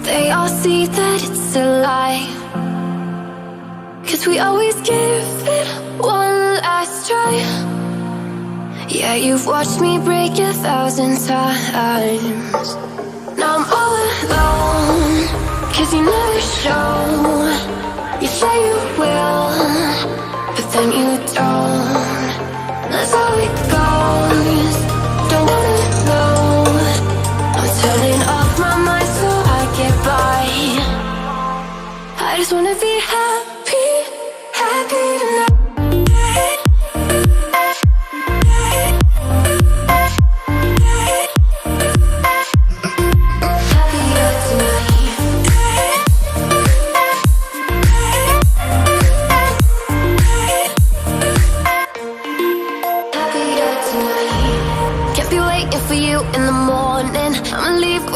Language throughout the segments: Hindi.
They all see that it's a lie, 'cause we always give it one last try. Yeah, you've watched me break 1,000 times. Now I'm all alone, 'cause you never show. You say you will, but then you don't. That's how it goes. Don't wanna know. I'm turning off my mind so I get by. I just wanna be happy, happy tonight.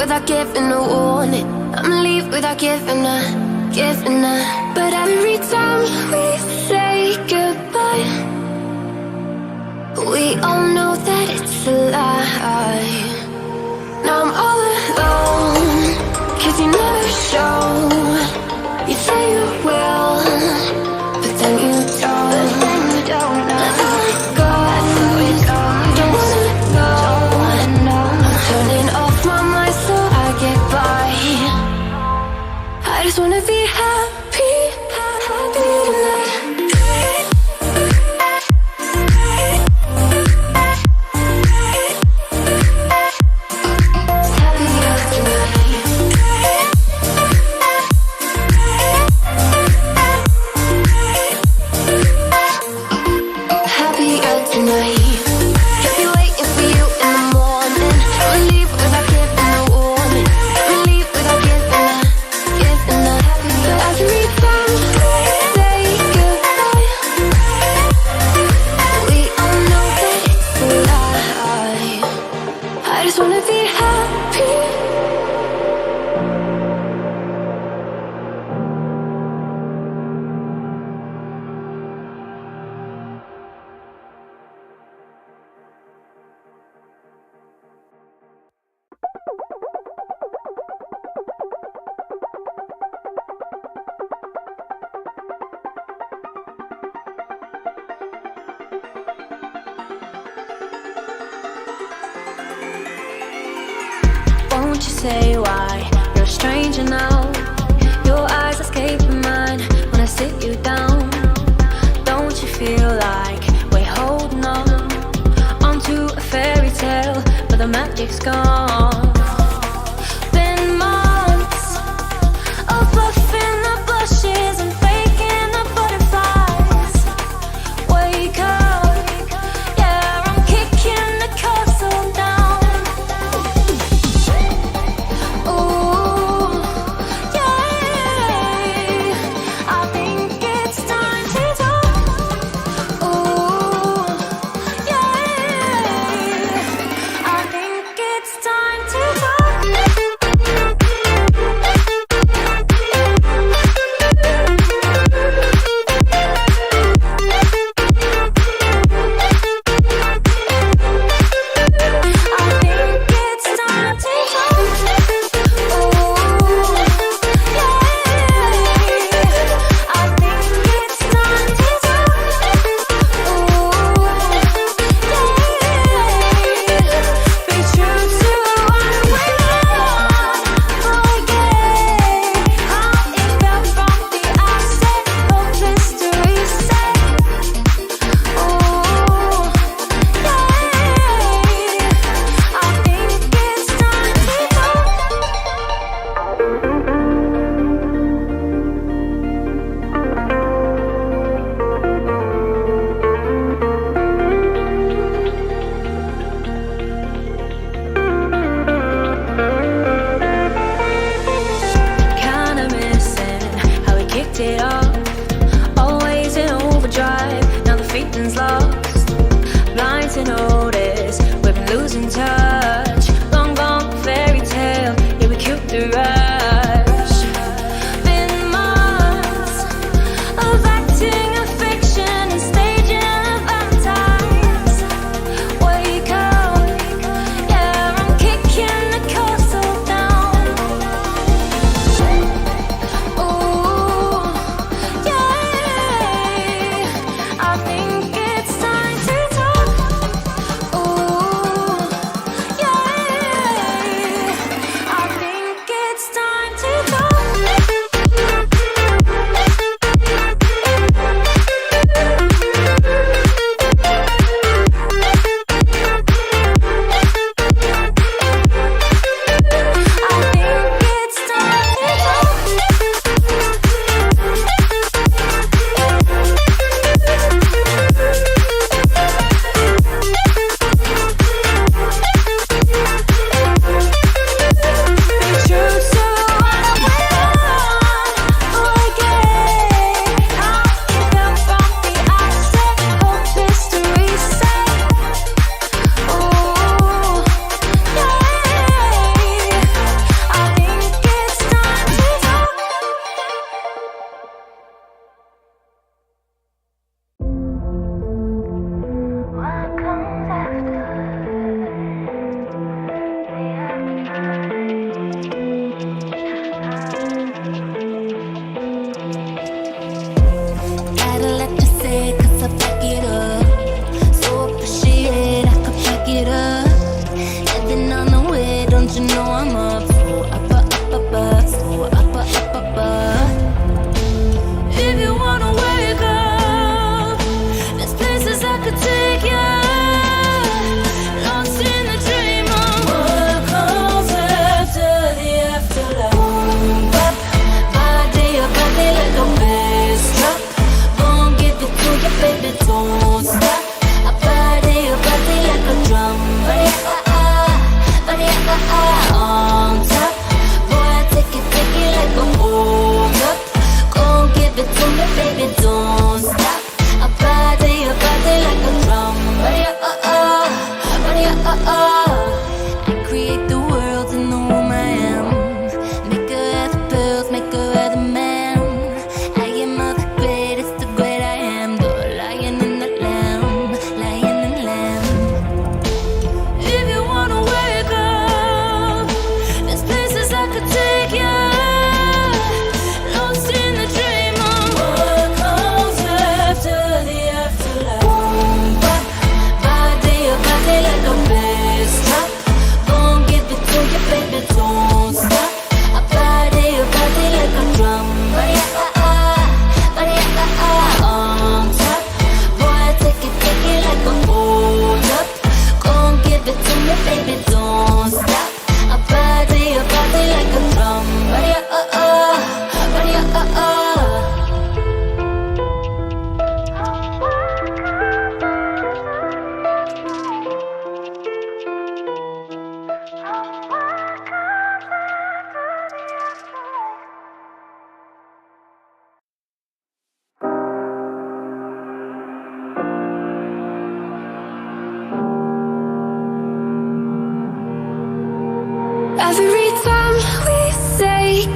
Without giving a warning, I'ma leave without giving a. But every time we say goodbye, we all know that it's a lie. Now I'm all alone, 'cause you never show. You say you will, but then you don't. That's how it goes. Don't wanna know. I'm turning off my mind so I get by. I just wanna be happy, happy tonight. Won't you say why you're a stranger now? Your eyes escape mine when I sit you down. Don't you feel like we're holding on onto a fairy tale, but the magic's gone? Been months of bluffing the blushes and faking the butterflies. Wake up, yeah, I'm kicking the castle down. Time to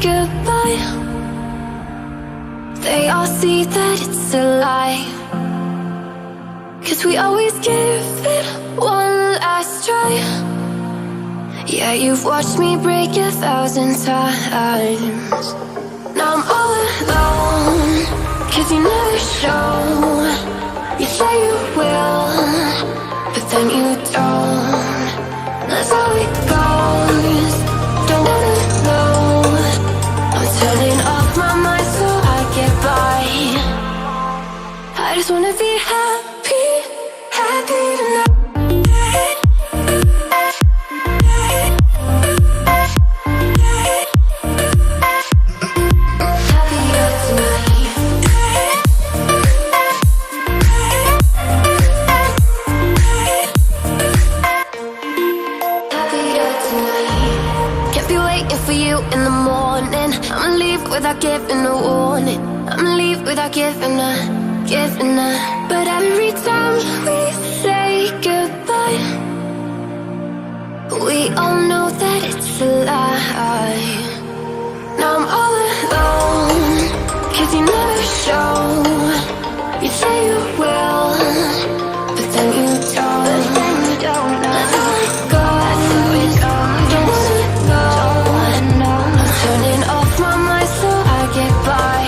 goodbye. They all see that it's a lie, 'cause we always give it one last try. Yeah, you've watched me break 1,000 times. Now I'm all alone, 'cause you never show. You say you will, but then you don't. That's how it goes. Don't wanna know. I'm turning off my mind so I get by. I just wanna be happy, happy tonight. In the morning, I'ma leave without giving a warning. I'ma leave without giving a. But every time we say goodbye, we all know that it's a lie. Now I'm all alone, 'cause you never show. You say you will, but then you don't. That's how it goes. Don't wanna know. Turning off my mind so I get by.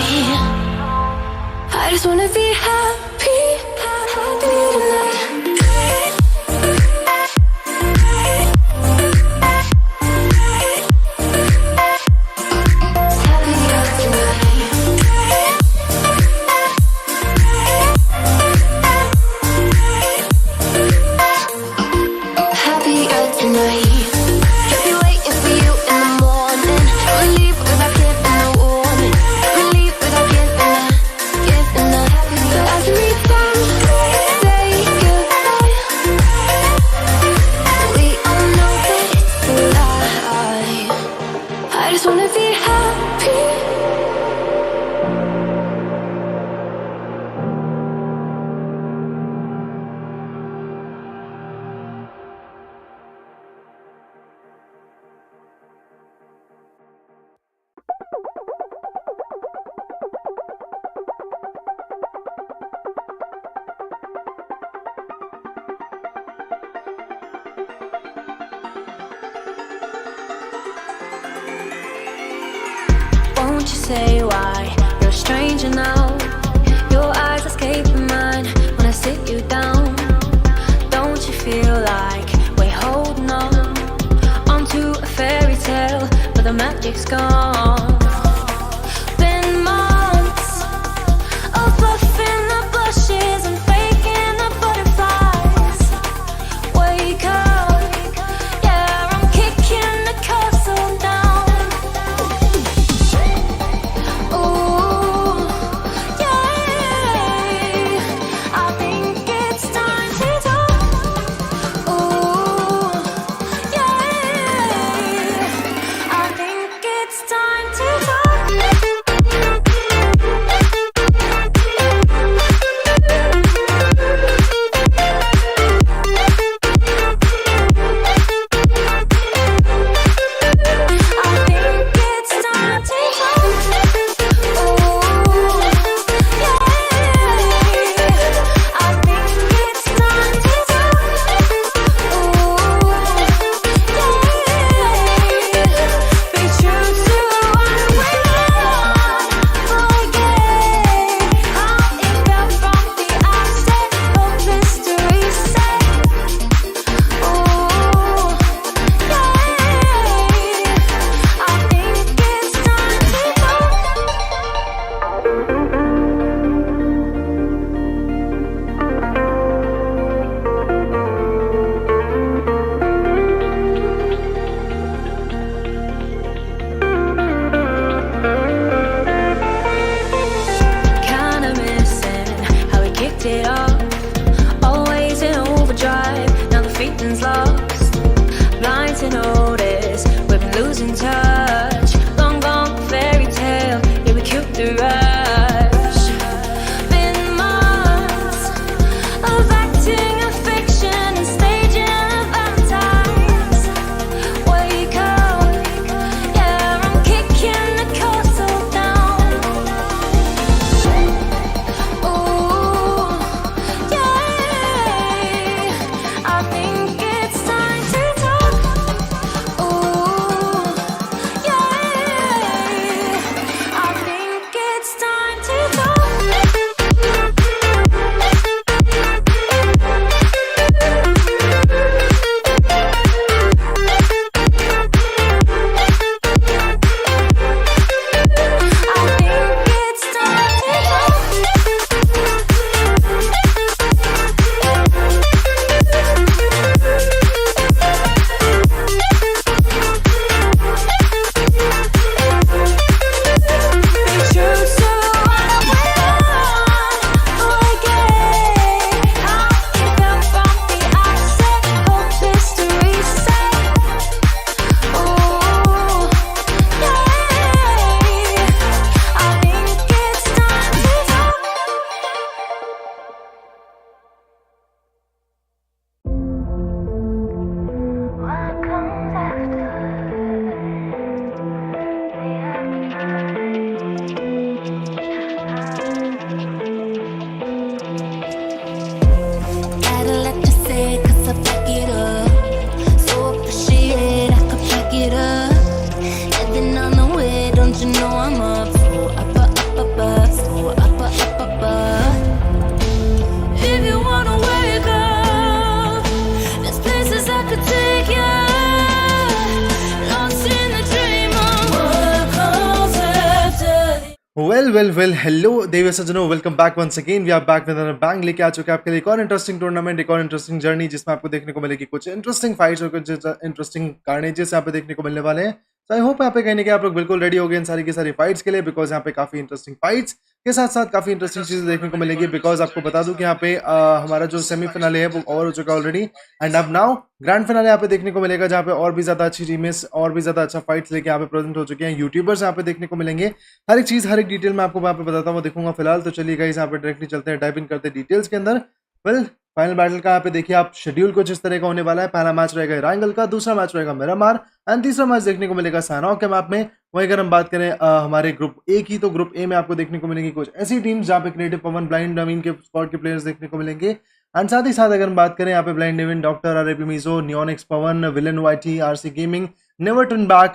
I just wanna be happy, happy tonight. Happier tonight. Won't you say why you're a stranger now? Your eyes escaping mine when I sit you down. Don't you feel like we're holding on onto a fairy tale, but the magic's gone? Been months of bluffing the blushes and faking the butterflies. Wake up, yeah, I'm kicking the castle down. Time to you know I'm up for If you wanna wake up, there's places I could take you. Lost in the dream of what comes after. Well hello देवी सज्जनों, welcome back once again. We are back with another bang लेके आ चुके हैं आपके लिए एक और इंटरेस्टिंग टूर्नामेंट, एक और इंटरेस्टिंग जर्नी, जिसमें आपको देखने को मिलेगी कुछ इंटरेस्टिंग फाइट्स और कुछ इंटरेस्टिंग कार्नेजेस यहाँ पे देखने को मिलने वाले हैं। तो आई होप यहाँ पे कहने के आप लोग बिल्कुल रेडी हो गए इन सारी की सारी फाइट्स के लिए, बिकॉज यहाँ पे काफी इंटरेस्टिंग फाइट्स के साथ साथ काफी इंटरेस्टिंग चीजें देखने को मिलेगी। बिकॉज आपको बता दूं कि यहाँ पे हमारा जो सेमीफाइनल है वो ओवर हो चुका है ऑलरेडी, एंड अब नाउ ग्रैंड फिनाले यहाँ पे देखने को मिलेगा, जहाँ पे और भी ज्यादा अच्छी टीमें और भी ज्यादा अच्छा फाइट्स लेके यहाँ पे प्रेजेंट हो चुके हैं। यूट्यूबर्स यहाँ पे देखने को मिलेंगे, हर एक चीज हर एक डिटेल में आपको वहाँ पे बताता हूँ, देखूंगा फिलहाल। तो चलिए गाइस यहाँ पे डायरेक्टली चलते हैं, टाइप इन करते हैं डिटेल्स के अंदर। वेल फाइनल बैटल का यहाँ पे देखिए आप शेड्यूल कुछ इस तरह का होने वाला है। पहला मैच रहेगा रैंगल का, दूसरा मैच रहेगा मिरामार, एंड तीसरा मैच देखने को मिलेगा सैनॉक के मैप में। वहीं अगर हम बात करें हमारे ग्रुप ए की, तो ग्रुप ए में आपको देखने को मिलेंगी कुछ ऐसी टीम्स जहाँ पे क्रिएटिव पवन, ब्लाइंड नेविन के स्क्वाड के प्लेयर्स देखने को मिलेंगे। एंड साथ ही साथ अगर हम बात करें यहाँ पे ब्लाइंड नेविन, डॉक्टर, आरएपी मिजो, नियोनxPAWAN, villain YT, RC gaming, never turn back,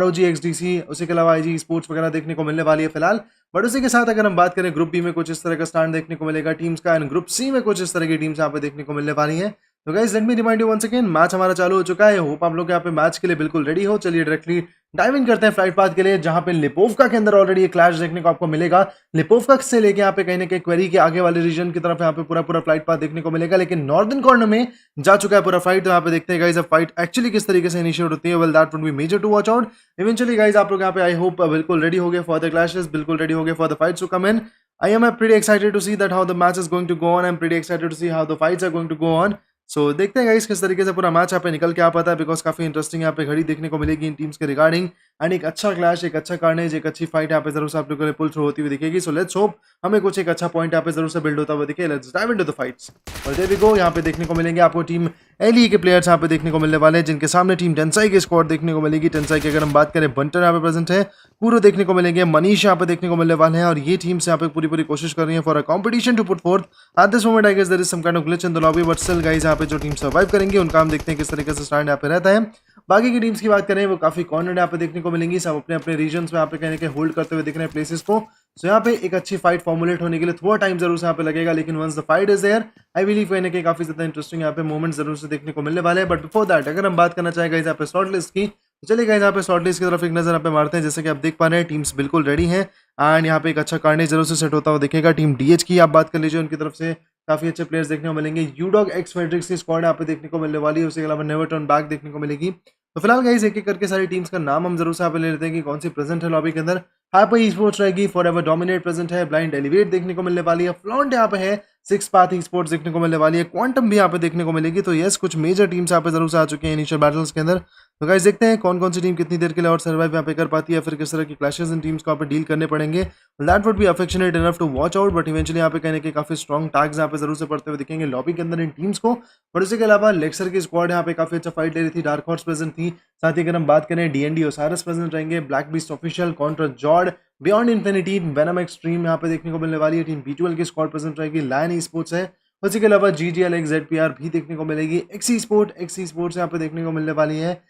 ROGXDC, उसके अलावा आईजी स्पोर्ट्स वगैरह देखने को मिलने वाली है फिलहाल। बट उसी के साथ अगर हम बात करें ग्रुप बी में कुछ इस तरह का स्टैंड देखने को मिलेगा टीम्स का, एंड ग्रुप सी में कुछ इस तरह की टीम्स यहाँ पे देखने को मिलने वाली हैं। तो guys let me remind you once again, match हमारा चालू हो चुका है। होप आप लोग यहाँ पे मैच के लिए बिल्कुल रेडी हो। चलिए डायरेक्टली डाइव इन करते हैं फ्लाइट पाथ के लिए, जहाँ पे लिपोवका के अंदर ऑलरेडी एक क्लैश देखने को आपको मिलेगा। लिपोवका से लेके यहाँ पे कहीं ना कहीं क्वेरी के आगे वाले रीजन की तरफ यहाँ पे पूरा फ्लाइट पाथ देखने को मिलेगा, लेकिन नॉर्दर्न कॉर्नर में जा चुका है पूरा फाइट। तो यहाँ पे देखते हैं गाइस अब फाइट एक्चुअली किस तरीके से इनिशिएट होती है। Well that would be major to watch out eventually guys. आप लोग यहाँ पे आई होप बिल्कुल रेडी हो गए फॉर द क्लैशेस, बिल्कुल रेडी हो गए for the fights to come in. I am pretty excited to see that how the match is going to go on. I'm pretty excited to see how the fights are going to go on. So देखते हैं गाइस किस तरीके से पूरा मैच यहाँ पे निकल के आ पाता है, बिकॉज काफी इंटरेस्टिंग यहाँ पे घड़ी देखने को मिलेगी इन टीम्स के रिगार्डिंग, एंड एक अच्छा क्लैश, एक अच्छा कार्नेज, एक अच्छी फाइट यहाँ पे जरूर से आप लोगों को पुल थ्रू होती हुई दिखेगी। सो लेट्स होप हमें कुछ एक अच्छा पॉइंट यहाँ पे जरूर से बिल्ड होता हुआ दिखे। Let's dive into the fights. और देयर वी गो, यहाँ पे देखने को मिलेंगे आपको टीम एलई के प्लेयर्स यहाँ पे देखने को मिलने वाले हैं, जिनके सामने टीम टेंसाई की स्क्वाड देखने को मिलेगी। टेंसाई की अगर हम बात करें, बंटर यहाँ पे प्रेजेंट है, पूरा देखने को मिलेंगे, मनीष यहाँ पे देखने को मिलने वाले हैं, और ये टीम्स यहाँ पे पूरी कोशिश कर रही है for a competition to put forth. At this moment I guess there is some kind of glitch in the lobby, but still guys यहाँ पे जो टीम सर्वाइव करेंगे उनका हम देखते हैं किस तरीके से स्टैंड यहाँ पे रहता है। बाकी की टीम्स की बात करें, वो काफी कॉर्नर यहाँ पे देखने को मिलेंगी, सब अपने अपने रीजन्स में यहाँ पे कहने के होल्ड करते हुए दिख रहे हैं प्लेसेस को। सो यहाँ पे एक अच्छी फाइट फॉर्मुलेट होने के लिए थोड़ा टाइम जरूर से यहाँ पे लगेगा, लेकिन once the fight is there I believe कहने के काफी ज्यादा इंटरेस्टिंग यहाँ पे मोमेंट्स जरूर से देखने को मिलने वाले हैं। बट बिफोर दैट अगर हम बात करना चाहें गाइस यहाँ पे शॉर्ट लिस्ट की, तो चलिए गाइस यहाँ पे शॉर्ट लिस्ट की तरफ एक नजर यहाँ पे मारते हैं। जैसे कि आप देख पा रहे हैं टीम्स बिल्कुल रेडी हैं, एंड यहाँ पे एक अच्छा कार्नेज जरूर से सेट होता हुआ दिखेगा। टीम डीएच की आप बात कर लीजिए, उनकी तरफ से काफी अच्छे प्लेयर्स देखने को मिलेंगे। UDOGxFEDRIX की स्क्वाड यहाँ पे देखने को मिलने वाली है, उसके अलावा नेवर टर्न बैक देखने को मिलेगी। तो फिलहाल गाइस एक एक करके सारी टीम्स का नाम हम जरूर से यहाँ पे ले लेते हैं कि कौन सी प्रेजेंट है लॉबी के अंदर। हाइपर ई-स्पोर्ट्स रहेगी, फॉरएवर डोमिनेट प्रेजेंट है, ब्लाइंड एलिवेट देखने को मिलने वाली है, फ्लॉन्ट यहाँ पे है, सिक्स पाथ ई-स्पोर्ट्स देखने को मिलने वाली है, क्वांटम भी यहाँ पे देखने को मिलेगी। तो यस कुछ मेजर टीम्स यहाँ पे जरूर से आ चुके हैं इनिशियल बैटल्स के अंदर। तो गाइस देखते हैं कौन कौन सी टीम कितनी देर के लिए और सर्वाइव यहाँ पे कर पाती है, फिर किस तरह की क्लैशेस इन टीम्स को यहाँ पे डील करने पड़ेंगे। That would be affectionate enough to watch out, but eventually यहाँ पे कहने के काफी स्ट्रॉन्ग टैग्स यहाँ पे जरूर से पड़ते हुए दिखेंगे लॉबी के अंदर इन टीम्स को। और उसके अलावा लेक्सर की स्क्वाड यहाँ पे काफी अच्छा फाइट ले रही थी, डार्क हॉर्स प्रेजेंट थी। साथ ही अगर हम बात करें DND ओसारिस प्रेजेंट रहेंगे, ब्लैक बीस्ट ऑफिशियल, कॉन्ट्रा जॉर्ड, बियॉन्ड इन्फिनिटी, वेनम एक्सट्रीम यहाँ पे देखने को मिलने वाली है। टीम B12 की स्क्वाड प्रेजेंट रहेगी, लायन ई-स्पोर्ट्स है, उसी के अलावा GGLxZPR भी देखने को मिलेगी, XESports यहाँ पे देखने को मिलने वाली है,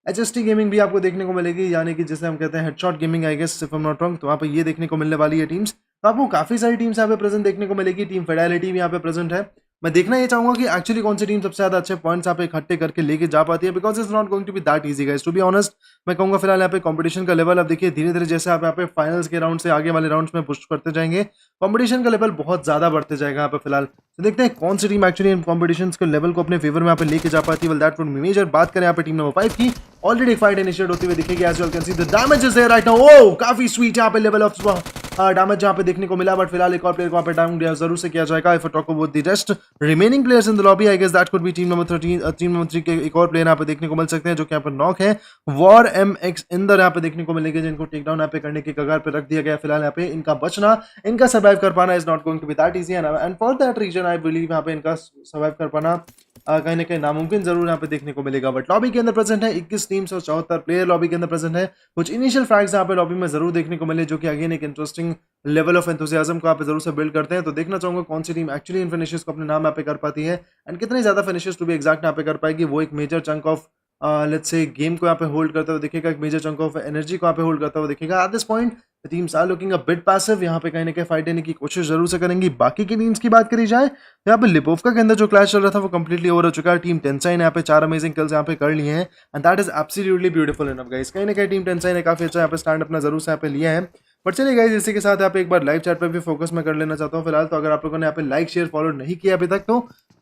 HST गेमिंग भी आपको देखने को मिलेगी, यानी कि जिसे हम कहते हैं headshot gaming I guess if I am not wrong. तो वहाँ पे ये देखने को मिलने वाली है टीम्स। तो आपको काफी सारी टीम्स यहाँ पे प्रेजेंट देखने को मिलेगी। टीम फेडेलिटी भी यहाँ पे प्रेजेंट है। मैं देखना ये चाहूंगा कि एक्चुअली कौन सी टीम सबसे ज्यादा अच्छे पॉइंट्स यहाँ पे इकट्ठे करके लेके जा पाती है, because it's not going to be that easy guys to be honest. मैं कहूंगा फिलहाल यहाँ पे कंपटीशन का लेवल अब देखिए धीरे धीरे जैसे आप यहाँ पे फाइनल्स के राउंड से आगे वाले राउंड्स में पुश करते जाएंगे, कंपटीशन का लेवल बहुत ज्यादा बढ़ते जाएगा यहाँ पे फिलहाल। तो देखते हैं कौन सी टीम एक्चुअली इन कॉम्पिटिशन के लेवल को अपने फेवर में यहाँ पे लेके जा पाती है। Well that would be major. बात करें यहाँ पे टीम नंबर 5 की, ऑलरेडी फाइट इनिशिएट होती हुई दिखेगी। As well can see the damage is there right now. Oh काफी स्वीट यहाँ पे लेवल ऑफ डैमेज जहाँ पे देखने को मिला, बट फिलहाल एक और प्लेयर को यहाँ पे डाउन जरूर से किया जाएगा। If I talk about the rest remaining players in the lobby, I guess that could be team number 13, team number 3 के एक और प्लेयर यहाँ पे देखने को मिल सकते हैं, जो कि यहाँ पर नॉक है। वॉर MX इंदर यहाँ पे देखने को मिलेंगे, जिनको टेक डाउन यहाँ पे करने की कगार पे रख दिया गया। फिलहाल यहाँ पे इनका बचना, इनका सर्वाइव कर पाना is not going to be that easy, and for that reason I believe यहाँ पे इनका सर्वाइव कर पाना कहीं ना कहीं नामुमकिन जरूर यहाँ पे देखने को मिलेगा। बट लॉबी के अंदर प्रेजेंट है 21 टीम्स और 74 प्लेयर लॉबी के अंदर प्रेजेंट है। कुछ इनिशियल फ्रैग्स यहाँ पे लॉबी में जरूर देखने को मिले, जो कि अगेन एक इंटरेस्टिंग लेवल ऑफ एंथुसियाज्म को यहाँ पे जरूर से बिल्ड करते हैं। तो देखना चाहूंगा कौन सी टीम एक्चुअली इन फिनिशेस को अपने नाम यहाँ पे कर पाती है, एंड कितनी ज्यादा फिनिशेस टू बी एग्जैक्ट यहाँ पे कर पाएगी। वो एक major chunk of let's say game को यहाँ पे होल्ड करते हुए दिखेगा, एक मेजर चंक ऑफ एनर्जी को यहाँ पे होल्ड करता हुआ दिखेगा। At this point the teams are looking a bit passive, यहाँ पे कहीं ना कहीं फाइट देने की कोशिश जरूर से करेंगी। बाकी की टीम्स की बात करी जाए तो यहाँ पे लिपोवका के अंदर जो क्लैश चल रहा था वो कंप्लीटली ओवर हो चुका है। टीम टेंसाई ने यहाँ पे 4 अमेजिंग किल्स यहाँ पे कर लिए हैं and that is absolutely beautiful enough guys. कहीं ना कहीं टीम टेंसाई ने काफी अच्छा यहाँ पे स्टैंड अपना जरूर से यहाँ पे लिया है। बट चलिए गाइस, इसी के साथ यहाँ पे एक बार लाइव चैट पे भी फोकस मैं कर लेना चाहता हूँ फिलहाल। तो अगर आप लोगों ने यहाँ पे लाइक शेयर फॉलो नहीं किया अभी तक तो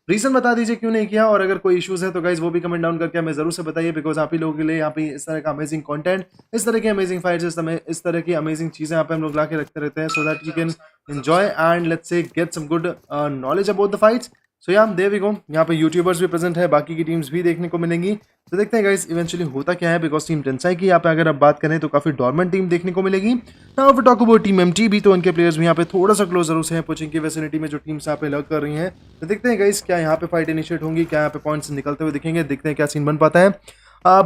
रीजन बता दीजिए क्यों नहीं किया, और अगर कोई इश्यूज है तो गाइज वो भी कमेंट डाउन करके हमें जरूर से बताइए, बिकॉज आप ही लोगों के लिए यहाँ पे इस तरह का अमेजिंग कंटेंट, इस तरह की अमेजिंग फाइट्स, इस तरह की अमेजिंग चीजें यहाँ पे हम लोग ला के रखते रहते हैं, so that you can enjoy and let's say get some good knowledge about the fights. So yeah there we गो, यहाँ पे यूट्यूबर्स भी प्रेजेंट है, बाकी की टीम्स भी देखने को मिलेंगी। तो देखते हैं गाइस इवेंचुअली होता क्या है, बिकॉज टीम टेंसाई की यहाँ पे अगर आप बात करें तो काफी डॉर्मेंट टीम देखने को मिलेगी। Now if we talk about team MTB, तो उनके प्लेयर्स भी यहाँ पे थोड़ा सा क्लोज जरूर से हैं पोचिंग की वेसिनिटी में जो टीम्स यहाँ पे लग कर रही हैं। तो देखते हैं गाइस क्या यहाँ पे फाइट इनिशिएट होंगी, क्या यहाँ पे पॉइंट्स निकलते हुए दिखेंगे, देखते हैं क्या सीन बन पाता है।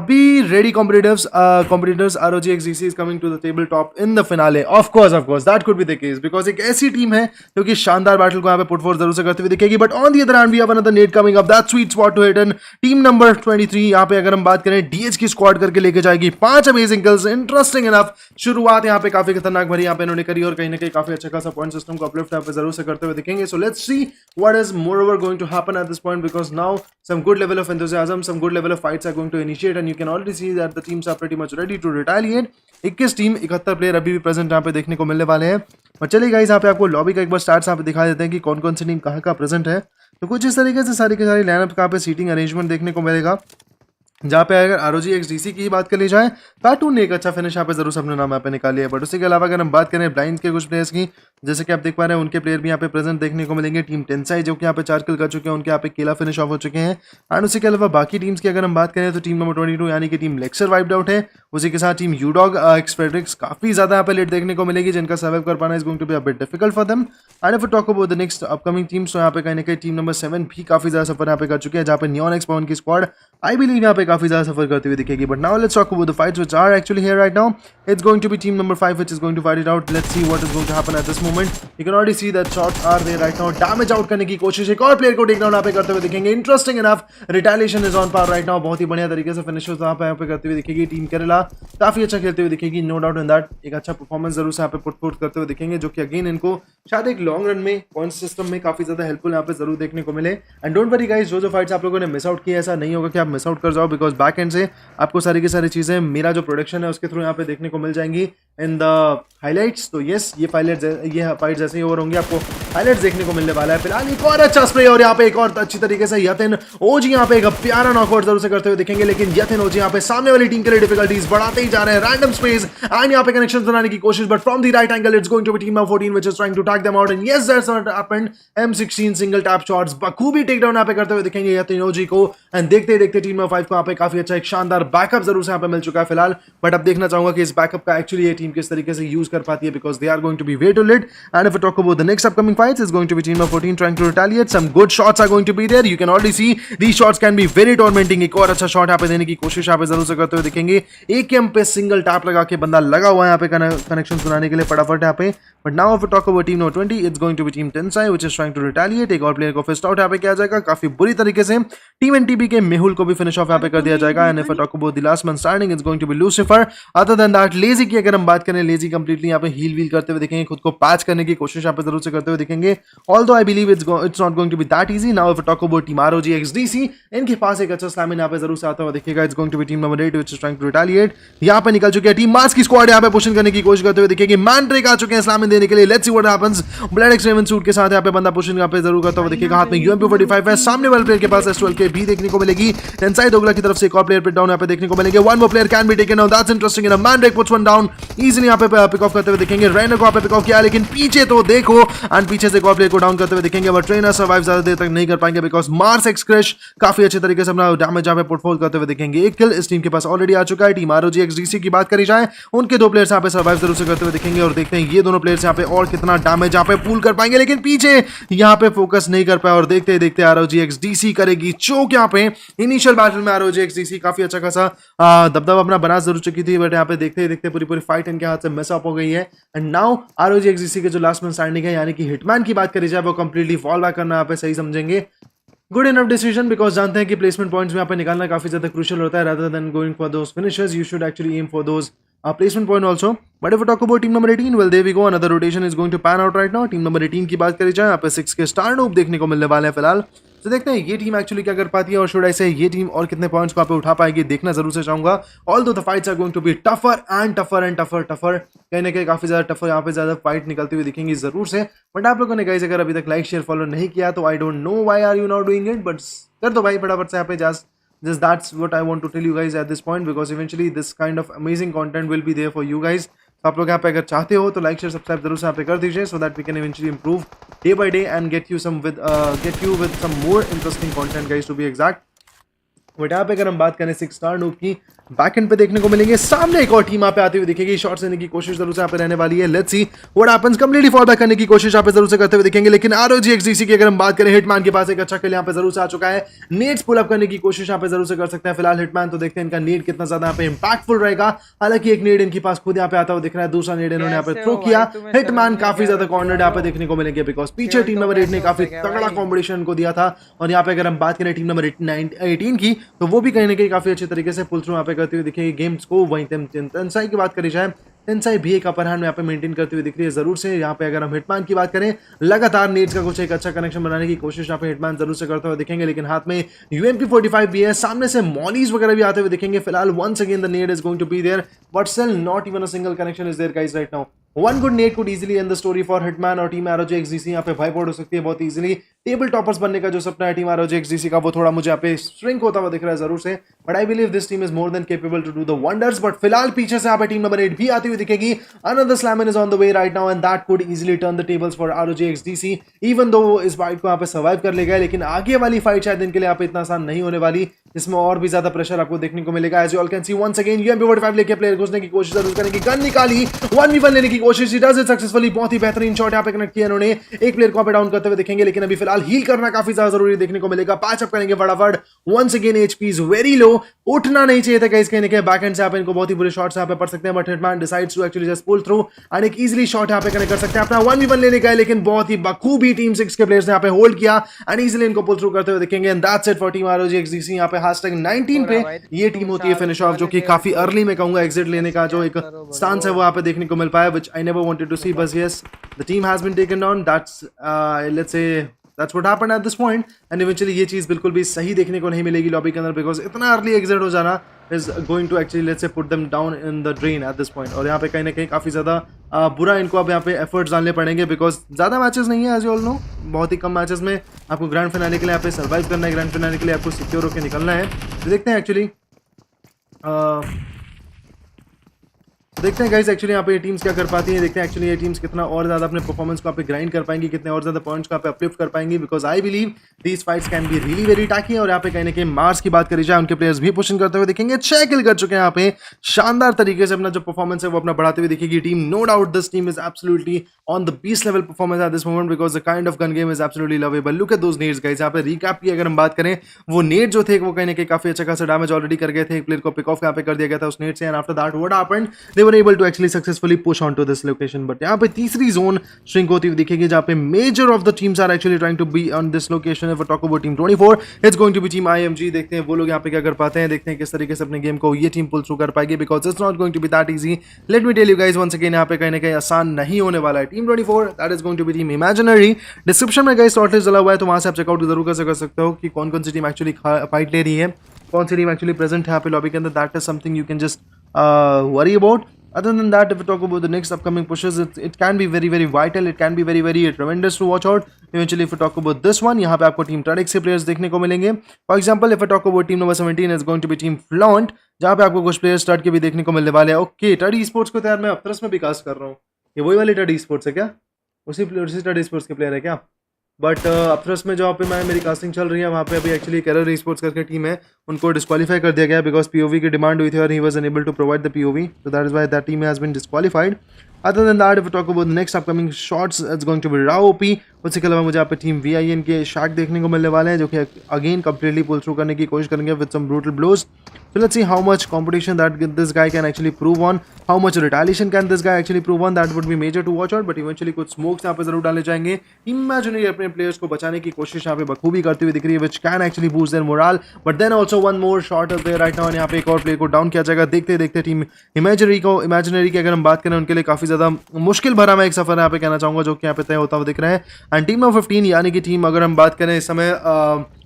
Be ready, competitors. Competitors, ROGXDC is coming to the tabletop in the finale. Of course, that could be the case because एक ऐसी टीम है जो कि शानदार बैटल को यहाँ पे पुट फोर्थ जरूर से करते हुए दिखेगी। But on the other hand we have another net coming up, that sweet spot to hit in team number 23। यहाँ पे अगर हम बात करें डीएच की स्क्वाड करके लेके जाएगी 5 अमेजिंग किल्स। इंटरेस्टिंग इनफ शुरुआत यहाँ पे काफी खतरनाक भरी यहाँ पे इन्होंने करी और कहीं ना कहीं काफी अच्छा खासा पॉइंट सिस्टम को अपलिफ्ट यहाँ पे जरूर से करते हुए दिखेंगे। So let's see what is moreover going to happen at this point, because now some good level of enthusiasm, some good level of fights are going to initiate and you can already see that the teams are pretty much ready to retaliate। 21 team 71 player अभी भी प्रेजेंट यहाँ पे देखने को मिलने वाले हैं। और चलिए गाइस, यहाँ पे आपको लॉबी का एक बार स्टार्ट यहाँ पे दिखा देते हैं कि कौन कौन सी टीम कहाँ का प्रेजेंट है। तो कुछ इस तरीके से सारी की सारी लाइनअप का यहाँ पे सीटिंग अरेंजमेंट देखने को मिलेगा, जहाँ पे अगर ROGXDC की बात कर ली जाए कार्टून ने एक अच्छा फिनिश यहाँ पे जरूर से अपने नाम यहाँ पे निकाली है। बट उसके अलावा अगर हम बात करें ब्लाइंड के कुछ प्लेयर्स की, जैसे कि आप देख पा रहे हैं उनके प्लेयर भी यहाँ पे प्रेजेंट देखने को मिलेंगे। टीम टेंसाई जो कि यहाँ पे 4 किल कर चुके हैं, उनके यहाँ पे केला फिनिश ऑफ हो चुके हैं। एंड उसके अलावा बाकी टीम्स की अगर हम बात करें तो टीम नंबर 22 यानी कि टीम लेक्सर वाइप्ड आउट है। उसी के साथ टीम UDOGxFEDRIX काफी ज्यादा यहाँ पे लेट देखने को मिलेगी, जिनका सर्वाइव कर पाना is going to be a bit difficult for them. And if we talk about the next upcoming teams, तो यहाँ पे कहीं ना कहीं टीम नंबर 7 भी काफी ज्यादा सफर यहाँ पे कर चुके हैं, जहाँ पे NEONxPAWAN की स्क्वाड आई बिलीव यहाँ पे काफी ज्यादा सफर करती हुई दिखेगी। But now let's talk about the fights which are actually here right now. It's going to be team number 5 which is going to fight it out. Let's see what is going to happen at this moment. You can already see that shots are there right now. Damage out करने की कोशिश एक और प्लेयर को टेक डाउन यहाँ पे करते हुए दिखेंगे। Interesting enough, retaliation is on par right now. बहुत ही बढ़िया तरीके से फिनिशर्स यहाँ पे करते हुए दिखेगी। टीम केरला काफी अच्छा खेलते हुए दिखेगी, नो डाउट इन दैट। एक अच्छा परफॉर्मेंस जरूर से यहाँ पे पुट करते हुए दिखेंगे, जो कि अगेन इनको शायद एक लॉन्ग रन में पॉइंट सिस्टम में काफी ज्यादा हेल्पफुल यहाँ पे जरूर देखने को मिले। एंड डोंट वरी गाइस, जो फाइट्स आप लोगों ने मिस आउट किया ऐसा नहीं होगा कि आप मिस आउट कर जाओ, बिकॉज बैक एंड से आपको सारी की सारी चीजें मेरा जो प्रोडक्शन है उसके थ्रू यहाँ पे देखने को मिल जाएंगी इन द हाइलाइट्स। तो यस, ये फाइट जैसे ही ओवर होंगे आपको हाइलाइट्स देखने को मिलने वाला है। फिलहाल एक और अच्छा स्प्रे और यहाँ पे एक और अच्छी तरीके से यतिन ओजी यहाँ पे एक प्यारा नॉकआउट जरूर से करते हुए दिखेंगे, लेकिन यतिन ओजी यहाँ पे सामने वाली टीम के लिए डिफिकल्टीज बढ़ाते ही जा रहे हैं। रैंडम स्पेस एंड यहाँ पे कनेक्शन बनाने की कोशिश, but from the right angle it's going to be team number 14 which is trying to tag them out and yes that's what happened. M16 single tap shots बखूबी टेक डाउन यहाँ पे करते हुए दिखेंगे यतिन ओजी को। एंड देखते देखते टीम नंबर 5 को यहाँ पे काफी अच्छा एक शानदार बैकअप जरूर से यहाँ पे मिल चुका है फिलहाल। बट अब देखना चाहूंगा कि इस बैकअप का एक्चुअली ये टीम किस तरीके से यूज कर पाती है, because they are going to be way too late. And if we talk about the next upcoming fights, it's going to be team number 14 trying to retaliate. Some good shots are going to be there. You can already see these shots can be very tormenting. एक और अच्छा शॉट यहाँ पे देने की कोशिश यहाँ पे जरूर से करते हुए दिखेंगे। AKM पे सिंगल टैप लगा के बंदा लगा हुआ है यहाँ पे कनेक्शन बनाने के लिए फटाफट यहाँ पे। But now if we talk about team number 20, it's going to be team TENSAI which is trying to retaliate. एक और प्लेयर को फिस्ट आउट यहाँ पे किया जाएगा काफी बुरी तरीके से। टीम NTB के मेहुल को भी फिनिश ऑफ यहाँ पे कर दिया जाएगा। And if we talk about the last man standing, it's going to be LEXUR. Other than that लेजी की अगर हम बात करें, लेजी कंप्लीटली यहाँ पे हील व्हील करते हुए दिखेंगे, खुद को पैच करने की कोशिश यहाँ पे जरूर से करते हुए दिखेंगे। Although I believe it's not going to be that easy. Now if we talk about team ROGXDC, इनके पास एक अच्छा स्लैम यहाँ पे जरूर से आता हुआ दिखेगा। It's going to be team number 8 which is trying to retaliate. यहाँ पे निकल चुकी है टीम मास की स्क्वाड यहाँ पे पुशिंग करने की कोशिश करते हुए दिखेगी। मैंड्रेक आ चुके हैं स्लैम देने के लिए। Let's see what happens. Blood extreme suit के साथ यहाँ पे बंदा पुशिंग यहाँ पे जरूर करता हुआ दिखेगा। हाथ में UMP45 है। सामने वाले प्लेयर के पास S12 के भी देखने को मिलेगी। टेंसाई दोगला की तरफ से एक और प्लेयर पिट डाउन यहाँ पे देखने को मिलेंगे। One more player can be taken down, that's interesting enough. Mandrake puts one down easily यहाँ पे पिक ऑफ करते हुए दिखेंगे। रेनर को यहाँ पे पिक ऑफ किया, लेकिन पीछे तो देखो एंड पीछे से एक और प्लेयर को डाउन करते हुए दिखेंगे। बट ट्रेनर सर्वाइव ज्यादा देर तक नहीं कर पाएंगे, बिकॉज मार्स एक्सक्रेश काफी अच्छे तरीके से अपना डैमेज यहाँ पे पुटफोल करते हुए दिखेंगे। एक किल इस टीम के पास ऑलरेडी आ चुका है। टीम ROGXDC की बात करी जाए, उनके 2 प्लेयर्स यहाँ पे सर्वाइव जरूर से करते हुए दिखेंगे और देखते हैं ये दोनों प्लेयर्स यहाँ पे और कितना डैमेज यहाँ पे पूल कर पाएंगे, लेकिन पीछे यहाँ पे फोकस नहीं कर पाए और देखते देखते ROGXDC करेगी चोक। यहाँ पे इनिशियल बैटल में ROGXDC काफी अच्छा खासा दबदबा अपना बना जरूर चुकी थी, बट यहाँ पे देखते देखते पूरी फाइट इनके हाथ से मिस अप हो गई है। एंड नाउ ROGXDC के जो लास्ट मैन स्टैंडिंग है यानी कि हिटमैन की बात करी जाए, वो कंप्लीटली फॉल बैक करना यहाँ पे सही समझेंगे। गुड इनफ डिसीजन, बिकॉज जानते हैं कि प्लेसमेंट पॉइंट्स में यहाँ पे निकालना काफी ज्यादा क्रूशियल होता है, rather than going for those finishers you should actually aim for those placement point also. But if we talk about team number 18, well there we go, another rotation is going to pan out right now. Team number 18 की बात करी जाए, यहाँ पे 6 के स्टार नूब देखने को मिलने वाले हैं फिलहाल। तो देखते हैं ये टीम एक्चुअली क्या कर पाती है, और शुड आई से ये टीम और कितने पॉइंट्स को आप उठा पाएगी, देखना जरूर से चाहूंगा। Although the fights are going to be tougher and tougher and tougher tougher, कहीं ना कहीं काफी ज्यादा टफर यहाँ पे ज्यादा फाइट निकलती हुई दिखेंगी जरूर से। बट आप लोगों ने गाइस अगर अभी तक लाइक शेयर फॉलो नहीं किया तो I don't know why are you not doing it, but कर दो भाई फटाफट से यहाँ पे just that's what I want to tell you guys at this point, because eventually this kind of amazing content will be there for you guys. तो आप लोग यहाँ पे अगर चाहते हो तो लाइक शेयर सब्सक्राइब जरूर से यहाँ पे कर दीजिए, so that we can eventually improve day by day and get you with some more interesting content guys, to be exact. But यहाँ पे अगर हम बात करें 6 स्टार नूब की, बैक एंड पे देखने को मिलेंगे, सामने एक और टीम यहाँ पे आती हुई दिखेगी, शॉट्स लेने की कोशिश जरूर से यहाँ पे रहने वाली है। Let's see what happens, completely fall back करने की कोशिश यहाँ पे जरूर से करते हुए दिखेंगे, लेकिन ROGXDC की अगर हम बात करें, हिटमैन के पास एक अच्छा किल यहाँ पे जरूर से आ चुका है, नेट्स पुल अप करने की कोशिश यहाँ पे जरूर से कर सकते हैं फिलहाल हिटमैन। तो देखते हैं इनका नेट कितना ज्यादा यहाँ पे इंपैक्टफुल रहेगा। हालांकि एक नेट इनके पास खुद यहाँ पे आता हुआ दिख रहा है, दूसरा नेट इन्होंने यहाँ पे थ्रो किया। हिटमैन काफी ज्यादा कॉर्नर यहाँ पे देखने को मिलेंगे, बिकॉज पीछे टीम नंबर 8 ने काफी तगड़ा कॉम्पिटिशन को दिया था। और यहाँ पे अगर हम बात करें टीम नंबर 18 की, तो वो भी कहीं ना कहीं काफी अच्छे तरीके से पुल थ्रू यहाँ पे करती हुई दिखेगी गेम्स को। वहीं तेंसाई की बात करी जाए, तेंसाई भी एक अपर हैंड में यहाँ पे मेंटेन करती हुई दिख रही है जरूर से। यहाँ पे अगर हम हिटमैन की बात करें, लगातार नेट्स का कुछ एक अच्छा कनेक्शन बनाने की कोशिश यहाँ पे हिटमैन जरूर से करते हुए दिखेंगे, लेकिन हाथ में UMP45 भी है, सामने से मॉलीज वगैरह भी आते हुए दिखेंगे फिलहाल। Once again the net is going to be there, but still not even a single connection is there guys right now. One good net could easily end the story for Hitman, और टीम ROGXDC यहाँ पे भाई हो सकती है बहुत इजीली। टेबल टॉपर्स बनने का जो सपना है टीम ROGXDC का, वो थोड़ा मुझे यहाँ पे श्रिंक होता हुआ दिख रहा है जरूर से। But I believe this team is more than capable to do the wonders. But फिलहाल पीछे से यहाँ पे टीम नंबर 8 भी आती हुई दिखेगी। Another slam in is on the way right now, and that could easily turn the tables for ROGXDC, even though वो इस फाइट को यहाँ पे सर्वाइव कर ले गए। लेकिन आगे वाली फाइट शायद इनके लिए यहाँ पे इतना आसान नहीं होने वाली, इसमें और भी ज्यादा प्रेशर आपको देखने को मिलेगा। As you all can see once again UMP45 लेके प्लेयर घुसने की कोशिश जरूर करेंगे, गन निकाली, 1v1 लेने की कोशिश, ही डज इट सक्सेसफुली। बहुत ही बेहतरीन शॉट यहाँ पे कनेक्ट किया इन्होंने, एक प्लेयर को डाउन करते हुए दिखेंगे, लेकिन अभी फिलहाल हील करना काफी ज्यादा जरूरी देखने को मिलेगा। पैच अप करेंगे फटाफट, once again HP is very low, उठना नहीं चाहिए था गाइस कहीं ना कहीं। बैकएंड से आप इनको बहुत ही बुरे शॉट्स यहाँ पे पड़ सकते हैं, but Hitman decides to actually just pull through and एक इजीली शॉट यहाँ पे कनेक्ट कर सकते हैं। अपना 1v1 लेने का है, लेकिन बहुत ही बखूबी टीम 6 के प्लेयर्स ने यहाँ पे होल्ड किया एंड इजीली इनको पुल थ्रू करते हुए दिखेंगे। And that's it for team ROGXDC। यहाँ पे #19 पे ये टीम होती है फिनिश ऑफ, जो कि काफी अर्ली में कहूंगा एग्जिट लेने का जो एक स्टांस है वो यहाँ पे देखने को मिल पाया, which I never wanted to see. बस yes, the team has been taken down, that's let's say that's what happened at this point. And eventually ये चीज बिल्कुल भी सही देखने को नहीं मिलेगी लॉबी के अंदर, बिकॉज इतना अर्ली एग्जिट हो जाना is going to actually let's say put them down in the drain at this point. और यहाँ पे कहीं ना कहीं काफी ज्यादा बुरा इनको अब यहाँ पे एफर्ट्स डालने पड़ेंगे, बिकॉज ज्यादा मैचेस नहीं है एज यू ऑल नो, बहुत ही कम मैचेस में आपको ग्रैंड फिनाले के लिए यहाँ पे सर्वाइव करना है, ग्रैंड फिनाले के लिए आपको सिक्योर होकर निकलना है। तो देखते हैं एक्चुअली देखते हैं गाइस एक्चुअली यहाँ पे ये टीम्स क्या कर पाती हैं, देखते हैं एक्चुअली ये टीम्स कितना और ज्यादा अपने परफॉर्मेंस को यहाँ पे ग्राइंड कर पाएंगी, कितने और ज्यादा पॉइंट्स को यहाँ पे अपलिफ्ट कर पाएंगी, because I believe these fights can be really very tacky. और यहाँ पे कहीं ना कहीं मार्स की बात करी जाए, उनके प्लेयर्स भी पुशिंग करते हुए दिखेंगे, 6 किल कर चुके हैं यहाँ पे, शानदार तरीके से अपना जो परफॉर्मेंस है वो अपना बढ़ाते हुए दिखेगी team. No doubt this team is absolutely on the beast level performance at this moment, because the kind of gun game is absolutely lovable. Look at those nets guys. यहाँ पे रिकैप की अगर हम बात करें, वो नेट जो थे वो कहीं ना कहीं काफी अच्छा खासा डैमेज ऑलरेडी कर गए थे, एक प्लेयर को पिक ऑफ यहाँ पे कर दिया गया था उस नेट से, and after that what happened, they were able to actually successfully push on to this location. But यहाँ पे तीसरी जोन श्रिंक होती हुई दिखेगी, जहाँ पे major of the teams are actually trying to be on this location. If we talk about team 24, it's going to be team IMG। देखते हैं वो लोग यहाँ पे क्या कर पाते हैं, देखते हैं किस तरीके से अपने गेम को ये टीम पुल थ्रू कर पाएगी, because it's not going to be that easy. Let me tell you guys once again, यहाँ पे कहीं ना कहीं आसान नहीं होने वाला है। Team 24 that is going to be team imaginary. Description में गाइस शॉर्ट लिस्ट डाला हुआ है, तो वहां से आप चेकआउट जरूर कर सकते हो कि कौन कौन सी टीम एक्चुअली फाइट ले रही है, कौन सी टीम एक्चुअली प्रेजेंट है यहाँ पे लॉबी के अंदर। That is something you can just worry about. Other than that, if we talk about the next upcoming pushes, it can be very very vital, it can be very very tremendous to watch out. Eventually, if we talk about this one, यहाँ पे आपको टीम TREME के प्लेयर्स देखने को मिलेंगे। For example, if we talk about team number 17 is going to be team FLAUNT, जहाँ पे आपको कुछ प्लेयर्स स्टार्ट के भी देखने को मिलने वाले हैं। ओके, TREME स्पोर्ट्स को तैयार मैं अफ्तरस में भी कास्ट कर रहा हूँ, ये वही वाली TREME स्पोर्ट्स है क्या? उसी TREME स्पोर्ट्स के प्लेयर है क्या? बट अफ्तरस में जहाँ पे मेरी कास्टिंग चल रही है, वहाँ पे अभी एक्चुअली कैरर स्पोर्ट्स करके टीम है, उनको डिस्क्वालीफाई कर दिया गया बिकॉज POV की डिमांड हुई थी और he was unable to provide the POV, so that is why that team has been disqualified. Other than that, if we talk about the next upcoming shots, it's going to be RAW OP. उसके अलावा मुझे यहाँ पे टीम VIN के शैक देखने को मिलने वाले हैं जो कि अगेन कंप्लीटली पुल थ्रू करने की कोशिश करेंगे with some brutal blows. So let's see how much competition that this guy can actually prove on. How much retaliation can this guy actually prove on? That would be major to watch out. But eventually कुछ smokes यहाँ पे जरूर डाले जाएंगे. टीम इमेजिनरी अपने प्लेयर्स को बचाने की कोशिश यहाँ पे बखूबी करती हुई दिख रही है, which can actually boost their morale. But then also one more shot is there right now. और यहाँ पे एक और प्लेयर को डाउन किया जाएगा. देखते देखते टीम इमेजिनरी की अगर हम बात करें उनके लिए काफी ज्यादा मुश्किल भरा मैं एक सफर यहाँ पे कहना चाहूंगा जो कि यहाँ पे तय होता हुआ दिख रहा है. एंड टीम ऑफ 15 यानी कि टीम अगर हम बात करें इस समय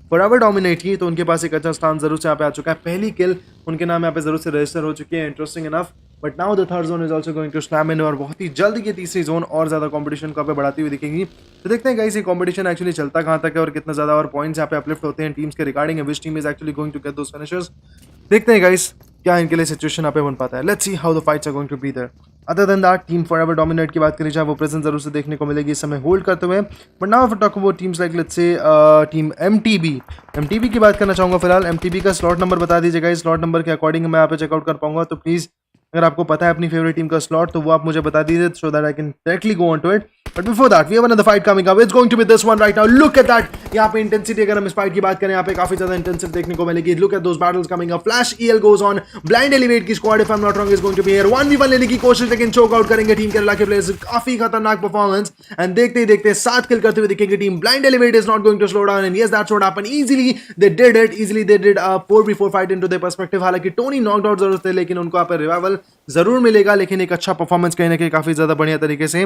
फॉरएवर डोमिनेट की तो उनके पास एक अच्छा स्थान जरूर से यहाँ पे आ चुका है. पहली किल उनके नाम यहाँ पे जरूर से रजिस्टर हो चुकी है. Interesting enough. But now the third zone is also going to slam in और बहुत ही जल्द ये तीसरी जोन और ज्यादा कंपटीशन को यहाँ पे बढ़ाती हुई दिखेगी. तो देखते हैं गाइस ये कंपटीशन एक्चुअली चलता कहाँ तक है और कितना ज्यादा और पॉइंट्स यहाँ पे अपलिफ्ट होते हैं टीम्स के regarding which team is actually going to get those finishers. देखते हैं गाइस क्या इनके लिए सिचुएशन यहाँ पे बन पाता है. Let's see how the fights are going to be there. Other than that team forever dominate की बात करी जाए वो प्रेजेंट जरूर से देखने को मिलेगी इस समय होल्ड करते हुए. But now if talk about teams like let's से टीम MTB की बात करना चाहूंगा. फिलहाल MTB का स्लॉट नंबर बता दीजिएगा. इस स्लॉट नंबर के अकॉर्डिंग मैं यहाँ पे चेकआउट कर पाऊंगा. तो प्लीज अगर आपको पता है अपनी फेवरेट टीम का स्लॉट तो वो आप मुझे बता दीजिए so that I can directly go on to it. But before that we have another fight coming up. It's going to be this one right now. Look at that. यहाँ पे इंटेंसिटी अगर हम इस फाइट की बात करें यहाँ पे काफी ज्यादा इंटेंसिव देखने को मिलेगी. Look at those battles coming up. Flash EL goes on. Blind elevate की squad if I am not wrong is going to be here. 1v1 लेने की कोशिश लेकिन चोक आउट करेंगे टीम केरला के प्लेयर्स. काफी खतरनाक परफॉर्मेंस एंड देखते ही देखते 7 किल करते हुए दिखेंगे team. Blind elevate is not going to slow down and yes that's what happened. Easily they did a 4v4 fight into their perspective. हालांकि टोनी नॉकड आउट जरूर थे लेकिन उनको यहाँ पे रिवाइवल जरूर मिलेगा. लेकिन एक अच्छा परफॉर्मेंस कहीं ना कहीं काफी ज्यादा बढ़िया तरीके से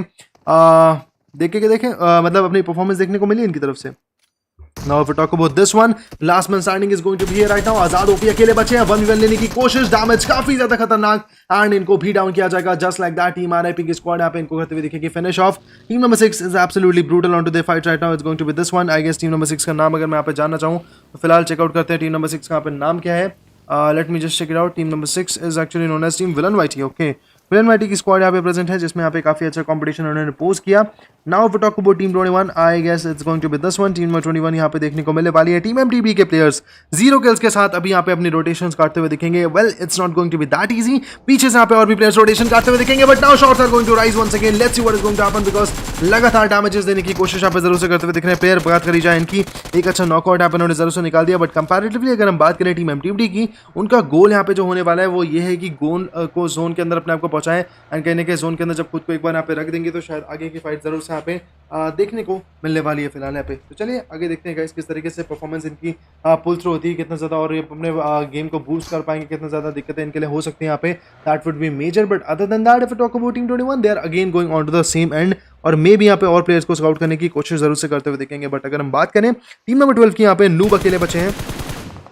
देखें मतलब अपनी परफॉर्मेंस देखने को मिली इनकी तरफ से. Now if we talk about this one, last man standing is going to be here right now. Azad OP अकेले बचे हैं. 1v1 लेने की कोशिश. डैमेज काफी ज्यादा खतरनाक एंड इनको भी डाउन किया जाएगा just like that. Team RIP की स्क्वाड यहाँ पे इनको करते हुए दिखेगी finish off. Team number 6 is absolutely brutal on to the fight right now. It's going to be this one. I guess team number 6 का नाम अगर मैं यहाँ पे जानना चाहूँ तो फिलहाल चेकआउट करते हैं टीम नंबर 6 का यहाँ पे नाम क्या है. Let me just check it out. Team number 6 is actually known as team villain YT. Okay villain YT की स्क्वाड यहाँ पे प्रेजेंट है जिसमें यहाँ पे काफी अच्छा कंपटीशन उन्होंने पोस्ट किया. Now we talk about team 21. I guess it's going to be this one. Team 21 यहाँ पे देखने को मिलने वाली है. टीम MTB के प्लेयर्स 0 किल्स के साथ अभी यहाँ पे अपनी रोटेशंस काटते हुए दिखेंगे. Well it's not going to be that easy. पीछे से यहाँ पे और भी प्लेयर्स रोटेशन काटते हुए दिखेंगे. But now shots are going to rise once again. Let's see what is going to happen because लगातार डैमेजेस देने की कोशिश यहाँ पे जरूर से करते हुए दिख रहे हैं प्लेयर. बात करी जाए इनकी एक अच्छा नॉकआउट यहाँ पे उन्होंने जरूर से निकाल दिया. बट कंपैरेटिवली अगर हम बात करें टीम MTB की उनका गोल यहाँ पे जो होने वाला है वो ये है कि गोल को जोन के अंदर अपने आप को पहुंचाएं. एंड कहने के जोन के अंदर जब खुद को एक बार यहाँ पे रख देंगे तो शायद आगे की फाइट जरूर से यहाँ पे देखने को मिलने वाली है फिलहाल यहाँ पे. तो चलिए आगे देखते हैं गाइस किस तरीके से परफॉर्मेंस इनकी पुल थ्रू होती है, कितना ज़्यादा और ये अपने गेम को बूस्ट कर पाएंगे, कितना ज़्यादा दिक्कतें इनके लिए हो सकती हैं यहाँ पे. That would be major. But other than that if talk about team 21 they are again going on to the same end और मे भी यहाँ पे और प्लेयर्स को स्काउट करने की कोशिश जरूर से करते हुए दिखेंगे. बट अगर हम बात करें टीम नंबर 12 की यहाँ पे नूब अकेले बचे हैं.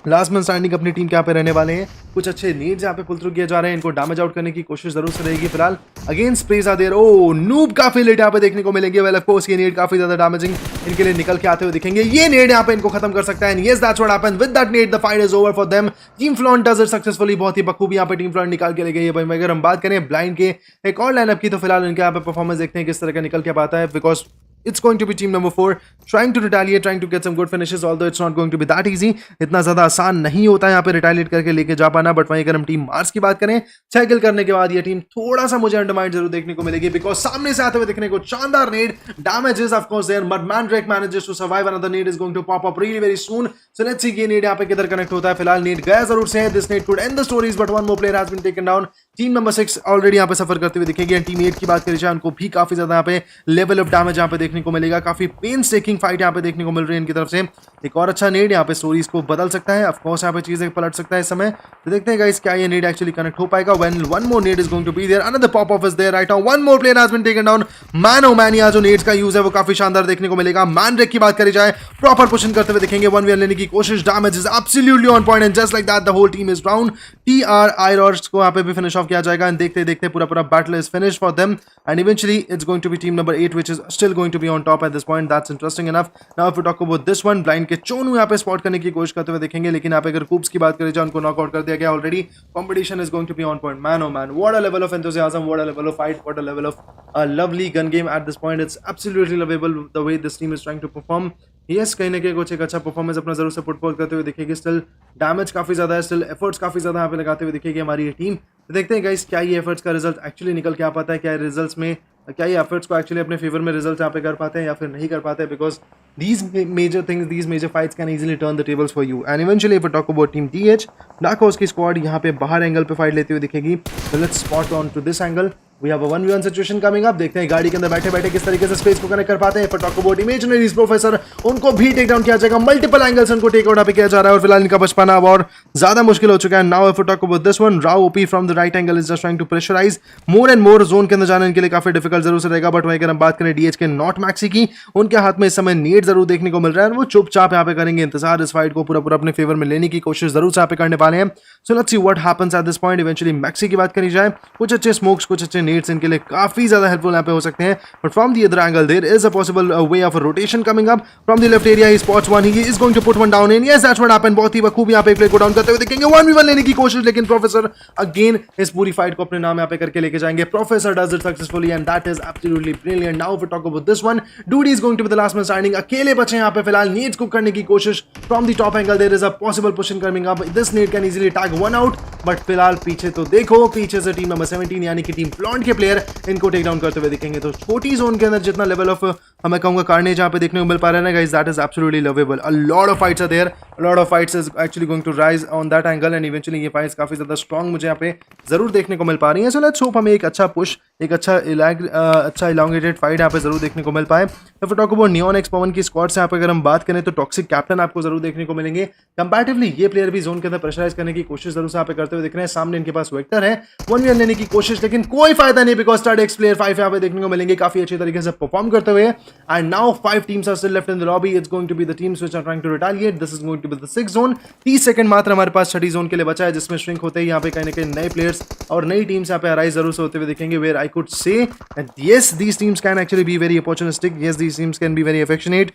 लास्ट मैन स्टैंडिंग अपनी टीम के यहाँ पे रहने वाले हैं. कुछ अच्छे नीड्स यहाँ पे पुल थ्रू किए जा रहे हैं. इनको डैमेज आउट करने की कोशिश जरूर से रहेगी फिलहाल. Again sprays are there. ओ नूब काफी लेट यहाँ पे देखने को मिलेंगे. वेल ऑफ कोर्स ये नीड काफी ज्यादा डैमेजिंग इनके लिए निकल के आते हुए दिखेंगे. ये नीड यहाँ पे इनको खत्म कर सकता है. Yes that's what happened. With that need the fight is over for them. Team flaunt does it successfully. बहुत ही बखूबी यहाँ पे टीम फ्लॉन्ट निकाल के ले गई है भाई. अगर हम बात करें ब्लाइंड के एक और लाइनअप की तो फिलहाल इनके यहाँ पे परफॉर्मेंस देखते हैं किस तरह का निकल के पाता है. Because it's going to be team number 4 trying to retaliate, trying to get some good finishes, although it's not going to be that easy. इतना ज़्यादा आसान नहीं होता है यहाँ पे रिटालिएट करके लेके जा पाना. बट वहीं अगर हम टीम मार्स की बात करें 6 किल करने के बाद ये टीम थोड़ा सा मुझे अंडरमाइंड जरूर देखने को मिलेगी. बिकॉज सामने से आते हुए देखने को शानदार Ned damages of course there but Mandrake manages to survive. Another Ned is going to pop up really very soon. So let's see ये नेड यहाँ पे किधर कनेक्ट होता है. फिलहाल नेड गया जरूर से है. This nade could end the stories but one more player has been taken down. Team number 6 already यहाँ पे सफर करते हुए दिखेगी. टीम 8 की बात करी जाए उनको भी काफी ज्यादा यहाँ पे लेवल ऑफ डैमेज यहाँ पे देखने को मिलेगा. काफी पेन्स टेकिंग फाइट यहाँ पे देखने को मिल रही है इनकी तरफ से. एक और अच्छा नेड यहाँ पे स्टोरीज को बदल सकता है. ऑफ कोर्स यहाँ पे चीजें पलट सकता है इस समय. तो देखते हैं गाइस क्या ये नेड एक्चुअली कनेक्ट हो पाएगा. When one more nade is going to be there. Another pop off is there right now. One more player has been taken down. Man oh man यहाँ जो नेड्स का यूज है वो काफी शानदार देखने को मिलेगा. मैनड्रेक की बात करी जाए प्रॉपर पुशन करते हुए दिखेंगे. 1v1 लेने की कोशिश. Damage is absolutely on point and just like that the whole team is down. TR को यहाँ पे भी फिनिश ऑफ किया जाएगा. एंड देखते देखते पूरा battle is finish for them and eventually it's going to be team number 8 which is still going to be on top at this point. That's interesting enough. Now if we talk about this one blind के चोनू यहाँ पे स्पॉट करने की कोशिश करते हुए दिखेंगे. लेकिन यहाँ पे अगर कूप्स की बात करें जाए उनको नॉकआउट कर दिया गया already. Competition is going to be on point. Man oh man what a level of enthusiasm, what a level of fight, what a level of lovely gun game at this point. It's absolutely lovable the way this team is trying to perform. Yes कहीं ना कहीं कुछ एक अच्छा परफॉर्मेंस अपना जरूर से पुट फॉर करते हुए दिखेगी. स्टिल डैमेज काफी ज्यादा है. स्टिल एफर्ट्स काफी ज्यादा यहाँ पे लगाते हुए दिखेगी हमारी ये टीम. तो देखते हैं गाइस क्या ये एफर्ट्स का रिजल्ट एक्चुअली निकल के आ पाता है. क्या रिजल्ट्स में क्या ये एफर्ट्स को एक्चुअली अपने फेवर में रिजल्ट यहाँ पे कर पाते हैं या फिर नहीं कर पाते हैं, because these major things, these major fights can easily turn the tables for you. And eventually if we talk about team TH, dark horse की स्क्वाड यहाँ पे बाहर एंगल पे फाइट लेती हुई दिखेगी. So let's spot on to this angle. We have a 1v1 situation coming up. देखते हैं गाड़ी के अंदर बैठे बैठे किस तरीके से स्पेस को कनेक्ट कर पाते हैं. For talk about इमेजिनरीज प्रोफेसर, उनको भी टेक डाउन किया जाएगा. मल्टीपल एंगल्स उनको टेक आउट किया जा रहा है और फिलहाल इनका बच पाना अब और ज्यादा मुश्किल हो चुका है. Now if we talk about this one, Rao OP from the right angle is just trying to pressurize more and more. Zone के अंदर जाना इनके लिए काफी डिफिकल्ट जरूर से रहेगा. बट वहीं अगर हम बात करें डीएच के नॉट मैक्सी की, उनके हाथ में इस समय नीड जरूर देखने को मिल रहा है. वो चुपचाप यहाँ पे करेंगे इंतजार. इस फाइट को पूरा पूरा अपने फेवर में लेने की कोशिश जरूर से यहाँ पे करने वाले हैं. सो let's see what happens at this point. Eventually maxi की बात करी जाए, कुछ अच्छे स्मोक्स, कुछ अच्छे नीड्स इनके लिए काफी ज्यादा हेल्पफुल यहाँ पे हो सकते हैं. But from the other angle there is a possible way of rotation coming up from the left area. He spots one, he is going to put one down in. Yes, that's what happened. बहुत ही बखूब यहाँ पे प्ले को डाउन करते हुए दिखेंगे. 1v1 लेने की कोशिश, लेकिन प्रोफेसर अगेन इस पूरी फाइट को अपने नाम यहाँ पे करके लेके जाएंगे. Professor does it successfully and that is absolutely brilliant. Now we talk about this one, Dudi is going to be the last man standing. अकेले बचे यहाँ पे फिलहाल. नीड्स को करने की कोशिश from the top angle. There is a possible pushing coming up. This need can easily tag one out. But फिलहाल पीछे तो देखो, पीछे से टीम नंबर 17 यानी कि टीम फ्लॉन्ट के प्लेयर इनको टेक डाउन करते हुए दिखेंगे. तो छोटी जोन के अंदर जितना लेवल ऑफ मैं कहूंगा कार्नेज यहाँ पे देखने को मिल पा रहा है ना guys, that is absolutely lovable. A lot of fights are there, a lot of fights is actually going to rise on that angle and eventually ये फाइट्स काफी ज्यादा स्ट्रॉन्ग मुझे यहाँ पे जरूर देखने को मिल पा रही है. सो लेट्स होप हमें एक अच्छा पुश, एक अच्छा इलांगेटेड फाइट यहाँ पे जरूर देखने को मिल पाए. तो टॉक अबाउट NEONxPAWAN की स्क्वाड से यहाँ पे अगर हम बात करें तो टॉक्सिक कैप्टन आपको जरूर देखने को मिलेंगे. कंपैरेटिवली ये प्लेयर भी जोन के अंदर प्रेशराइज करने की कोशिश जरूर से यहाँ पे करते हुए दिख रहे हैं. सामने इनके पास वेक्टर है, 1v1 लेने की कोशिश, लेकिन कोई फायदा नहीं बिकॉज TEDx प्लेयर 5 यहाँ पे देखने को मिलेंगे काफी अच्छे तरीके से परफॉर्म करते हुए. And now 5 teams are still left in the lobby. It's going to be the teams which are trying to retaliate. This is going to be the 6th zone. 30 second मात्र हमारे पास छठी जोन के लिए बचा है, जिसमें श्रिंक होते ही यहाँ पे कहीं ना कहीं नए प्लेयर्स और नई टीम्स यहाँ पे अराइज जरूर से होते हुए दिखेंगे. Where I could say yes, these teams can actually be very opportunistic. Yes, these teams can be very affectionate.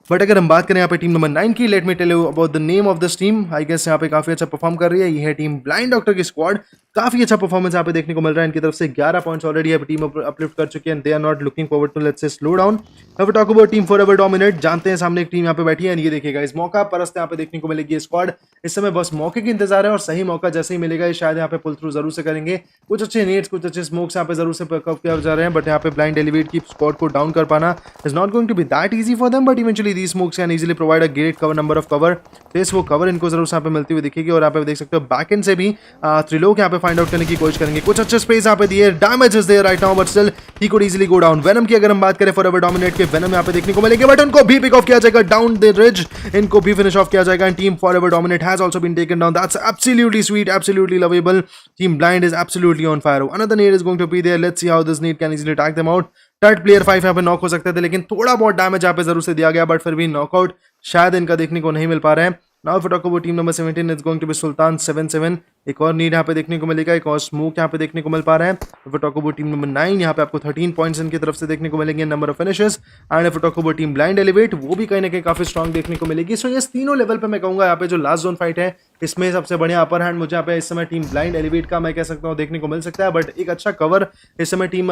But अगर हम बात करें यहाँ पे टीम नंबर 9 की, let me tell you about the name of this team. I guess यहाँ पे काफी अच्छा परफॉर्म कर रही है. ये है टीम ब्लाइंड डॉक्टर की स्क्वाड. काफी अच्छा परफॉर्मेंस यहाँ पे देखने को मिल रहा है इनकी तरफ से. 11 पॉइंट्स ऑलरेडी यहाँ पे टीम अपलिफ्ट कर चुकी है. They are not looking forward to let's say slow down. अब talk about team forever dominate. जानते हैं सामने एक टीम यहाँ पे बैठी है. ये देखिएगा, इस मौका परस्त यहाँ पे देखने को मिलेगी स्क्वाड. इस समय बस मौके की इंतजार है और सही मौका जैसे ही मिलेगा शायद यहाँ पे पुल थ्रू जरूर से करेंगे. कुछ अच्छे नेट्स, कुछ अच्छे स्मोक्स यहाँ पे जरूर से पिकअप किया जा रहे हैं. बट यहाँ पे ब्लाइंड एलिवेट की स्क्वाड को डाउन कर पाना is not going to be that easy for them. But eventually these smokes can easily provide a great cover number of cover face. वो कवर इनको जरूर यहाँ पे मिलती हुई दिखेगी. और यहाँ पे देख सकते हो बैक एंड से भी त्रिलोक यहाँ पे फाइंड आउट करने की कोशिश करेंगे. कुछ अच्छे स्पेस यहाँ पे दिए. Damage is there right now but still he could easily go down. Venom की अगर हम बात करें फॉरएवर डोमिनेट के, वेनम यहाँ पे देखने को मिलेंगे. बट उनको भी पिक ऑफ किया जाएगा डाउन द रिज. इनको भी फिनिश ऑफ किया जाएगा. And team forever Dominate has also been taken down. That's absolutely sweet, absolutely lovable. Team Blind is absolutely on fire. Another need is going to be there. Let's see how this need can easily tag them out. Third player 5 यहाँ पे नॉक हो सकते थे, लेकिन थोड़ा बहुत डैमेज यहाँ पे जरूर से दिया गया. बट फिर भी नॉकआउट शायद इनका देखने को नहीं मिल पा रहा है. Now if talk about team number 17, it's going to be Sultan 7-7. एक और नीड यहाँ पे देखने को मिलेगा. एक और स्मोक यहाँ पे देखने को मिल पा रहा है. If talk about team number 9, यहाँ पे आपको 13 पॉइंट्स इनकी तरफ से देखने को मिलेंगे. Number of finishes. And if talk about team blind elevate, वो भी कहीं ना कहीं काफी स्ट्रॉन्ग देखने को मिलेगी. सो ये तीनों लेवल पे मैं कहूंगा यहाँ पे जो लास्ट जोन फाइट है, इसमें सबसे बढ़िया अपर हैंड मुझे यहाँ पे इस समय टीम ब्लाइंड एलिवेट का मैं कह सकता हूँ देखने को मिल सकता है. बट एक अच्छा कवर इस समय टीम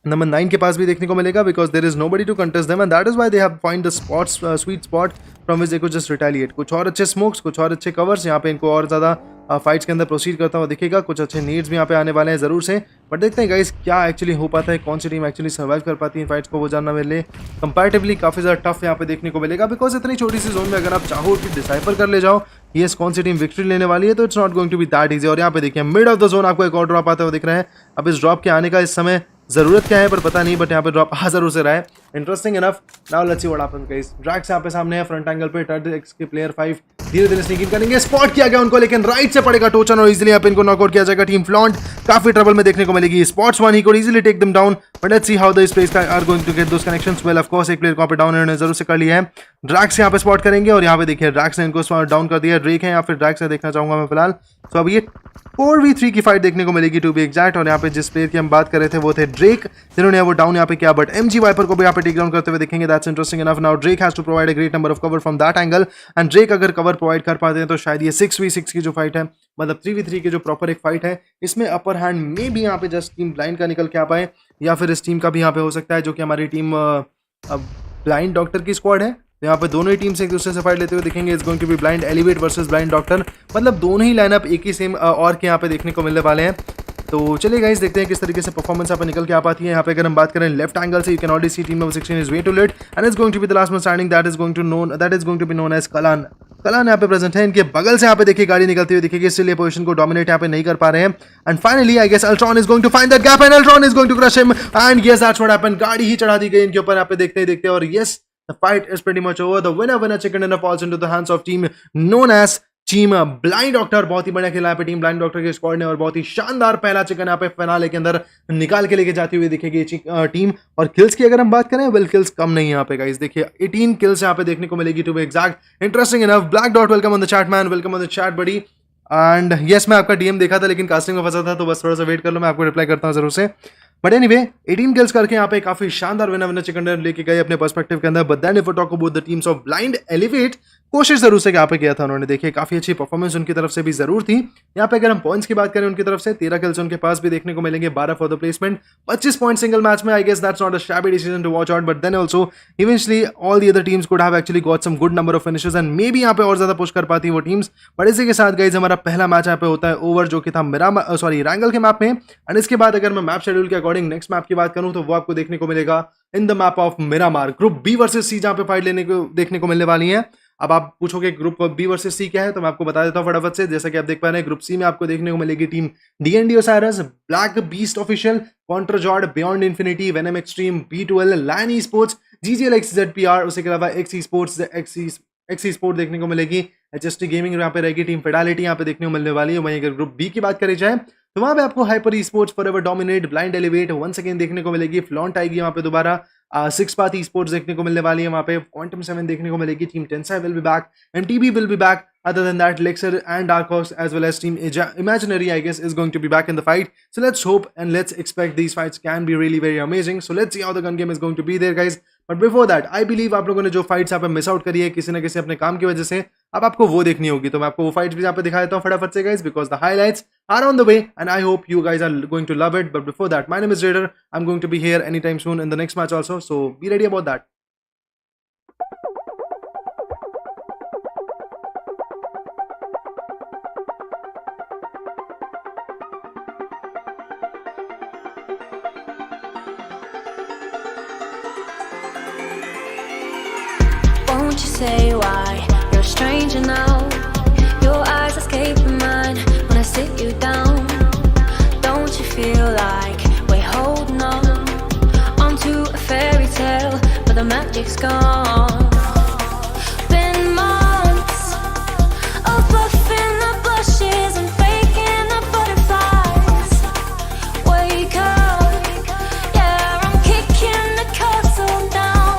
नंबर 9 के पास भी देखने को मिलेगा because there is nobody to contest them and that is why they have find the spots, sweet spot from which they could just retaliate. कुछ और अच्छे स्मोक्स, कुछ और अच्छे कवर्स यहाँ पे इनको और ज्यादा फाइट्स के अंदर प्रोसीड करता हुआ दिखेगा. कुछ अच्छे नीड्स भी यहाँ पे आने वाले हैं जरूर से. बट देखते हैं गाइस क्या एक्चुअली हो पाता है, कौन सी टीम एक्चुअली सर्वाइव कर पाती है फाइट्स को, वो जानना मेरे लिए कंपैरेटिवली काफी ज्यादा टफ यहाँ पे देखने को मिलेगा. बिकॉज इतनी छोटी सी जोन में अगर आप चाहो कि डिसाइफर कर ले जाओ यस कौन सी टीम विक्ट्री लेने वाली है, तो it's not going to be that easy. और यहाँ पे देखिए मिड ऑफ द जोन आपको एक और ड्रॉप आता हुआ दिख रहा है. अब इस ड्रॉप के आने का इस समय जरूरत क्या है पर पता नहीं, बट यहाँ पे ड्रॉप आ जरूर से रहा है. Interesting enough. Now let's see what happens guys. Drax यहाँ पे सामने है फ्रंट एंगल पे. TEDx के प्लेयर 5 धीरे धीरे स्नीक इन करेंगे. स्पॉट किया गया उनको, लेकिन राइट से पड़ेगा टोचन और इजीली यहाँ पे इनको नॉकआउट किया जाएगा. टीम फ्लॉन्ट काफी ट्रबल में देखने को मिलेगी. Spots one he could easily take them down. But let's see how the space are going to get those connections. Well of course एक प्लेयर को यहाँ पे डाउन इन्होंने जरूर से कर लिया है. ड्रैक्स यहाँ पे स्पॉट करेंगे और यहाँ पे देखिए ड्रैक्स ने इनको डाउन कर दिया. ड्रेक है या फिर ड्रैक्स है देखना चाहूंगा मैं फिलहाल. तो अब ये 4v3 की फाइट देखने को मिलेगी टू बी एग्जैक्ट. और यहाँ पे जिस प्लेयर की हम बात कर रहे थे वो थे ड्रेक, जिन्होंने वो डाउन यहाँ पे किया. बट MG वाइपर को भी यहाँ पे टेक डाउन करते हुए देखेंगे. That's interesting enough. Now Drake has to provide a great number of cover from that angle. And Drake अगर कवर प्रोवाइड कर पाते हैं तो शायद ये 6v6 की जो फाइट है, मतलब 3v3 की जो प्रॉपर एक फाइट है, इसमें अपर हैंड में भी यहाँ पे जस्ट टीम ब्लाइंड का निकल के आ पाए, या फिर इस टीम का भी यहाँ पे हो सकता है जो कि हमारी टीम ब्लाइंड डॉक्टर की स्क्वाड है. यहाँ पे दोनों ही टीम से एक दूसरे से फाइट लेते हुए दिखेंगे. It's going to be Blind Elevate versus Blind Doctor. मतलब दोनों ही लाइनअप एक ही सेम और के यहाँ पे देखने को मिलने वाले हैं. तो चलिए गाइस देखते हैं किस तरीके से परफॉर्मेंस यहाँ पे निकल के आ पाती है। यहाँ पे अगर हम बात करें लेफ्ट एंगल से, you can already see team number 16 is way too late and is going to be the last man standing, that is going to be known as कलान। कलान यहाँ पे प्रेजेंट है, इनके बगल से यहाँ पे देखिए गाड़ी निकलती हुई दिखेगी, इसलिए पोजीशन को डोमिनेट यहाँ पे नहीं कर पा रहे हैं। And finally I guess Ultron is going to find that gap and Ultron is going to crush him and yes that's what happened. गाड़ी ही चढ़ा दी गई इनके ऊपर यहाँ पे देखते ही देखते, और yes the fight is pretty much over. The winner chicken dinner falls into the hands of team known as team Blind Doctor. बहुत ही बढ़िया खेला यहाँ पे टीम ब्लाइंड डॉक्टर के स्क्वाड ने, और बहुत ही शानदार पहला चिकन यहाँ पे फिनाले के अंदर निकाल के लेके जाती हुई दिखेगी टीम। और किल्स की अगर हम बात करें, वेल किल्स कम नहीं है यहाँ पे गाइस, देखिए 18 किल्स यहाँ पे देखने को मिलेगी to be exact. Interesting enough. Black Dot welcome on the chat man, welcome on the chat buddy. And yes मैं आपका डीएम देखा था लेकिन कास्टिंग में फंसा था, तो बस थोड़ा सा वेट कर लो, मैं आपको रिप्लाई करता हूँ जरूर से। बट एनीवे 18 किल्स करके यहाँ पे काफी शानदार विनर चिकन डिनर लेके गए अपने पर्सपेक्टिव के अंदर। But then if we talk about the teams of Blind Elevate, कोशिश जरूर से यहाँ पे किया था उन्होंने, देखिए काफी अच्छी परफॉर्मेंस उनकी तरफ से भी जरूर थी। यहाँ पे अगर हम पॉइंट्स की बात करें उनकी तरफ से 13 किल्स उनके पास भी देखने को मिलेंगे, 12 for the placement, 25 point single match में। I guess that's not a shabby decision to watch out, but then also eventually all the other teams could have actually got some good number of finishes and maybe यहाँ पे और ज्यादा पुश कर पाती वो टीम्स। बट इसी के साथ गाइज हमारा पहला मैच यहाँ पे होता है ओवर, जो कि था रैंगल के मैप में। एंड इसके बाद अगर मैं मैप शेड्यूल के अकॉर्डिंग नेक्स्ट मैप की बात करूं तो वो आपको देखने को मिलेगा in the map of Miramar. Group B versus C जहां पे फाइट लेने को देखने को मिलने वाली है। अब आप पूछोगे ग्रुप बी वर्सेस सी क्या है, तो मैं आपको बता देता हूं फटाफट से। जैसा कि आप देख पा रहे हैं, ग्रुप सी में आपको देखने को मिलेगी team DND Osiris, black beast official, contra जॉर्ड, beyond infinity, venom extreme, B12, LAN e sports, GGLxZPR, उसके अलावा एक्स स्पोर्ट देखने को मिलेगी। HST गेमिंग यहाँ पे रहेगी, टीम फेडालिटी यहाँ पे देखने को मिलने वाली है। वहीं अगर ग्रुप बी की बात करी जाए तो वहां पे आपको Hyper esports, Forever Dominate, Blind Elevate once again देखने को मिलेगी, फ्लॉन्ट आएगी वहां पे दोबारा, 6 पाथ ई स्पोर्ट्स देखने को मिलने वाली है वहां पे, क्वांटम 7 देखने को मिलेगी, team Tensai will be back, MTB will be back. Other than that, LEXUR and Dark Horse as well as Team Imaginary, I guess, is going to be back in the fight. So let's hope and let's expect these fights can be really very amazing. So let's see how the gun game is going to be there, guys. But before that, I believe आप लोगों ने जो fights यहाँ पे मिस आउट करी है किसी ना किसी अपने काम की वजह से, अब आपको वो देखनी होगी। तो मैं आपको वो fights भी यहाँ पे दिखा देता हूँ फटाफट से, guys, because the highlights are on the way and I hope you guys are going to love it. But before that, my name is Raider. I'm going to be here anytime soon in the next match also. So be ready about that. Won't you say why you're a stranger now? Your eyes escaping mine when I sit you down. Don't you feel like we're holding on onto a fairy tale, but the magic's gone? Been months of buffing the blushes and faking the butterflies. Wake up, yeah, I'm kicking the castle down.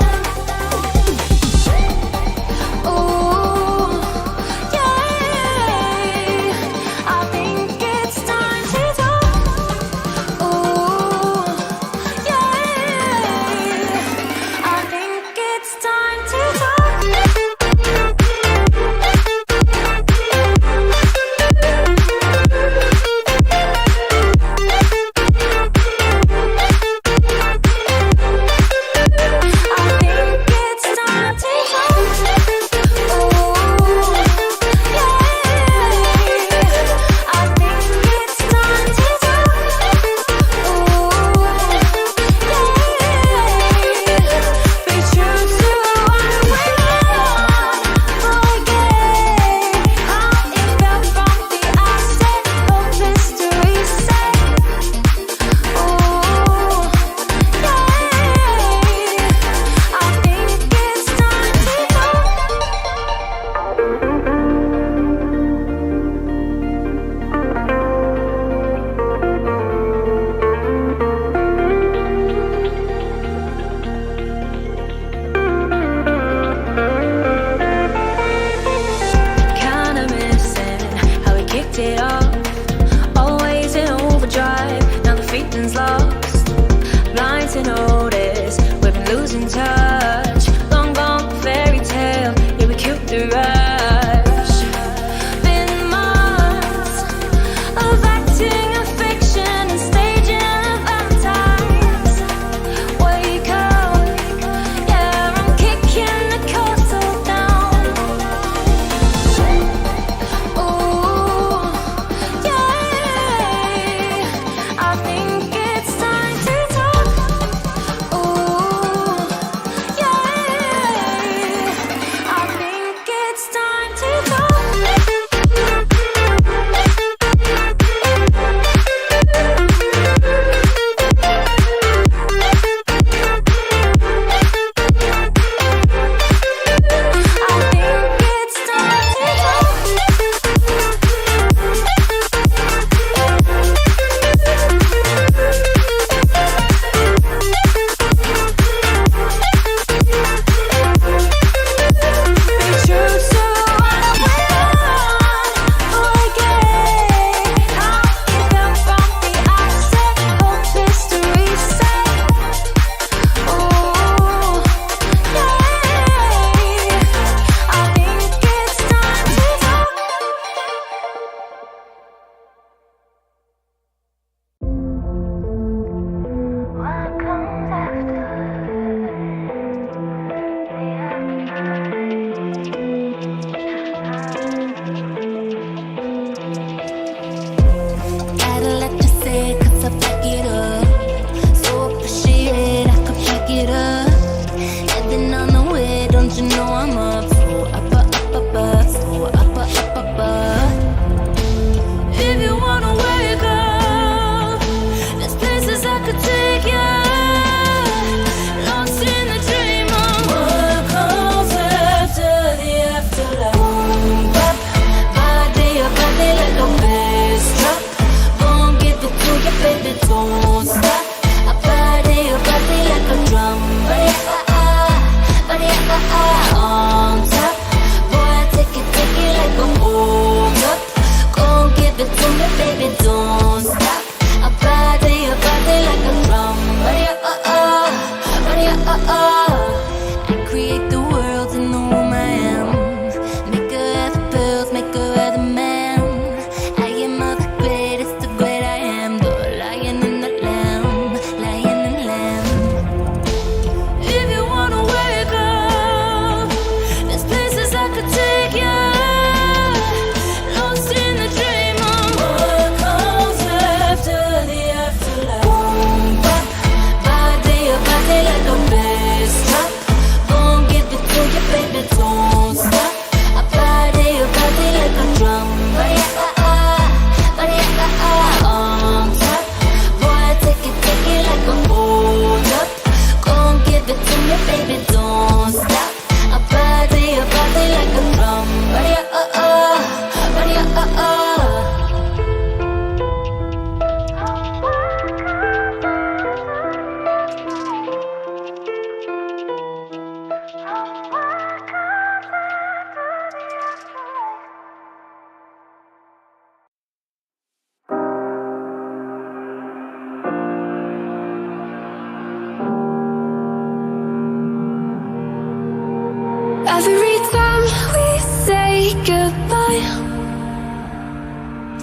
goodbye.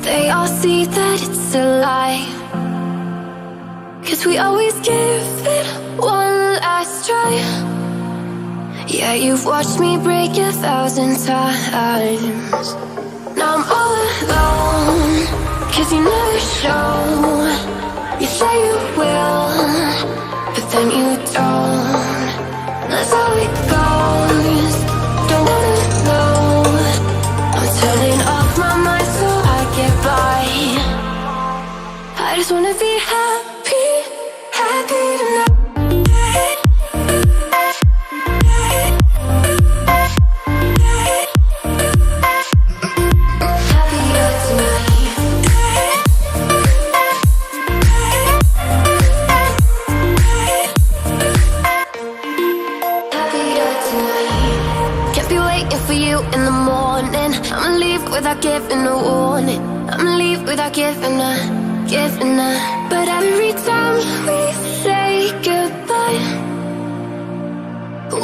They all see that it's a lie, 'cause we always give it one last try. Yeah, you've watched me break 1,000 times. Now I'm all alone, 'cause you never show. You say you will, but then you don't. That's how it goes. Don't wanna know. I'm turning off my mind so I get by. I just wanna be happy, happy tonight. Without giving a warning, I'ma leave without giving a. But every time we say goodbye,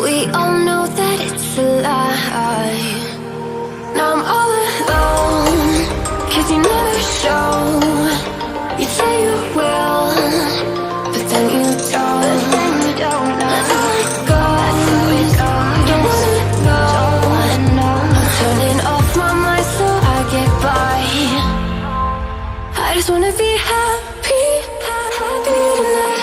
we all know that it's a lie. Now I'm all alone, 'cause you never show. You say you will, but then you don't. That's how it goes. Don't wanna know. I'm turning off my mind so I get by. I just wanna be happy, happy tonight.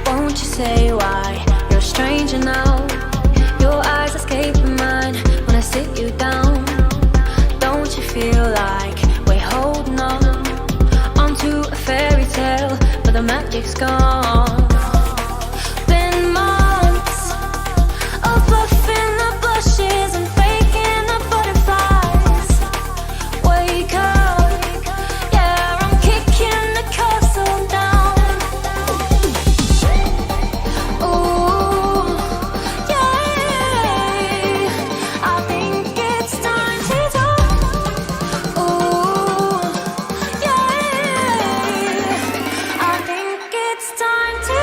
Won't you say why you're a stranger now? Your eyes escaping mine when I sit you down. Don't you feel like we're holding on onto a fairy tale, but the magic's gone? Been months of bluffing the blushes and faking the butterflies. Wake up, yeah, I'm kicking the castle down. Time to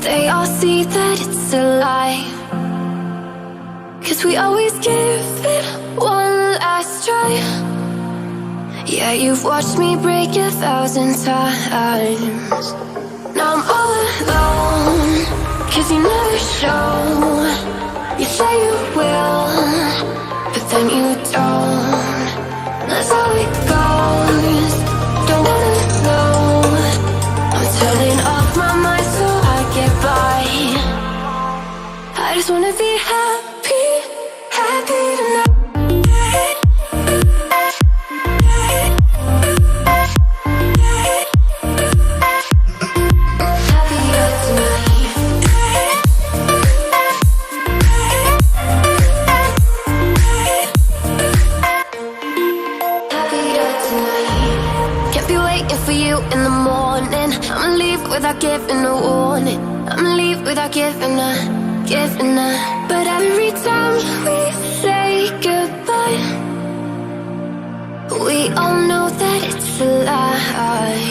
they all see that it's a lie. 'Cause we always give it one last try. Yeah, you've watched me break 1,000 times. Now I'm all alone, 'cause you never show. You say you will, but then you don't. That's how it goes. Don't wanna know. I'm turning off my mind so I get by. I just wanna be happy, happy tonight. Without giving a warning, I'ma leave without giving a. But every time we say goodbye, we all know that it's a lie.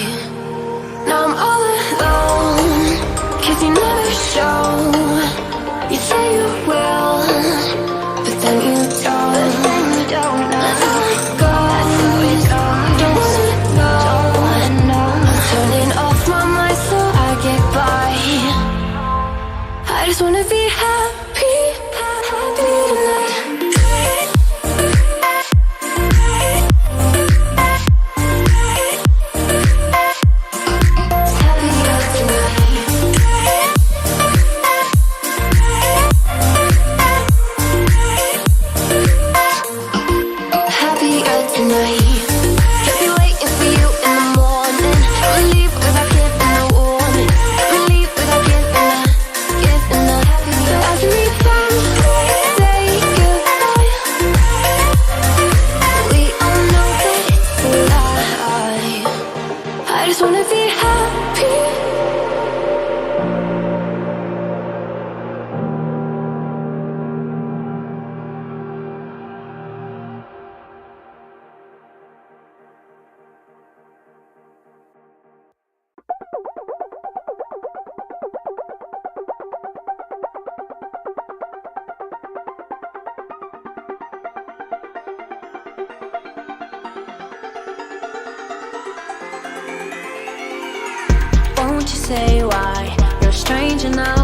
Now I'm all alone, 'cause you never show. You say you will, but then you don't. That's how it goes. Don't wanna know. I'm turning off my mind so I get by. I just wanna be happy, happy tonight. Won't you say why you're a stranger now?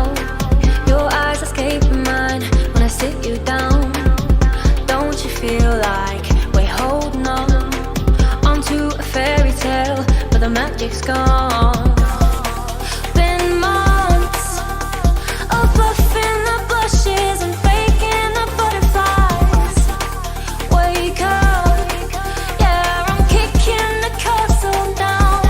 Your eyes escaping mine when I sit you down. Don't you feel like we're holding on onto a fairy tale, but the magic's gone? Been months of buffing the blushes and faking the butterflies. Wake up, yeah, I'm kicking the castle down.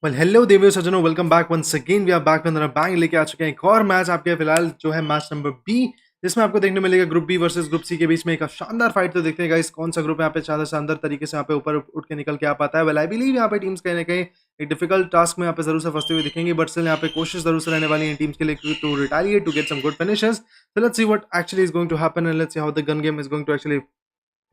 Well hello देवियों सज्जनों, welcome back once again. We are back with another bang लेके आ चुके हैं एक और मैच आपके फिलहाल जो है मैच नंबर बी, जिसमें आपको देखने मिलेगा group B versus group C के बीच में एक शानदार फाइट। तो देखते हैं गाइस कौन सा ग्रुप यहाँ पे ज्यादा शानदार तरीके से यहाँ पे ऊपर उठ के निकल के आ पाता है। वेल आई बिलीव यहाँ पे टीम्स कहीं ना कहीं एक डिफिकल्ट टास्क में यहाँ पे जरूर से फंसते हुए दिखेंगे, बट स्टिल यहाँ पे कोशिश जरूर से रहने वाली है टीम्स के लिए to retaliate to get some good finishes. So let's see what actually is going to happen and let's see how the gun game is going to actually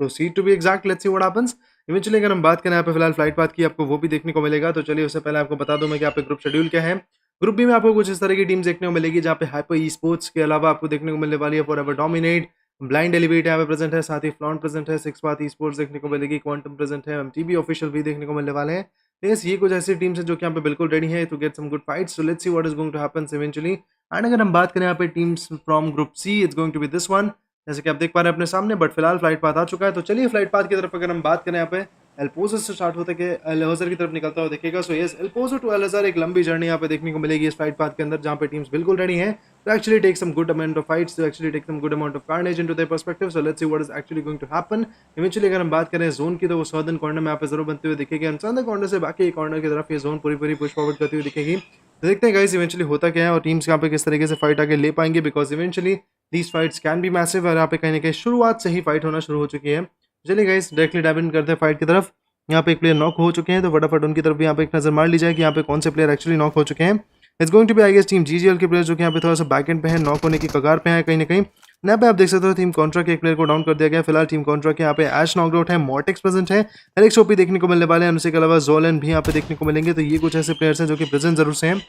proceed to be exact. Let's see what happens. Eventually अगर हम बात करें यहाँ पे फिलहाल फ्लाइट पाथ की, आपको वो भी देखने को मिलेगा। तो चलिए उससे पहले आपको बता दूं मैं कि यहाँ पे ग्रुप शेड्यूल क्या है। ग्रुप बी में आपको कुछ इस तरह की टीम्स देखने को मिलेगी, जहाँ पे हाइपर ई स्पोर्ट्स के अलावा आपको देखने को मिलने वाली है फॉरएवर डोमिनेट, ब्लाइंड एलिवेट यहाँ पे प्रेजेंट है, साथ ही फ्लॉन्ट प्रेजेंट है, सिक्स पाथ ई स्पोर्ट्स देखने को मिलेगी, क्वांटम प्रेजेंट है, एमटीबी ऑफिशियल भी देखने को मिलने वाले हैं। यस, ये कुछ ऐसी टीम्स है जो कि यहाँ पे बिल्कुल रेडी है to get some good fights. So let's see what is going to happen eventually. And अगर हम बात करें यहाँ पे teams from group C, it's going to be this one, जैसे कि आप देख पा रहे हैं अपने सामने। बट फिलहाल फ्लाइट पाथ आ चुका है। तो चलिए फ्लाइट पाथ की तरफ अगर हम बात करें यहाँ पे एल्पोजो से स्टार्ट होते के एलहज़र की तरफ निकलता हुआ दिखेगा। सो यस, एल्पोजो टू एलहज़र एक लंबी जर्नी यहाँ पे देखने को मिलेगी इस फ्लाइट पाथ के अंदर, जहाँ पे टीम्स बिल्कुल रेडी हैं to actually take some good amount of fights, to actually take some good amount of carnage into their perspective. So let's see what is actually going to happen. Eventually अगर हम बात करें जोन की, तो वो सदर्न कॉर्नर में यहाँ पे जरूर बनते हुए दिखेगी, और सदर्न कॉर्नर से बाकी कॉर्नर की तरफ ये जोन पूरी पूरी पुश फॉरवर्ड करती हुई दिखेगी। तो देखते हैं गाइस इवेंचुअली होता क्या है और टीम्स यहाँ पे किस तरीके से फाइट आगे ले पाएंगे, because eventually these fights can B massive, और यहाँ पे कहीं ना कहीं शुरुआत से ही फाइट होना शुरू हो चुकी है। चलिए गाइस डायरेक्टली डाइव इन करते हैं फाइट की तरफ। यहाँ पे एक प्लेयर नॉक हो चुके हैं, तो फटाफट उनकी तरफ भी यहाँ पे एक नजर मार ली जाए कि यहाँ पे कौन से प्लेयर एक्चुअली नॉक हो चुके हैं। It's going to be I guess team GGL के प्लेयर, जो कि यहाँ पे थोड़ा सा बैक एंड पे है, नॉक होने की कगार पे है कहीं ना कहीं। यहाँ पे आप देख सकते हो टीम कॉन्ट्रा के एक प्लेयर को डाउन कर दिया गया। फिलहाल टीम कॉन्ट्रा के यहाँ पे एश नॉकड आउट है, मॉर्टेक्स प्रेजेंट है, एलेक्स ओपी देखने को मिलने वाले हैं, उसके अलावा जोलन भी यहाँ पे देखने को मिलेंगे। तो ये कुछ ऐसे प्लेयर्स हैं जो कि प्रेजेंट जरूर से हैं।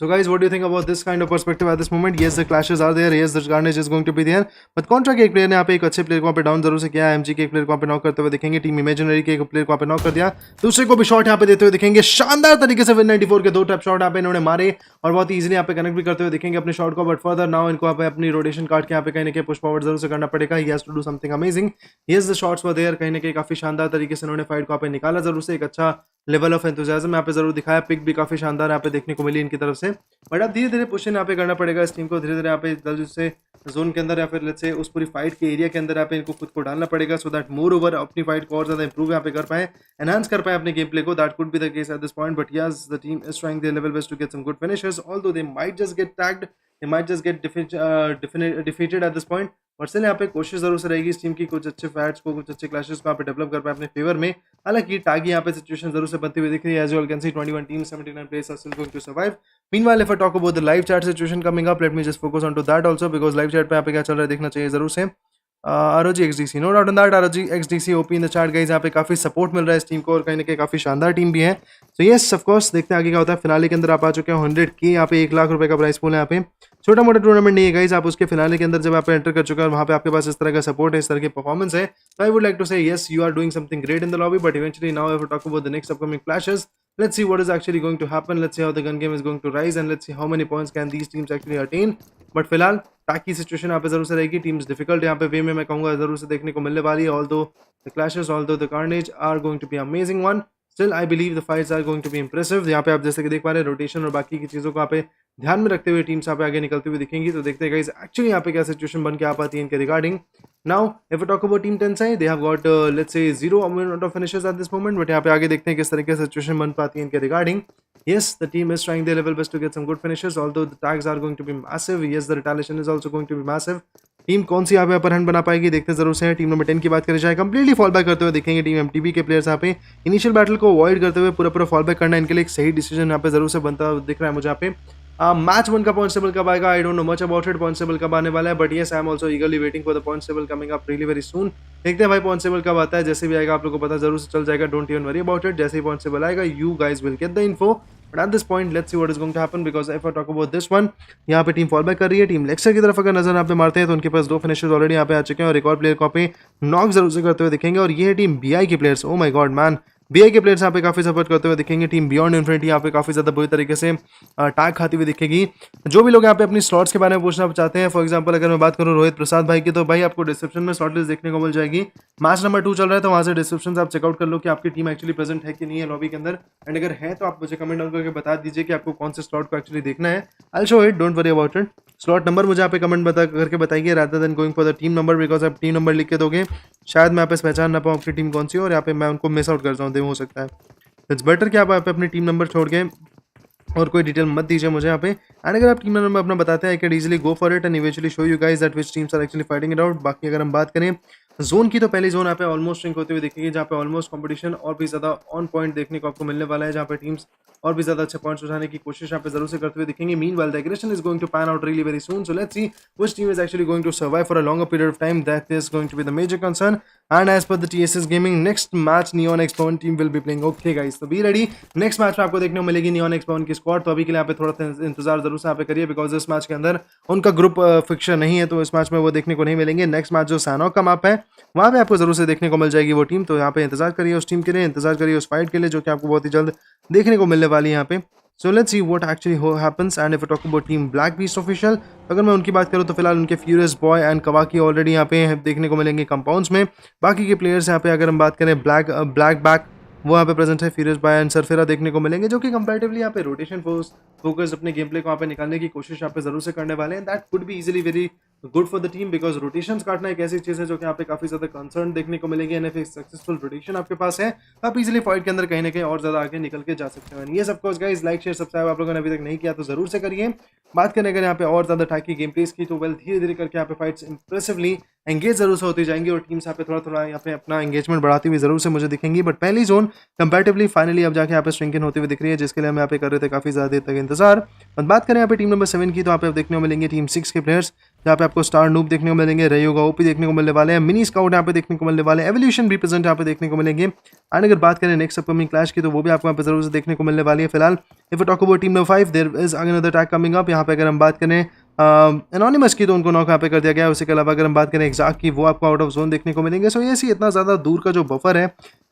So guys, what do you think about this kind of perspective at this moment? Yes, the clashes are there. Yes, the carnage is going to be there. But Contra के एक प्लेयर ने यहाँ पे एक अच्छे प्लेयर को वहाँ पे डाउन जरूर से किया है। एमजी के एक प्लेयर को वहाँ पे नॉक करते हुए दिखेंगे। टीम इमेजिनरी के एक प्लेयर को वहाँ पे नॉक कर दिया, दूसरे को भी शॉट यहाँ पे देते हुए दिखेंगे। शानदार तरीके से विन 94 के दो टैप शॉट यहाँ पे इन्होंने मारे और बहुत ईजिली यहाँ पे कनेक्ट भी करते हुए दिखेंगे अपने शॉट को। बट फर्दर नाउ इनको यहाँ पे अपनी रोटेशन काट के यहाँ पे कहीं ना कहीं पुश फॉरवर्ड जरूर से करना पड़ेगा। He has to do something amazing. Yes, the shots were there, कहीं ना कहीं काफी शानदार तरीके से उन्होंने फाइट को यहाँ पे निकाला जरूर से। एक अच्छा लेवल ऑफ एंथुसियाज्म यहाँ पे जरूर दिखाया। पिक भी काफी शानदार यहाँ पे देखने को मिली इनकी तरफ से। बट अब धीरे धीरे पुशन यहाँ पे करना पड़ेगा इस टीम को, धीरे धीरे यहाँ पे जल्दी से जोन के अंदर या फिर लेट्स से उस पूरी फाइट के एरिया के अंदर यहाँ पे इनको खुद को डालना पड़ेगा, सो दैट मोर ओवर अपनी फाइट को और ज्यादा इंप्रूव यहाँ पे कर पाए, एनहांस कर पाए अपने गेम प्ले को। That could be the case at this point, but yes the team is trying their level best to get some good finishes, although they might just get tagged, they might just get defeated at this point. But still यहाँ पे कोशिश जरूर से रहेगी इस टीम की कुछ अच्छे फाइट्स को, कुछ अच्छे क्लैशेस को यहाँ पे डेवलप कर पाए अपने फेवर में। हालांकि टागी यहाँ पे सिचुएशन जरूर से बनती हुई दिख रही है। As you all can see 21 teams 79 players are still going to survive. Meanwhile, if I talk about the live chat situation coming up, let me just focus on to that also, because live chat पे यहाँ पे क्या चल रहा है देखना चाहिए जरूर से। ROGXDC, no doubt on that, ROGXDC OP in the chat guys, यहाँ पे काफी सपोर्ट मिल रहा है इस टीम को और कहीं ना कहीं काफी शानदार टीम भी है। तो यस ऑफ कोर्स देखते हैं आगे क्या होता है। फिनाले के अंदर आप आ चुके हैं 100K, यहाँ पे 1 लाख रुपए का प्राइस पूल है। यहाँ पे छोटा मोटा टूर्नामेंट नहीं है गाइस, आप उसके फिनाले के अंदर जब आप एंटर कर चुके हैं और वहाँ पे आपके पास इस तरह का सपोर्ट है, इस तरह की परफॉर्मेंस है, तो I would like to say yes you are doing something great in the lobby. But eventually now if we talk about the next upcoming clashes, let's see what is actually going to happen, let's see how the gun game is going to rise, and let's see how many points can these teams actually attain. But फिलहाल टाकी सिचुएशन यहाँ पे जरूर से रहेगी, टीम्स डिफिकल्ट यहाँ पे वे में मैं कहूँगा जरूर से देखने को मिलने वाली है। Although the clashes, although the carnage are going to be amazing one, still I believe the fights are going to be impressive. यहाँ पे आप जैसे कि देख पा रहे हैं रोटेशन और बाकी की चीज़ों को यहाँ पे ध्यान में रखते हुए टीम्स यहाँ पे आगे निकलती हुई दिखेंगी। तो देखते हैं गाइस एक्चुअली यहाँ पे क्या सिचुएशन बन के आ पाती है इनके regarding. Now, if we talk about Team Tensai, they have got let's say 0 amount of finishes at this moment. But यहाँ पे आगे देखते हैं किस तरीके से सिचुएशन बन पाती है इनके regarding. Yes, the team is trying their level best to get some good finishes, although the tags are going to be massive. Yes, the retaliation is also going to be massive. Team कौन सी यहाँ पे अपर हैंड बना पाएगी देखते जरूर से है। टीम नंबर 10 की बात करें जाए, कंप्लीटली फॉल बैक करते हुए दिखेंगे टीम एमटीबी के प्लेयर्स यहाँ पे। इनिशियल बैटल को अवॉइड करते हुए पूरा फॉल बैक करना इनके लिए एक सही डिसीजन यहाँ पे जरूर से बनता दिख रहा है मुझे यहाँ पे। मैच 1 का पॉइंट टेबल कब आएगा, आई don't no much about it, point table कब आने वाला है, but yes I am also ईगरली waiting for the point table coming up really very सून। देखते हैं भाई पॉइंट टेबल कब आता है, जैसे भी आएगा आप लोगों को पता जरूर से चल जाएगा, don't even worry about it. जैसे ही पॉइंट टेबल आएगा you guys will get the info, but at this point let's see what is going to happen, because if I talk about this one, यहाँ पे टीम फॉल बैक कर रही है। टीम लेक्सर की तरफ अगर नजर यहाँ पे मारते हैं तो उनके पास 2 फिनिशर्स ऑलरेडी यहाँ पे आ चुके हैं और एक और प्लेयर को पे नॉक जरूर से करते हुए दिखेंगे, और ये है टीम बीआई के players. Oh my God man, BI के प्लेयर्स यहाँ पे काफी सपोर्ट करते हुए दिखेंगे। टीम बियॉन्ड इन्फिनिटी यहाँ पे काफी ज्यादा बुरी तरीके से टैग खाती हुई दिखेगी। जो भी लोग यहाँ पे अपनी स्लॉट्स के बारे में पूछना चाहते हैं, फॉर एग्जांपल अगर मैं बात करूँ रोहित प्रसाद भाई की, तो भाई आपको डिस्क्रिप्शन में स्लॉट लिस्ट देखने को मिल जाएगी। मैच नंबर 2 चल रहा है, तो वहाँ से डिस्क्रिप्शन से आप चेकआउट कर लो कि आपकी टीम एक्चुअली प्रेजेंट है कि नहीं है लॉबी के अंदर, एंड अगर है तो आप मुझे कमेंट डाउन करके बता दीजिए कि आपको कौन से स्लॉट को एक्चुअली देखना है। I will show it, don't worry about it. Slot number मुझे यहाँ पे कमेंट करके बताइए rather than going for the team number, because आप टीम नंबर लिख के दोगे शायद मैं यहाँ पे पहचान ना पाऊँ आपकी टीम कौन सी है और यहाँ पे मैं उनको मिस आउट कर जाऊँ, हो सकता है। इट्स बेटर कि आप यहाँ पे अपनी टीम नंबर छोड़ के और कोई डिटेल मत दीजिए मुझे यहाँ पे। एंड अगर आप टीम नंबर अपना बताते हैं I can easily go for it and eventually show you guys that which teams are actually fighting it out. बाकी अगर हम बात करें जोन की, तो पहली जोन यहाँ पे ऑलमोस्ट श्रिंक होते हुए दिखेगी, जहाँ पे ऑलमोस्ट कंपटीशन और भी ज़्यादा ऑन पॉइंट देखने को आपको मिलने वाला है, जहाँ पे टीम्स और भी ज़्यादा अच्छे पॉइंट्स उठाने की कोशिश यहाँ पे जरूर से करते हुए दिखेंगे। Meanwhile the aggression is going to pan out really very soon, so let's see which team is actually going to survive for a longer period of time, that is going to be the major concern. And as per the TSS gaming next match NEONxPAWAN team will be playing. Okay guys, तो बी रेडी, नेक्स्ट मैच में आपको देखने को मिलेगी NEONxPAWAN की स्क्वाड। तो अभी के लिए यहाँ पे थोड़ा सा इंतजार जरूर से यहाँ पे करिए, बिकॉज इस मैच के अंदर उनका ग्रुप फिक्चर नहीं है, तो इस मैच में वो देखने को नहीं मिलेंगे। नेक्स्ट मैच जो सैनॉक का मैप है वहाँ पे आपको जरूर से देखने को मिल जाएगी वो टीम, तो यहाँ पे इंतजार करिए उस टीम के लिए, इंतजार करिए उस फाइट के लिए जो कि आपको बहुत ही जल्द देखने को मिलने वाली है यहाँ पे। सो let's see what actually happens. And if talk about team black beast official, अगर मैं उनकी बात करूँ तो फिलहाल उनके फ्यूरियस बॉय एंड कवाकी ऑलरेडी यहाँ पे देखने को मिलेंगे कंपाउंड्स में। बाकी के प्लेयर्स यहाँ पे अगर हम बात करें ब्लैक बैक वो यहाँ पे प्रेजेंट है, फ्यूरियस बॉय एंड सरफेरा देखने को मिलेंगे, जो कि कंपैरेटिवली यहाँ पे रोटेशन फोकस अपने गेम प्ले को यहाँ पे निकालने की कोशिश यहाँ पे जरूर से करने वाले हैं। That could be easily very good for the team, because rotations काटना एक ऐसी चीज़ है जो कि यहाँ पे काफी ज्यादा कंसर्न देखने को मिलेगी। एंड इफ सक्सेसफुल रोटेशन आपके पास है तो आप इजीली फाइट के अंदर कहीं ना कहीं और ज्यादा आगे निकल के जा सकते हैं। ये सब course guys, like share subscribe आप लोगों ने अभी तक नहीं किया तो जरूर से करिए। बात करें अगर यहाँ पे और ज्यादा टाइप की गेम प्लेस की, तो वेल धीरे धीरे करके यहाँ पे फाइट्स इंप्रेसिवली एंगेज जरूर से होती जाएंगी और टीम्स यहाँ पे थोड़ा थोड़ा यहाँ पे अपना एंगेजमेंट बढ़ाती हुई जरूर से मुझे दिखेंगी। बट पहली जोन कंपैरेटिवली फाइनली अब जाके यहाँ पे श्रिंक इन होती हुई दिख रही है, जिसके लिए हम यहाँ पे कर रहे थे काफी ज्यादा देर तक इंतजार। और बात करें यहाँ पे टीम नंबर 7 की, तो यहाँ पे देखने को मिलेंगे टीम 6 के प्लेयर्स, जहाँ पे आपको स्टार नूब देखने को मिलेंगे, रयोगा ओपी देखने को मिलने वाले हैं, मिनी स्काउट यहाँ पे देखने को मिलने वाले हैं, एवोल्यूशन भी प्रेजेंट यहाँ पे देखने को मिलेंगे। एंड अगर बात करें नेक्स्ट अपकमिंग क्लैश की, तो वो भी आपको यहाँ पे जरूर से देखने को मिलने वाली है। फिलहाल if talk about team number 5, there is another attack coming up. यहाँ पे अगर हम बात करें एनोनिमस की, तो उनको नॉक यहाँ पे कर दिया गया है। उसके अलावा अगर हम बात करें एग्जैक्ट की, वो आपको आउट ऑफ जोन देखने को मिलेंगे। सो ये सी इतना ज़्यादा दूर का जो बफर है,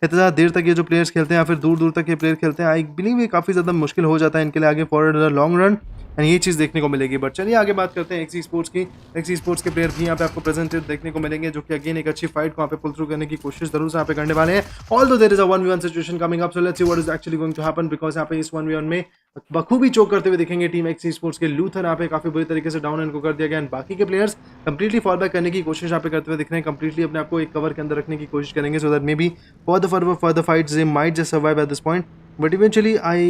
इतना ज़्यादा देर तक ये जो प्लेयर्स खेलते हैं या फिर दूर दूर तक ये प्लेयर खेलते हैं, आई बिलीव ये काफ़ी ज़्यादा मुश्किल हो जाता है इनके लिए आगे फॉरवर्ड लॉन्ग रन, एंड ये चीज़ देखने को मिलेगी। बट चलिए आगे बात करते हैं एक्सी स्पोर्ट्स की। एक्सी स्पोर्ट्स के प्लेयर भी यहाँ पे आपको प्रेजेंटेड देखने को मिलेंगे, जो कि अगेन एक अच्छी फाइट को यहाँ पे पुल थ्रू करने की कोशिश जरूर से यहाँ पे करने वाले हैं। Although there is a 1v1 situation coming up, so let's see what is actually going to happen, because यहाँ पे इस 1v1 में बखूबी चोक करते हुए दिखेंगे टीम एक्सी स्पोर्ट्स के लूथर। यहाँ पे काफी बुरी तरीके से डाउन इनको कर दिया गया, एंड बाकी के प्लेयर्स कंप्लीटली फॉल बैक करने की कोशिश यहाँ पे करते हुए दिख रहे हैं, कंप्लीटली अपने आपको एक कवर के अंदर रखने की कोशिश करेंगे, so that may be for the fights they might just survive eight this point. But eventually I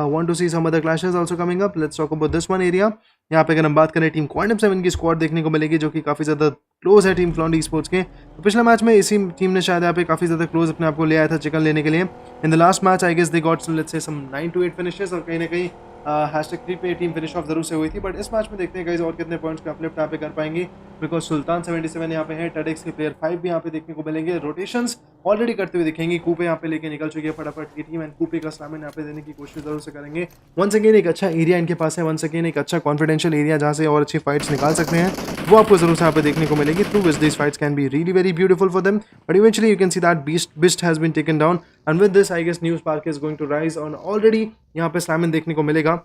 want to see some other clashes also coming up. Let's talk about this one area. यहाँ पे अगर हम बात करें टीम क्वांटम 7 की स्क्वाड देखने को मिलेगी, जो कि काफ़ी ज़्यादा क्लोज है टीम फ्लॉन्ट स्पोर्ट्स के। तो पिछले मैच में इसी टीम ने शायद यहाँ पे काफ़ी ज़्यादा क्लोज अपने आप को ले आया था चिकन लेने के लिए। In the last match I guess they got let's say some 9 to 8 finishes, और कहीं ना कहीं #3 पे टीम फिनिश ऑफ जरूर से हुई थी। बट इस मैच में देखते हैं गाइस और कितने पॉइंट्स का अपलिफ्ट यहाँ पे कर पाएंगे, बिकॉज सुल्तान 77 यहाँ पे है, टेडेक्स के प्लेयर 5 भी यहाँ पे देखने को मिलेंगे। रोटेशंस ऑलरेडी करते हुए दिखेंगे, कूपे यहाँ पे लेके निकल चुकी है फटाफट की टीम, एंड कूपे का स्लैमन यहाँ पे देने की कोशिश जरूर से करेंगे। वंस अगेन एक अच्छा एरिया इनके पास है, वंस अगेन एक अच्छा कॉन्फिडेंशियल एरिया जहाँ से और अच्छी फाइट्स निकाल सकते हैं, वो आपको जरूर से यहाँ पे देखने को मिलेगी। Through which this fights can be really very beautiful for them, but eventually you can see that beast has been taken down, and with this I guess new spark is going to rise on. Already यहाँ पे स्लैमन देखने को मिलेगा,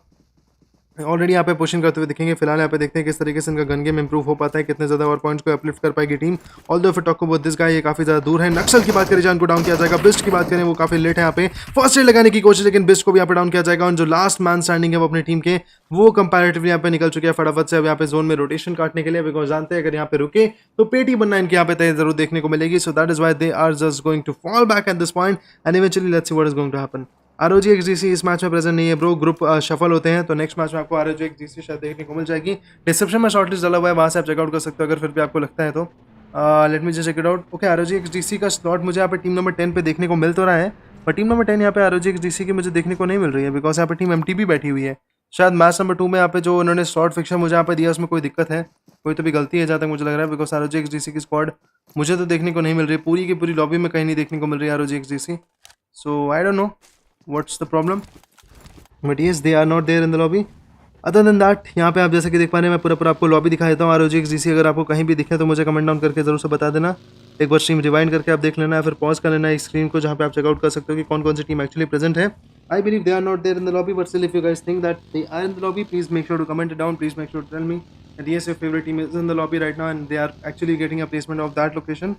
ऑलरेडी यहाँ पे पुशिंग करते हुए दिखेंगे। फिलहाल यहाँ पे देखते हैं किस तरीके से इनका गन गेम इंप्रूव हो पाता है, कितने ज़्यादा और पॉइंट्स को अपलिफ्ट कर पाएगी team. Although if talk about this guy, ये काफ़ी ज़्यादा दूर है। नक्सल की बात करें जान को डाउन किया जाएगा, बिस्ट की बात करें वो काफ़ी लेट है यहाँ पे फर्स्ट एड लगाने की कोशिश, लेकिन बिस्ट को भी यहाँ पे डाउन किया जाएगा। और जो लास्ट मैन स्टैंडिंग है वो अपनी टीम के, वो कंपैरेटिवली यहाँ पे निकल चुके हैं फटाफट से अब यहाँ पे जोन में रोटेशन काटने के लिए, बिकॉज जानते हैं अगर यहाँ पे रुके तो पेटी बनना इनके यहाँ पे तय जरूर देखने को मिलेगी। So that is why they are just going to fall back at this point, and eventually let's see what is going to happen. ROGXDC इस मैच में प्रेजेंट नहीं है ब्रो, ग्रुप शफल होते हैं, तो नेक्स्ट मैच में आपको ROGXDC शायद देखने को मिल जाएगी। डिस्क्रिप्शन में शॉर्टलिस्ट डाला हुआ है, वहाँ से आप चेकआउट कर सकते हो अगर फिर भी आपको लगता है तो। Let me just check it out. Okay, ROGXDC का स्लॉट मुझे यहाँ पे टीम नंबर 10 पे देखने को मिल तो रहा है, पर टीम नंबर 10 यहाँ पे ROGXDC की मुझे देखने को नहीं मिल रही है, बिकॉज यहाँ पे टीम MTB बैठी हुई है। शायद मैच नंबर 2 में यहाँ पे जो उन्होंने स्लॉट फिक्सर मुझे यहाँ पे दिया उसमें कोई दिक्कत है, कोई तो भी गलती है जहाँ तक मुझे लग रहा है, बिकॉज ROGXDC की स्क्वाड मुझे तो देखने को नहीं मिल रही, पूरी की पूरी लॉबी में कहीं नहीं देखने को मिल रही है ROGXDC। So I don't no what's the problem, but yes they are not there in the lobby. Other than that, यहाँ पे आप जैसे कि देख पा रहे हैं, मैं पूरा आपको लॉबी दिखा देता हूँ। ROGXDC अगर आपको कहीं भी दिखे तो मुझे कमेंट डाउन करके जरूर से बता देना। एक बार स्ट्रीम रिवाइंड करके आप देख लेना, फिर पॉज कर लेना इस स्क्रीन को, जहाँ पे आप चेकआउट कर सकते हो कि कौन कौन सी टीम एक्चुअली प्रेजेंट है। I believe they are not there in the lobby, but still if you guys think that they are in the lobby, please make sure to comment it down, please make sure to tell me that yes your favourite team is in the lobby right now and they are actually getting a placement of that location.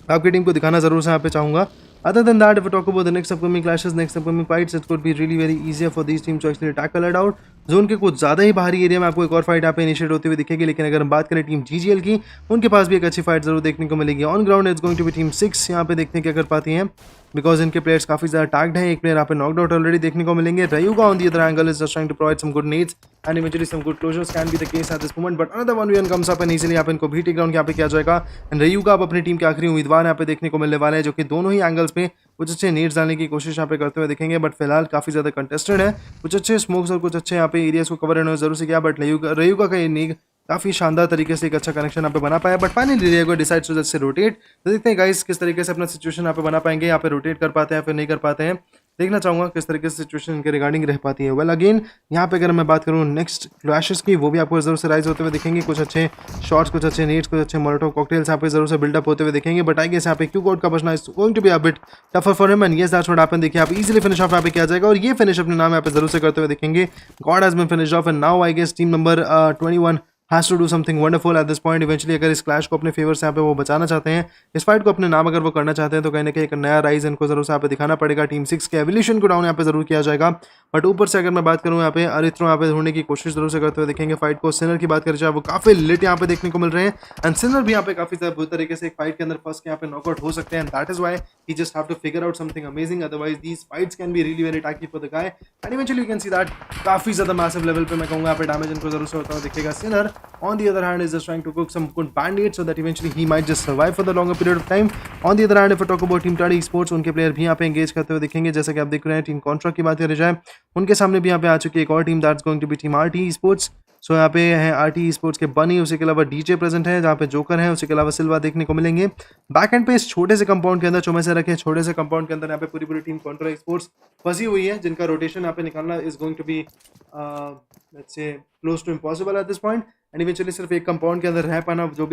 आपकी टीम को दिखाना जरूर से यहाँ पे चाहूँगा। Other than that, if we talk about the next upcoming clashes, next upcoming fights, it could be really very easier for these teams to actually tackle it out. Zone के कुछ ज़्यादा ही बाहरी एरिया में आपको एक और फाइट यहाँ पे इनिशिएट होती हुई दिखेगी। लेकिन अगर हम बात करें टीम GGL की, उनके पास भी एक अच्छी फाइट जरूर देखने को मिलेगी। On ground it's going to be team 6, यहाँ पे देखते हैं क्या कर पाती हैं, बिकॉज इनके प्लेयर्स काफी ज्यादा टैग्ड हैं। एक प्लेयर यहाँ पे नॉकड आउट ऑलरेडी देखने को मिलेंगे। Ryuga on the other angle is just trying to provide some good needs and eventually some good closures can be the case at this moment, but another 1v1 comes up and easily यहाँ पे इनको भी टेक डाउन यहाँ पे किया जाएगा। एंड रयूगा अब अपनी टीम के आखिरी उम्मीदवार यहाँ पे देखने को मिलने वाले हैं, जो कि दोनों ही एंगल्स पे कुछ अच्छे नीड्स डालने की कोशिश यहाँ पे करते हुए दिखेंगे। बट फिलहाल काफी ज्यादा कंटेस्टेड है, कुछ अच्छे स्मोक्स और कुछ अच्छे यहाँ पे एरियाज को कवर इन्होंने जरूर से किया। बट रयूगा का ये नीड काफी शानदार तरीके से एक अच्छा कनेक्शन यहाँ पे बना पाया। But finally Riego decides to just say rotate. तो देखते हैं गाइस किस तरीके से अपना सिचुएशन यहाँ पे बना पाएंगे, यहाँ पे रोटेट कर पाते हैं फिर नहीं कर पाते हैं। देखना चाहूंगा किस तरीके से सिचुएशन इनके रिगार्डिंग रह पाती है। वेल अगेन यहाँ पे अगर मैं बात करूँ नेक्स्ट क्लैशेस की, वो भी आपको जरूर से राइज होते हुए दिखेंगे। कुछ अच्छे शॉट्स, कुछ अच्छे नीड्स, कुछ अच्छे मोलोटोव कॉकटेल्स यहाँ पे जरूर से बिल्डअप होते हुए दिखेंगे। बट आई गेस यहाँ पे क्यू कोड का बचना is going to be a bit tougher for him and yes that's what happened. देखिए आप इजीली फिनिश ऑफ यहाँ पे किया जाएगा और ये फिनिश अपने नाम यहाँ पे जरूर से करते हुए दिखेंगे। God has been finished off and now I guess team number 21 has to do something wonderful at this point. Eventually अगर इस क्लैश को अपने फेवर से यहाँ पे वो बचाना चाहते हैं, इस फाइट को अपने नाम अगर वो करना चाहते हैं, तो कहीं ना कहीं एक नया राइज इनको जरूर से यहाँ पे दिखाना पड़ेगा। टीम 6 के एवोल्यूशन को डाउन यहाँ पे जरूर किया जाएगा। बट ऊपर से अगर मैं बात करूँ यहाँ पे अरिथ्रो यहाँ पे ढूंढने की कोशिश जरूर से करते हुए दिखेंगे फाइट को। सिनर की बात करें जाए, वो काफी लिट यहाँ पे देखने को मिल रहे हैं एंड सिनर भी यहाँ पे काफी बुरी तरीके से एक फाइट के अंदर फंस के यहाँ पे नॉकआउट हो सकते हैं। And that is why he just have to figure out something amazing, otherwise these fights can be really very tacky for the guy and eventually you can see that काफी ज्यादा मैसिव लेवल पे मैं कहूंगा यहाँ पे डैमेज इनको जरूर से होता हुआ दिखेगा। Sinner on the other hand is just trying to cook some good band-aids so that eventually he might just survive for the longer period of time. On the other hand, if I talk about team TADI Esports, उनके प्लेयर भी यहाँ पे एंगेज करते हुए दिखेंगे। जैसा कि आप देख रहे हैं टीम कॉन्ट्रा की बात करें जाए, उनके सामने भी यहाँ पे आ चुकी है एक और team, that's going to be team RT Esports। So यहाँ पे है RT Esports के बनी, उसी के अलावा DJ प्रेजेंट है, जहाँ पे जोकर है, उसी के अलावा सिल्वा देखने को मिलेंगे। बैक एंड पे इस छोटे से कंपाउंड के अंदर चुमे से रखे छोटे से कंपाउंड के अंदर यहाँ पे पूरी पूरी टीम कॉन्ट्रा Esports फंसी हुई है, जिनका रोटेशन यहाँ पे निकालना is going to be let's say close to impossible at this point. And eventually सिर्फ एक कंपाउंड के अंदर रह पाना, जो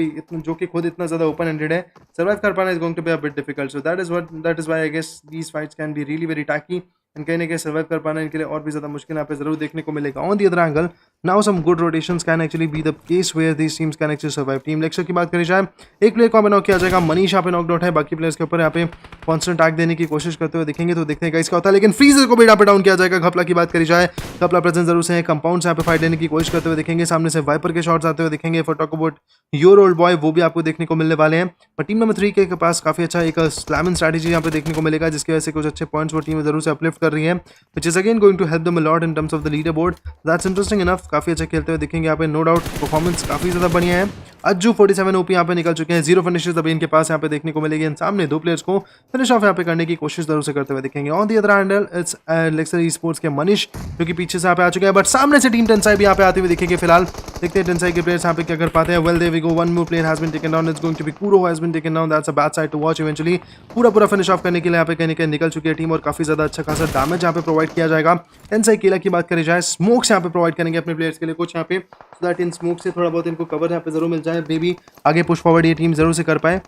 कि खुद इतना ज़्यादा ओपन एंडेड है, सर्वाइव कर पाना is going to be a bit difficult. So that is why I guess these fights can be really very tacky and कहीं ना कहीं सर्वाइव कर पाना इनके लिए और भी ज़्यादा मुश्किल यहाँ पे जरूर देखने को मिलेगा। On the other angle now some good rotations can actually be the case where these teams can actually survive. Team lecture की बात करी जाए, एक प्लेयर को नॉक किया जाएगा, मनीष यहाँ पे नॉकड आउट है, बाकी प्लेयर्स के ऊपर यहाँ पे कॉन्स्टेंट अटैक देने की कोशिश करते हुए दिखेंगे। तो देखते हैं इसका होता है, लेकिन फ्रीजर को भी यहाँ पे डाउन किया जाएगा। घपला की बात करी जाए, घपला प्रेजेंट जरूर से कंपाउंड यहाँ पे फाइट लेने की कोशिश करते हुए दिखेंगे। सामने से वाइपर के शॉट्स आते हुए दिखेंगे। For talk about your old boy, वो भी आपको देखने को मिलने वाले हैं। पर टीम नंबर 3 के पास काफी अच्छा एक स्लैमिंग स्ट्रैटेजी यहाँ पे देखने को मिलेगा, जिसकी वजह से कुछ अच्छे पॉइंट्स वो टीम जरूर से अपलिफ्ट कर रही है, which is again going to help them a lot in terms of the leader board. That's interesting enough, काफी अच्छा खेलते हुए दिखेंगे यहाँ पे, नो डाउट परफॉर्मेंस काफी ज्यादा बढ़िया है। अज्जू 47 OP यहाँ पे निकल चुके हैं, 0 फिनिशेस अभी इनके पास यहाँ पे देखने को मिलेगी। सामने दो प्लेयर्स को फिनिश ऑफ यहाँ पे करने की कोशिश जरूर से करते हुए दिखेंगे। On the other handle it's Lexer esports के मनीष, जो कि पीछे से यहाँ पे आ चुके हैं, बट सामने से टीम टेंसाई भी यहाँ पे आते हुए दिखेंगे। फिलहाल देखते हैं टेंसाई के प्लेयर्स यहाँ पे क्या कर पाते हैं। Well there we go, one more player has been taken down, it's going to be Kuro has been taken down. That's a bad side to watch. Eventually पूरा फिनिश ऑफ करने के लिए यहाँ पे कहीं ना कहीं निकल चुकी है टीम और काफी ज्यादा अच्छा खासा डैमेज यहाँ पे प्रोवाइड किया जाएगा। टेंसाई केला की बात करी जाए, स्मोक्स यहाँ पे प्रोवाइड करेंगे अपने प्लेयर्स के लिए कुछ यहाँ पे, सो दैट इन स्मोक से थोड़ा बहुत इनको कवर यहाँ पे जरूर मिल जाए, मे बी आगे पुश फॉरवर्ड ये टीम जरूर से कर पाए।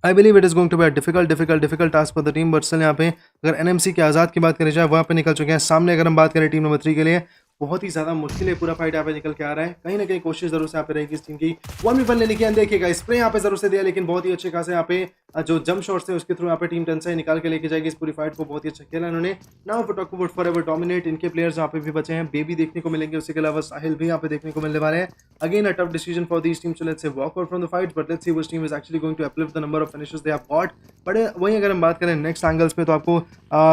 I believe it is going to be difficult task for the team. But still यहाँ पे अगर NMC के आज़ाद की बात करी जाए, वहाँ पे निकल चुके हैं। सामने अगर हम बात करें टीम नंबर 3 के लिए, बहुत ही ज़्यादा मुश्किल है पूरा फाइट यहाँ पे निकल के आ रहा है। कहीं ना कहीं कोशिश जरूर से यहाँ पे रहेगी इस टीम की 1v1 लेने की। देखिएगा स्प्रे यहाँ पे जरूर से दिया, लेकिन बहुत ही अच्छे खासे यहाँ पे जो जंप शॉट्स थे उसके थ्रू यहाँ पे टीम टेंसाई निकाल के लेके जाएगी इस पूरी फाइट को। बहुत ही अच्छा खेला इन्होंने। Now for talk about forever dominate, इनके प्लेयर्स यहाँ पे भी बचे हैं, बेबी देखने को मिलेंगे, उसके अलावा साहिल भी यहाँ पे देखने को मिलने वाले हैं। Again a tough decision for these teams to let's say walk out from the fight, but let's see which team is actually going to uplift the number of finishes they have got. But वहीं अगर हम बात करें नेक्स्ट एंगल्स पे, तो आपको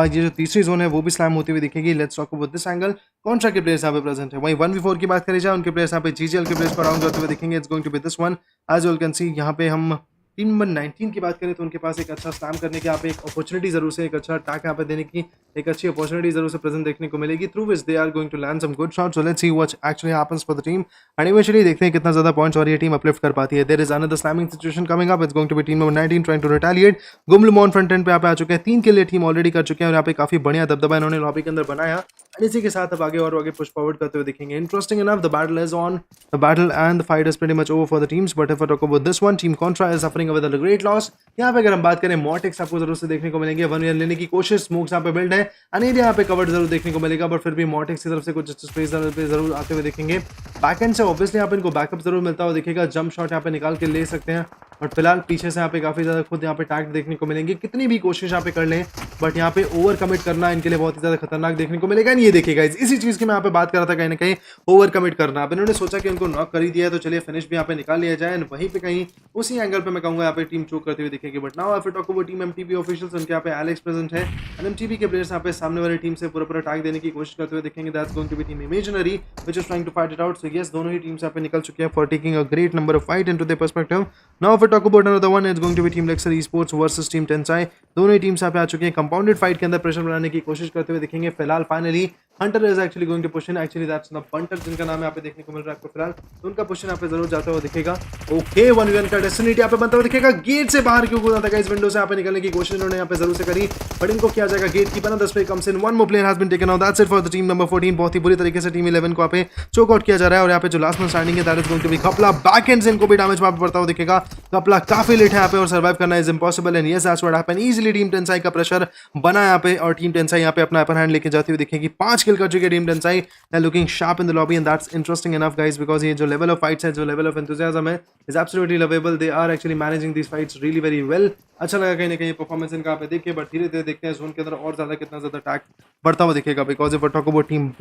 ये जो तीसरी जोन है वो भी स्लैम होती हुई दिखेगी। Let's talk about this angle. Contra के प्लेयर्स यहाँ पे प्रेजेंट है। वहीं 1v4 की बात करी जाए, उनके प्लेयर्स यहाँ पे GGL के प्लेयर्स को डाउन करते हुए दिखेंगे। It's going to be this one. As you can see यहाँ पे हम टीम नंबर 19 की बात करें, तो उनके पास एक अच्छा स्लैम करने की यहाँ पे एक अपॉर्चुनिटी जरूर से, एक अच्छा अटैक यहाँ पे देने की एक अच्छी अपॉर्चुनिटी जरूर से प्रेजेंट देखने को मिलेगी, through which they are going to land some good shots. So let's see what actually happens for the team and eventually देखते हैं कितना ज्यादा पॉइंट्स और ये टीम अपलिफ्ट कर पाती है। There is another slamming situation coming up. It's going to be team number 19 trying to retaliate. Gumlumon front end पे यहाँ पे आ चुके हैं, 3 के लिए टीम ऑलरेडी कर चुके हैं और यहाँ पे काफी बढ़िया दबदबा इन्होंने लॉबी के अंदर बनाया। एंड इसी के साथ अब आगे और आगे पुश फॉरवर्ड करते हुए दिखेंगे। Interesting enough, the battle is on, the battle and the fight is pretty much over for the teams. But if I talk about this one, team Contra is suffering with a great loss. यहाँ पे अगर हम बात करें, मॉर्टेक्स आपको जरूर से देखने को मिलेंगे, 1v1 लेने की कोशिश, स्मोक्स यहाँ पे बिल्ड है, अनेरिया यहाँ पे कवर्ड जरूर देखने को मिलेगा, बट फिर भी मॉर्टेक्स की तरफ से कुछ अच्छे स्पेस पे जरूर आते हुए दिखेंगे। बैकएंड से ऑब्वियसली यहाँ पे इनको बैकअप जरूर मिलता हुआ दिखेगा, जंप शॉट यहाँ पे निकाल के ले सकते हैं बट फिलहाल पीछे से यहाँ पे काफ़ी ज़्यादा खुद यहाँ पे टैग देखने को मिलेंगे, कितनी भी कोशिश यहाँ पे कर लें बट यहाँ पे ओवर कमिट करना इनके लिए बहुत ही ज़्यादा खतरनाक देखने को मिलेगा। ये देखिएगा इसी चीज़ की मैं यहाँ पे बात कर रहा था, कहीं ना कहीं ओवर कमिट करना। अब इन्होंने सोचा कि उनको नॉक कर ही दिया है तो चलिए फिनिश भी यहाँ पे निकाल लिया जाए, वहीं पे कहीं उसी एंगल पे मैं कहूँगा यहाँ पे टीम चोक करते हुए दिखेगी। बट नाउ फिर talk about team MTB officials, उनके यहाँ पे एलेक्स प्रेजेंट है एंड एमटीबी के प्लेयर्स यहाँ पे सामने वाली टीम से पूरा अटैक देने की कोशिश करते हुए दिखेंगे। That's going to be team imaginary which is trying to fight it out. So yes, दोनों ही टीम्स यहाँ पे निकल चुके हैं for taking a great number of fight into their perspective. Now फिर talk about another one, it's going to be team Lexer esports versus team Tensai. दोनों ही टीम्स यहाँ पे आ चुके हैं, कंपाउंडेड फाइट के अंदर प्रेशर बनाने की कोशिश करते हुए दिखेंगे। फिलहाल finally hunter is actually going to push in, actually that's the punter जिनका नाम यहाँ पे देखने को मिल रहा है आपको फिलहाल, तो उनका पुश यहाँ पे जरूर जाता हुआ दिखेगा। ओके 1v1 का डेस्टिनेट यहाँ पे बनता हुआ दिखेगा। गेट से बाहर क्यों कूदा था गाइस, विंडो से यहाँ पे निकलने की कोशिश इन्होंने यहाँ पे जरूर से करी बट इनको किया जाएगा। गेट कीपर 10 पे comes in, one more player has been taken out. That's it for the team number 14। बहुत ही बुरी तरीके से टीम 11 को यहाँ पे चोक आउट किया जा रहा है और यहाँ पे जो लास्ट में स्टैंडिंग है that is going to be कपला। बैक एंड से इनको भी डैमेज वहां पे पड़ता हुआ दिखेगा। कपला काफी लेट है यहाँ पे और सर्वाइव करना is impossible and yes that's what happened. Easily team Tensai का प्रेशर बना यहाँ पे और टीम टेंसाई यहाँ पे अपना अपर हैंड लेके जाती हुई दिखेगी। 5 किल कर चुकी है team Tensai, looking sharp in the lobby and that's interesting enough guys because ये जो लेवल ऑफ फाइट्स है, जो लेवल ऑफ एंथुसियाज्म है is absolutely lovable. They are actually managing these fights really very well. अच्छा लगा कहीं ना कहीं परफॉर्मेंस इनका पे देखिए, बट धीरे धीरे देखते हैं जोन के अंदर और ज्यादा कितना ज्यादा अटैक बढ़ता हुआ दिखेगा because if talk about team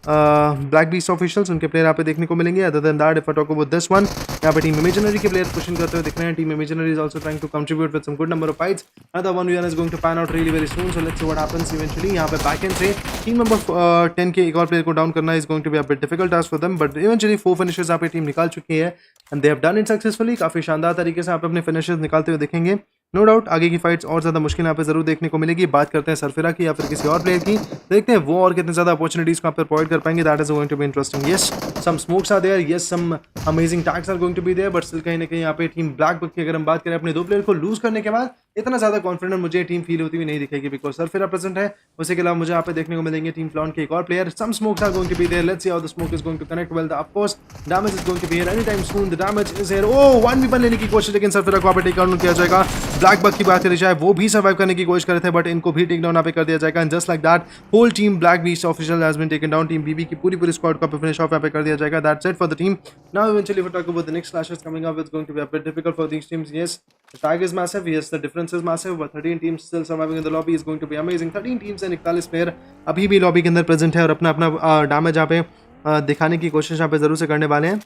black beast officials, उनके प्लेयर यहाँ पे देखने को मिलेंगे। Other than that if I talk about this one, यहाँ पे टीम इमेजिनरी के प्लेयर पुशिंग करते हुए दिख रहे हैं। Team imaginary is also trying to contribute with some good number of fights. Other one we is going to pan out really very soon, so let's see what happens eventually. यहाँ पे बैक एंड से टीम नंबर 10 के एक और प्लेयर को डाउन करना is going to be a bit difficult task for them, but eventually 4 finishers यहाँ पे टीम निकाल चुकी है and they have done it successfully. काफी शानदार तरीके से यहाँ पे अपने फिनिशर्स निकालते हुए दिखेंगे। नो डाउट आगे की फाइट्स और ज्यादा मुश्किल यहाँ पे जरूर देखने को मिलेगी। बात करते हैं सरफिरा की या फिर किसी और प्लेयर की, देखते हैं वो और कितने ज्यादा अपॉर्चुनिटीज को यहाँ पे प्रोवाइड कर पाएंगे। That is going to be interesting. Yes, some smokes are there, yes some amazing tags are going to be there, but still कहीं ना कहीं यहाँ पे टीम ब्लैक बक की अगर हम बात करें अपने 2 प्लेयर को लूज करने के बाद इतना ज्यादा कॉन्फिडेंट मुझे टीम फील होती हुई नहीं दिखेगी बिकॉज सरफिरा प्रेजेंट है। उसके अलावा मुझे यहाँ पे देखने को मिलेंगे टीम फ्लॉन्ट के एक और player. Some smokes are going to be there, let's see how the smoke is going to connect well. Of course damage is going to be here any time soon, the damage is here. Oh 1v1 लेने की कोशिश, लेकिन सरफिरा को यहाँ पे टेक डाउन किया जाएगा। ब्लैक बक की बात करी जाए वो भी सर्वाइव करने की कोशिश कर रहे थे बट इनको भी टेक डाउन यहाँ पे कर दिया जाएगा and just like that whole team black beast official has been taken down. Team BB की पूरी स्क्वाड को फिनिश ऑफ यहाँ पे कर दिया जाएगा। That's it for the team. Now eventually we talk about the next clashes coming up, it's going to be a bit difficult for these teams. Yes, the tag is massive, yes the difference is massive, but 13 teams still surviving in the lobby is going to be amazing। 13 teams and 41 player अभी भी लॉबी के अंदर प्रेजेंट है और अपना अपना डैमेज यहाँ पे दिखाने की कोशिश यहाँ पे जरूर से करने वाले हैं।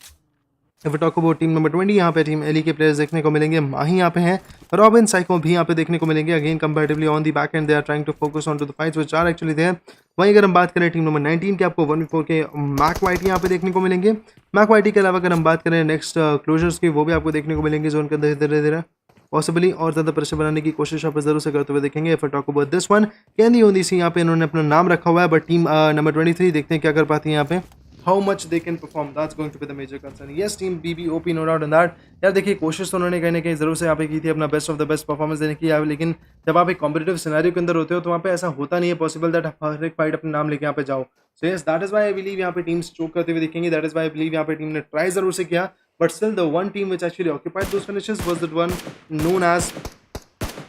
If talk about team number 20, यहाँ पे टीम एली के प्लेयर्स देखने को मिलेंगे। माही यहाँ पे हैं, रॉबिन साइको भी यहाँ पे देखने को मिलेंगे। Again comparatively on the back end they are trying to focus on to the fights which are actually there. वहीं अगर हम बात करें टीम नंबर 19 के, आपको 1v4 के मैक वाइटी यहाँ पे देखने को मिलेंगे। मैक वाइटी के अलावा अगर हम बात करें नेक्स्ट क्लोजर्स की, वो भी आपको देखने को मिलेंगे जोन के अंदर धीरे धीरे पॉसिबली और ज़्यादा प्रेशर बनाने की कोशिश यहाँ पे जरूर से करते हुए देखेंगे। If talk about this one, Candy on the sea, यहाँ पे इन्होंने अपना नाम रखा हुआ है बट टीम नंबर 23 देखते हैं क्या कर पाती है यहाँ पे। How much they can perform, that's going to be the major concern. Yes team BB OP no doubt on that. यार देखिए कोशिश तो उन्होंने कहीं ना कहीं जरूर से यहाँ पे की थी अपना best of the best performance देने की, लेकिन जब आप एक कॉम्पिटेटिव सिनेरियो के अंदर होते हो तो वहाँ पे ऐसा होता नहीं है पॉसिबल दैट हर एक फाइट अपने नाम लेके यहाँ पे जाओ। So yes that is why I believe यहाँ पे टीम्स चोक करते हुए दिखेंगे। That is why I believe यहाँ पे टीम ने ट्राई जरूर से किया but still the one team which actually occupied those finishes was that one known as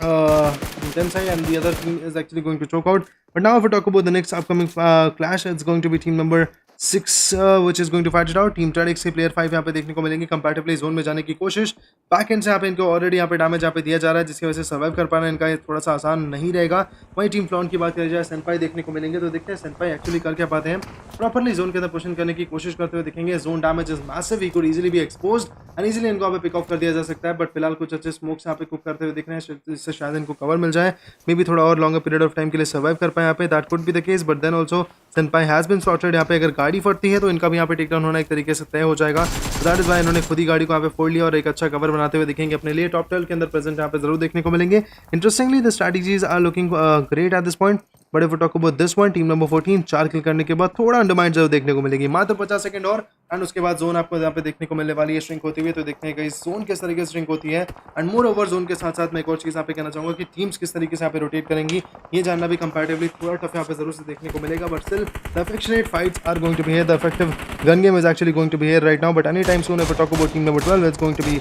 Tensai, and the other team is actually going to choke out. But now if we talk about the next upcoming clash, it's going to be team number 6 which is going to fight it out. Team Tradix के प्लेयर 5 यहाँ पे देखने को मिलेंगे। कंपैरेटिवली जोन में जाने की कोशिश, बैक एंड से यहाँ पे इनको ऑलरेडी यहाँ पे डैमेज यहाँ पे दिया जा रहा है जिसकी वजह से सर्वाइव कर पाना इनका थोड़ा सा आसान नहीं रहेगा। वहीं टीम फ्लॉन्ट की बात करी जाए, सेंपाई देखने को मिलेंगे, तो देखते हैं सेंपाई एक्चुअली कर क्या पाते हैं। प्रॉपरली जोन के अंदर पुशिंग करने की कोशिश करते हुए दिखेंगे। Zone damage is massive, he could easily B exposed and easily इनको यहाँ पे पिक ऑफ कर दिया जा सकता है। बट फिलहाल कुछ अच्छे स्मोक्स यहाँ पे कुक करते हुए दिख रहे हैं जिससे शायद इनको कवर मिल जाए, मे बी थोड़ा और लॉन्गर पीरियड ऑफ टाइम के लिए सर्वाइव कर पाए यहाँ पे। That could be the case, but then also Senpai has been slotted. यहाँ पे अगर गाड़ी फटती है तो इनका भी यहाँ पे टेक डाउन होना एक तरीके से तय हो जाएगा। दैट इज वाई इन्होंने खुद ही गाड़ी को यहाँ पे फोड़ लिया और एक अच्छा कवर बनाते हुए दिखेंगे अपने लिए। टॉप 12 के अंदर प्रेजेंट यहाँ पे जरूर देखने को मिलेंगे। Interestingly the strategies are looking great at this point, but if talk about this one, team number 14 4 kill करने के बाद थोड़ा अंडरमाइंड जरूर देखने को मिलेगी। मात्र 50 सेकंड और एंड उसके बाद जोन आपको यहाँ पे देखने को मिलने वाली है श्रिंक होती हुई। तो देखते हैं गाइस जोन किस तरीके से श्रिंक होती है एंड मोर ओवर जोन के साथ साथ मैं एक और चीज़ यहाँ पे कहना चाहूँगा कि टीम्स किस तरीके से यहाँ पे रोटेट करेंगी, ये जानना भी कंपैरेटिवली थोड़ा टफ यहाँ पे जरूर से देखने को मिलेगा। But still the affectionate fights are going to be here, the effective gun game is actually going to be here right now. But any time soon if talk about team number 12, it's going to be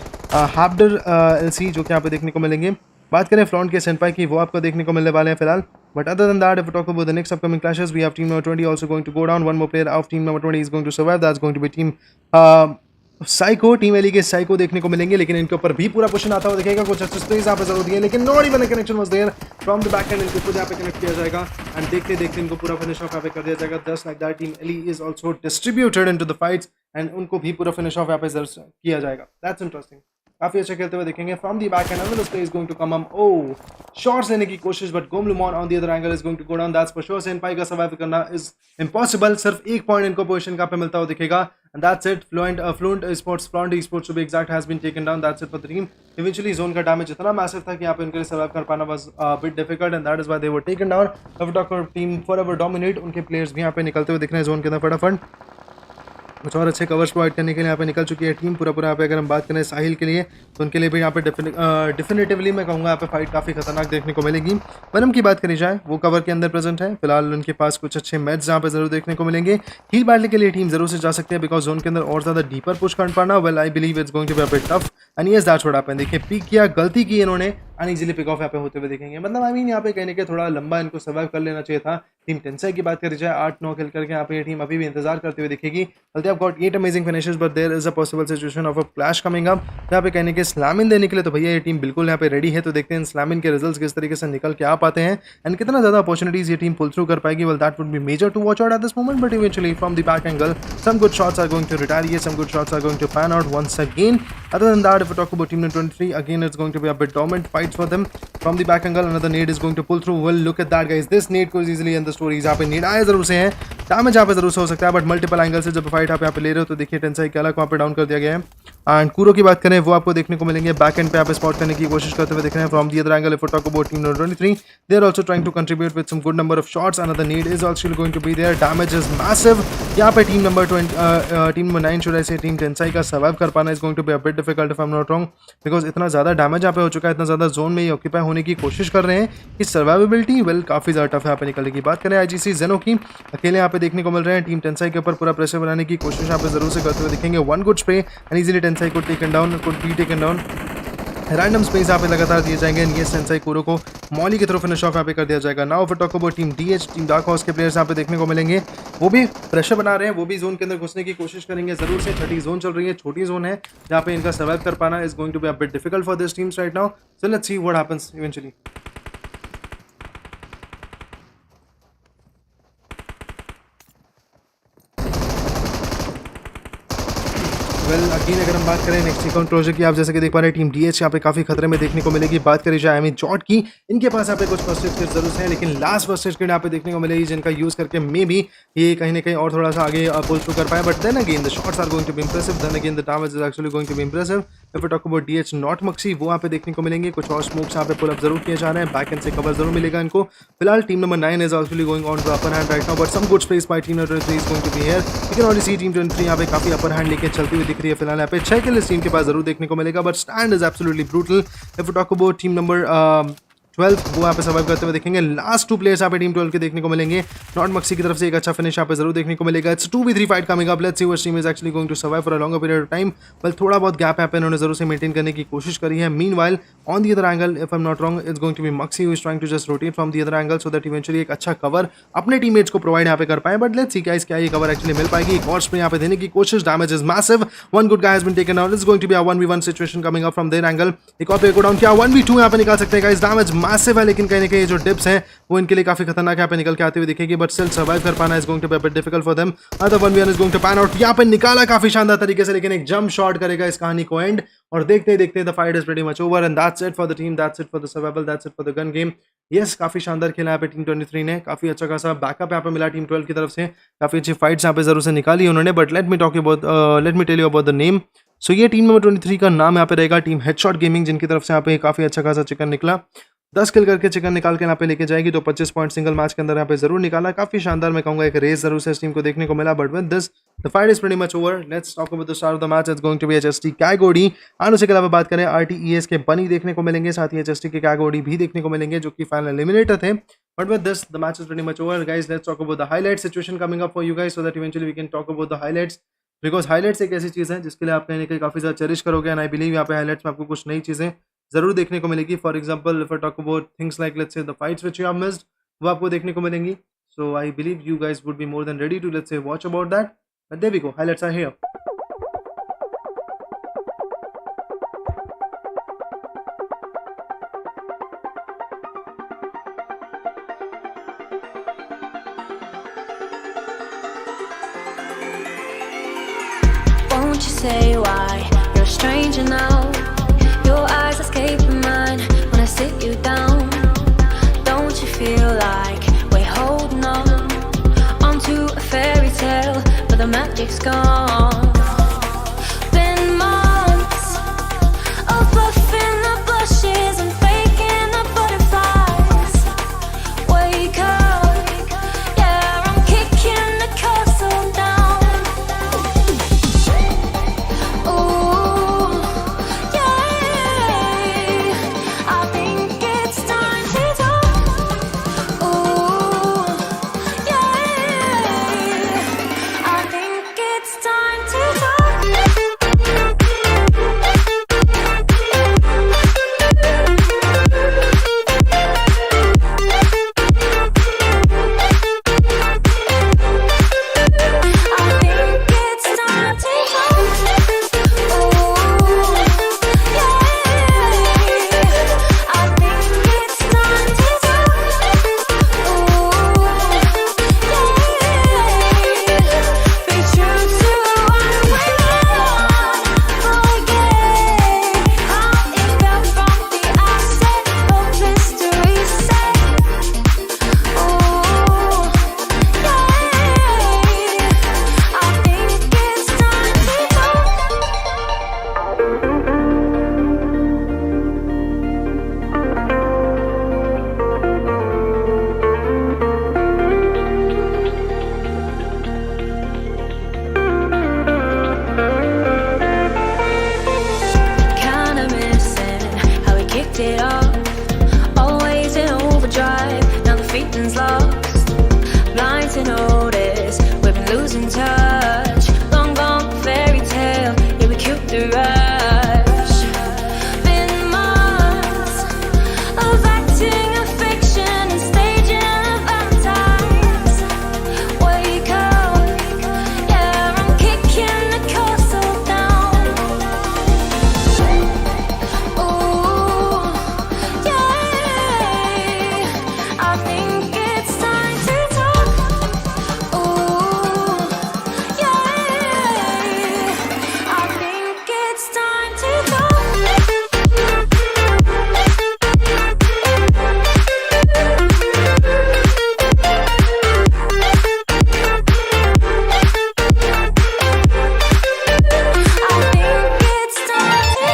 Hapder LC जो कि यहाँ पे देखने को मिलेंगे। बात करें फ्लॉन्ट के सेंपाई की, वो आपको देखने को मिलने वाले हैं फिलहाल। But other than that, if we talk about the next upcoming clashes, we have team number 20 also going to go down. One more player of team number 20 is going to survive, that's going to be team psycho team ally के साइको देखने को मिलेंगे, लेकिन इनके ऊपर भी पूरा पोशन आता हुआ दिखेगा। कुछ अच्छे स्पेस यहाँ पे जरूर दिए, लेकिन not even connection was there from the back end. इनको खुद यहाँ पे कनेक्ट किया जाएगा एंड देखते देखते इनको पूरा फिनिश ऑफ यहाँ पे कर दिया जाएगा। Just like that team ally is also distributed into the fights and उनको भी पूरा फिनिश ऑफ यहाँ पे किया जाएगा। दैट्स इंटरेस्टिंग, काफी अच्छा खेलते हुए देखेंगे from the back end. Another space going to come shots लेने की कोशिश, but Gomlumon on the other angle is going to go down. That's for sure. Senpai का सर्वाइव करना इज इम्पॉसिबल। सिर्फ एक पॉइंट इनको पोजीशन का पे मिलता हुआ दिखेगा and that's it. Fluent esports to be exact has been taken down. That's it for the team. Eventually zone का डैमेज इतना मैसिव था कि यहाँ पे उनके लिए सर्वाइव कर पाना was bit difficult and that is why they were taken down. अब टॉक टीम फॉरएवर डोमिनेट, उनके प्लेयर्स भी यहाँ पे निकलते हुए दिख रहे हैं जोन के अंदर फटाफट। कुछ और अच्छे कवर्स प्रोवाइड करने के लिए यहाँ पे निकल चुकी है टीम पूरा यहाँ पे। अगर हम बात करें साहिल के लिए तो उनके लिए भी यहाँ पे डिफिनेटिवली मैं कहूँगा यहाँ पे फाइट काफ़ी खतरनाक देखने को मिलेगी। वनम की बात करी जाए वो कवर के अंदर प्रेजेंट है फिलहाल। उनके पास कुछ अच्छे मैच यहाँ पे जरूर देखने को मिलेंगे। हील बैटल के लिए टीम जरूर से जा सकते हैं बिकॉज जोन के अंदर और ज़्यादा डीपर पुश कर पाना, well I believe it's going to be a bit tough and yes that's what happened. देखिए पिक किया, गलती की इन्होंने एंड इजीली पिक ऑफ यहाँ पे होते हुए देखेंगे। मतलब आई मीन यहाँ पे कहने के थोड़ा लंबा इनको सर्वाइव कर लेना चाहिए था। टीम टेंसाई की बात करी जाए 8-9 खेल करके यहाँ पे ये टीम अभी भी इंतजार करते हुए दिखेगी। They have got 8 amazing finishes, but there is a possible situation of a clash coming up। यहाँ पे कहने के स्लैमिन देने के लिए तो भैया ये टीम बिल्कुल यहाँ पे रेडी है। तो देखते हैं स्लैमिन के रिजल्ट्स किस तरीके से निकल के आ पाते हैं एंड कितना ज़्यादा अपॉर्चुनिटीज ये टीम पुल थ्रू कर पाएगी। Well that would be major to watch out at this moment, but eventually from the back angle some good shots are going to retaliate, some good shots are going to pan out once again। Other than that, if we talk about team number 23, again it's going to be a bit dominant fights for them from the back angle। Another nade is going to pull through। Well, look at that guys, this nade goes easily in the stories। यहाँ पे nade आए जरूर से हैं, डैमेज यहाँ पे जरूर से हो सकता है, बट मल्टीपल एंगल से जब फाइट आप यहाँ पे ले रहे हो तो देखिए टेंसाई के अलग वहाँ पे डाउन कर दिया गया है। एंड कूरो की बात करें वो आपको देखने को मिलेंगे बैक एंड पे आप स्पॉट करने की कोशिश करते हुए दिख रहे हैं from the other angle. If we talk about team number 23, they are also trying to contribute with some good number of shots. Another need is also going to be there. Damage is massive यहाँ पे। टीम नंबर 9 शुड आई से टीम टेंसाई का सर्वाइव कर पाना is going to be a bit difficult if I am not wrong, because इतना ज़्यादा डैमेज यहाँ पे हो चुका है, इतना ज़्यादा जोन में ही ऑक्यूपाई होने की कोशिश कर रहे हैं कि सर्वाइवेबिलिटी वेल काफ़ी ज़्यादा टफ यहाँ पे निकलने की। बात करें आईजीसी जेनो की, अकेले यहाँ पे देखने को मिल रहे हैं। टीम टेंसाई के ऊपर पूरा प्रेशर बनाने की कोशिश यहाँ पे जरूर से करते हुए दिखेंगे। One good spray and easily Tensai को taken down, could be taken down. Random space यहाँ पे लगातार दिए जाएंगे एंड ये टेंसाई कूरो को मॉली की तरफ फिनिश ऑफ यहाँ पे कर दिया जाएगा। नाउ फिर talk about team DH, team dark horse के प्लेयर्स यहाँ पे देखने को मिलेंगे। वो भी प्रेशर बना रहे हैं, वो भी जोन के अंदर घुसने की कोशिश करेंगे जरूर से। 30 जोन चल रही है, छोटी जोन है जहाँ पे इनका सर्वाइव कर पाना is going to be a bit difficult for this teams right now. So let's see what happens eventually. Well again अगर हम बात करें नेक्स्ट अकाउंट प्रोजेक्ट की, आप जैसे कि देख पा रहे हैं टीम डीएच यहाँ पे काफी खतरे में देखने को मिलेगी। बात करी जाए आई मीन जॉट की, इनके पास यहाँ पे कुछ फर्स्ट एड किट जरूर है, लेकिन लास्ट फर्स्ट एड किट यहाँ पे देखने को मिलेगी जिनका यूज करके मे भी ये कहीं ना कहीं और थोड़ा सा आगे पुल थ्रू कर पाए। But then again the shots are going to be impressive, then again the damage is actually going to be impressive. If we talk about DH not मक्सी, वो यहाँ पे देखने को मिलेंगे। कुछ और स्मोक्स यहाँ पे पुल अप जरूर किए जा रहे हैं, बैक एंड से कवर जरूर मिलेगा इनको। फिलहाल team number 9 is also going on to upper hand right now, but some good space by team number 23 is going to be here. You can already see team 23 यहाँ पे काफी अपर हैंड लेके चलती हुई दिख रही है फिलहाल। यहाँ पे 6 किल इस टीम के पास जरूर देखने को मिलेगा, but stand is absolutely brutal. If we talk about team number 12, वो यहाँ पे सर्वाइव करते हुए देखेंगे। लास्ट 2 प्लेयर्स यहाँ पे टीम 12 के देखने को मिलेंगे। नॉट मक्सी की तरफ से एक अच्छा फिनिश यहाँ पे जरूर देखने को मिलेगा। It's 2v3 fight coming up, let's see which team is actually going to survive for a longer period of time. Well थोड़ा बहुत गैप यहाँ पे इन्होंने जरूर से मेंटेन करने की कोशिश करी है। Meanwhile on the other angle if I am not wrong it's going to be मक्सी who is trying to just rotate from the other angle so that eventually एक अच्छा कवर अपने टीममेट्स को प्रोवाइड यहाँ पे कर पाए। बट लेट्स सी गाइस क्या ये कवर एक्चुअली मिल पाएगी। एक और स्प्रे यहाँ पे देने की कोशिश, damage is massive. One good guy has been taken out, it's going to be a 1v1 situation coming up from there angle. एक और प्लेयर को डाउन किया, 1v2 यहाँ पे निकाल सकते हैं गाइस। डैमेज मैसिव है, लेकिन कहीं ना कहीं जो डिप्स हैं वो इनके लिए काफी खतरनाक यहाँ पे निकल के आते हुए दिखेगी, बट स्टिल सर्वाइव कर पाना is going to be a bit difficult for them. Other 1v1 is going to pan out, यहाँ पे निकाला काफी शानदार तरीके से, लेकिन एक जंप शॉट करेगा इस कहानी को एंड, और देखते ही देखते the fight is pretty much over and that's it for the team, that's it for the survival, that's it for the gun game. Yes काफी शानदार खेला यहाँ पे टीम 23 ने, काफी अच्छा खासा बैकअप यहाँ पे मिला टीम 12 की तरफ से, काफी अच्छी फाइट्स यहाँ पे जरूर से निकाली उन्होंने। But let me tell you about the name. So ये टीम नंबर 23 का नाम यहाँ पे रहेगा टीम हेडशॉट गेमिंग, जिनकी तरफ से यहाँ पे काफी अच्छा खासा चिकन निकला। 10 किल करके चिकन निकाल के यहाँ पे लेके जाएगी, तो 25 पॉइंट सिंगल मैच के अंदर यहाँ पे जरूर निकाला। काफी शानदार मैं कहूंगा एक रेस जरूर से इस टीम को देखने को मिला। But with this the fight is pretty much over. Let's talk about the star of the match, it's going to be HST Kaigodi. And उसके अलावा बात करें आरटीईएस के बनी देखने को मिलेंगे, साथ ही एचएसटी के कैगोडी भी देखने को मिलेंगे जो कि फाइनल एलिमिनेटर थे। But with this the match is pretty much over guys. Let's talk about the highlight situation coming up for you guys so that eventually we can talk about the highlights, because highlights एक ऐसी चीज़ है जिसके लिए आप कहीं ना कहीं काफ़ी ज़्यादा चेरिश करोगे एंड आई बिलीव यहाँ पे हाइलाइट्स में आपको कुछ नई चीज़ें जरूर देखने को मिलेगी। For example if I talk about things like let's say the fights which you have missed, वो आपको देखने को मिलेंगी। So I believe you guys would be more than ready to let's say watch about that. But there we go, highlights are here. Don't you say why you're a stranger now. Your eyes escaping mine when I sit you down. Don't you feel like we're holding on onto a fairy tale, but the magic's gone. Been months of buffing the blushes and faking the butterflies. Wake up, yeah, I'm kicking the castle down. Ooh, yeah, I think it's time to talk. Ooh, yeah, I think it's time to talk. Kinda missing how we kicked it off. Always in overdrive, now the feeling's lost. Blind to notice, we've been losing touch. Long gone fairy tale, yeah, we killed the rush. Been months of acting a fiction and staging a Valentine's. Wake up, yeah, I'm kicking the castle down. Ooh, yeah, I think it's time to talk. Ooh, yeah, I think it's time to talk. I think it's time to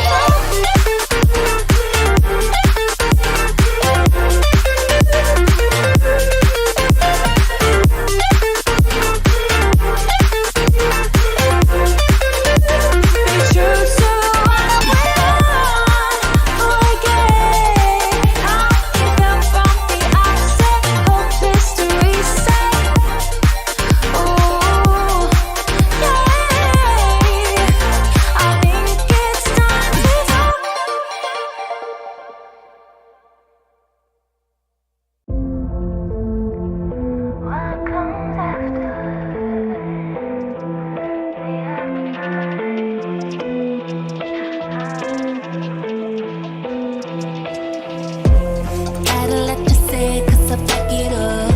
Gotta let you say it 'cause I back it up.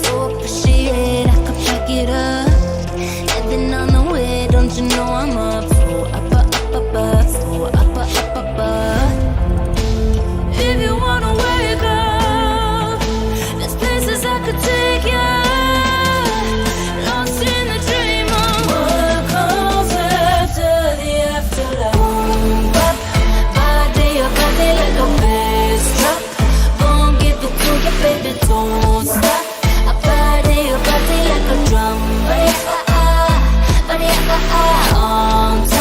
So appreciate I could back it up. Heading on the way, don't you know I'm up? So up, up, up, up, so up, up, up, up. If you wanna wake up, there's places I could take you. Lost in the dream of what comes after the afterlife. Body like a bass drop. Gon' give it to you, baby, don't stop. I body like a drum. Body, on top.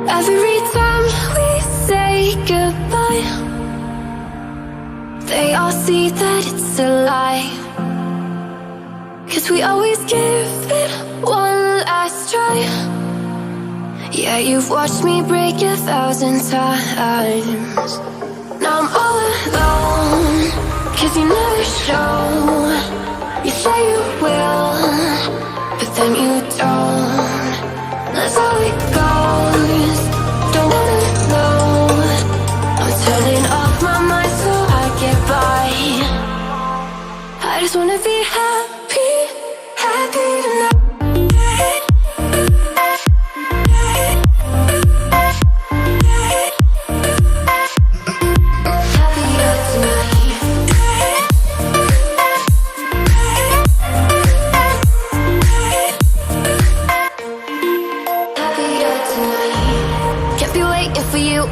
Every time we say goodbye, they all see that it's a lie. 'Cause we always give it one last try. Yeah, you've watched me break 1,000 times. Now I'm all alone, 'cause you never show. You say you will, but then you don't. That's how it goes. Don't wanna know. I'm turning off my mind so I get by. I just wanna be happy, happy tonight.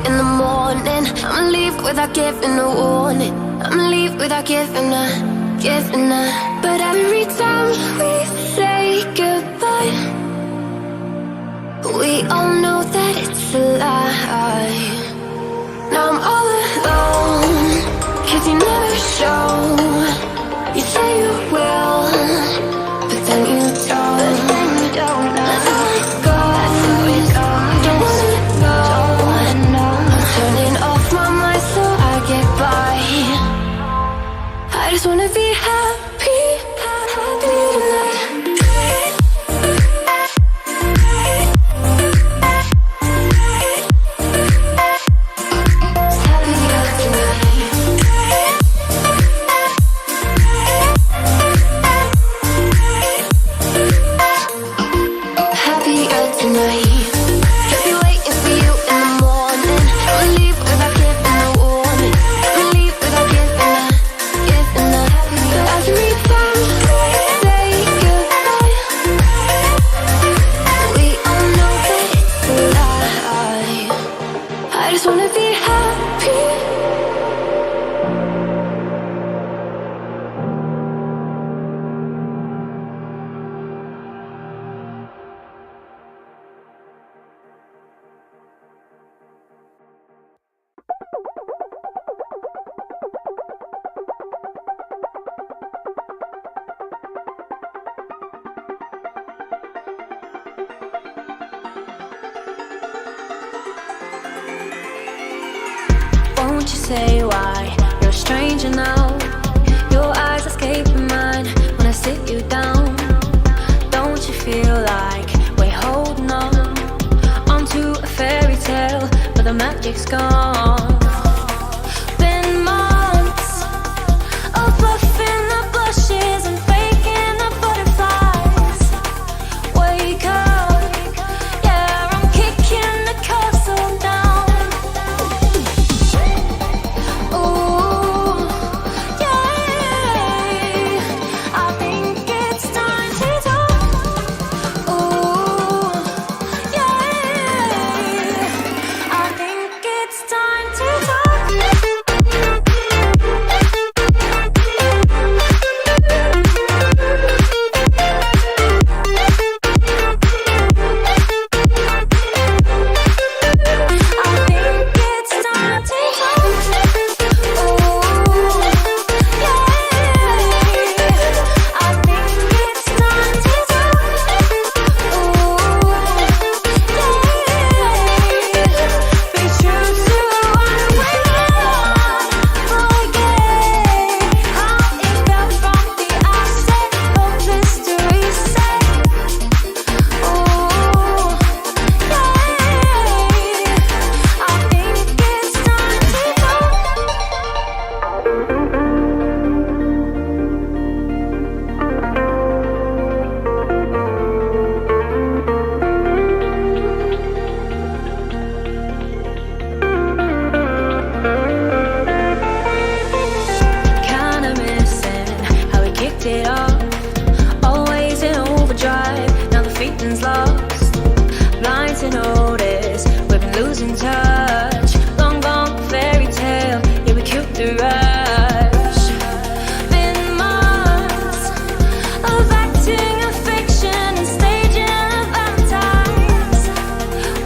In the morning, I'ma leave without giving a warning. I'ma leave without giving a. But every time we say goodbye, we all know that it's a lie. Now I'm all alone, 'cause you never show. You say you will, but then you don't. That's how it goes. Don't wanna know. Turning off my mind so I get by. I just wanna be happy, happy tonight. Happier tonight. Won't you say why you're a stranger now? Your eyes escaping mine when I sit you down. Don't you feel like we're holding on onto a fairy tale, but the magic's gone? Been months of bluffing the blushes and faking the butterflies. Wake up, yeah, I'm kicking the castle down.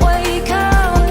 Wake up,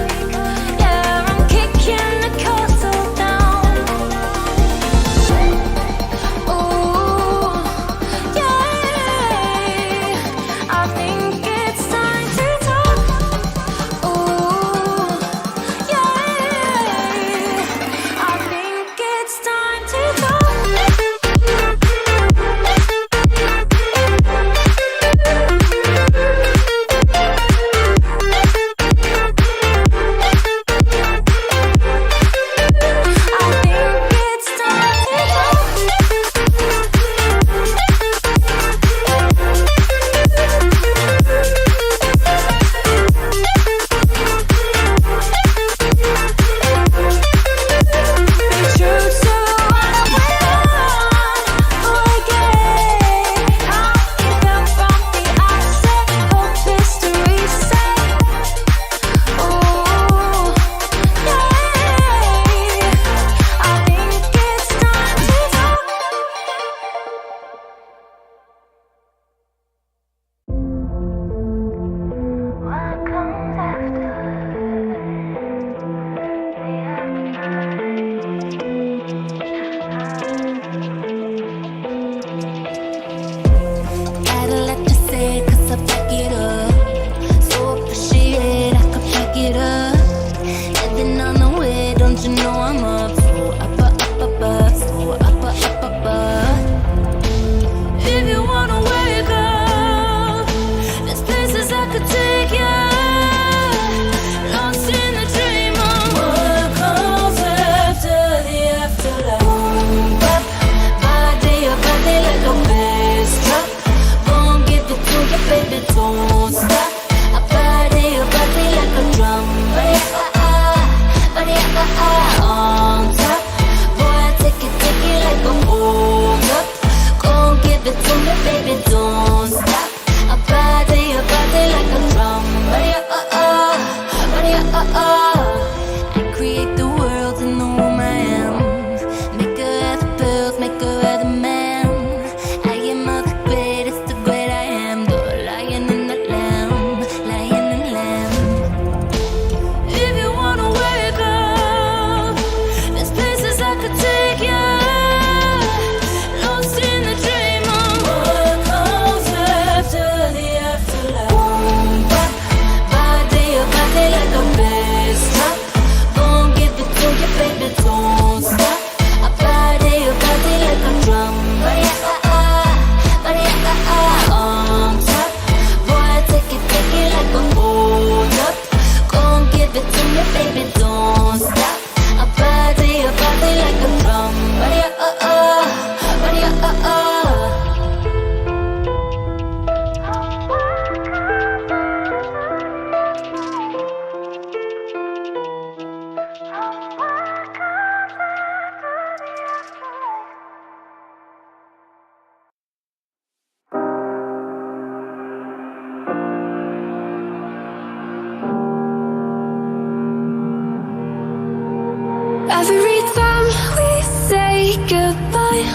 every time we say goodbye,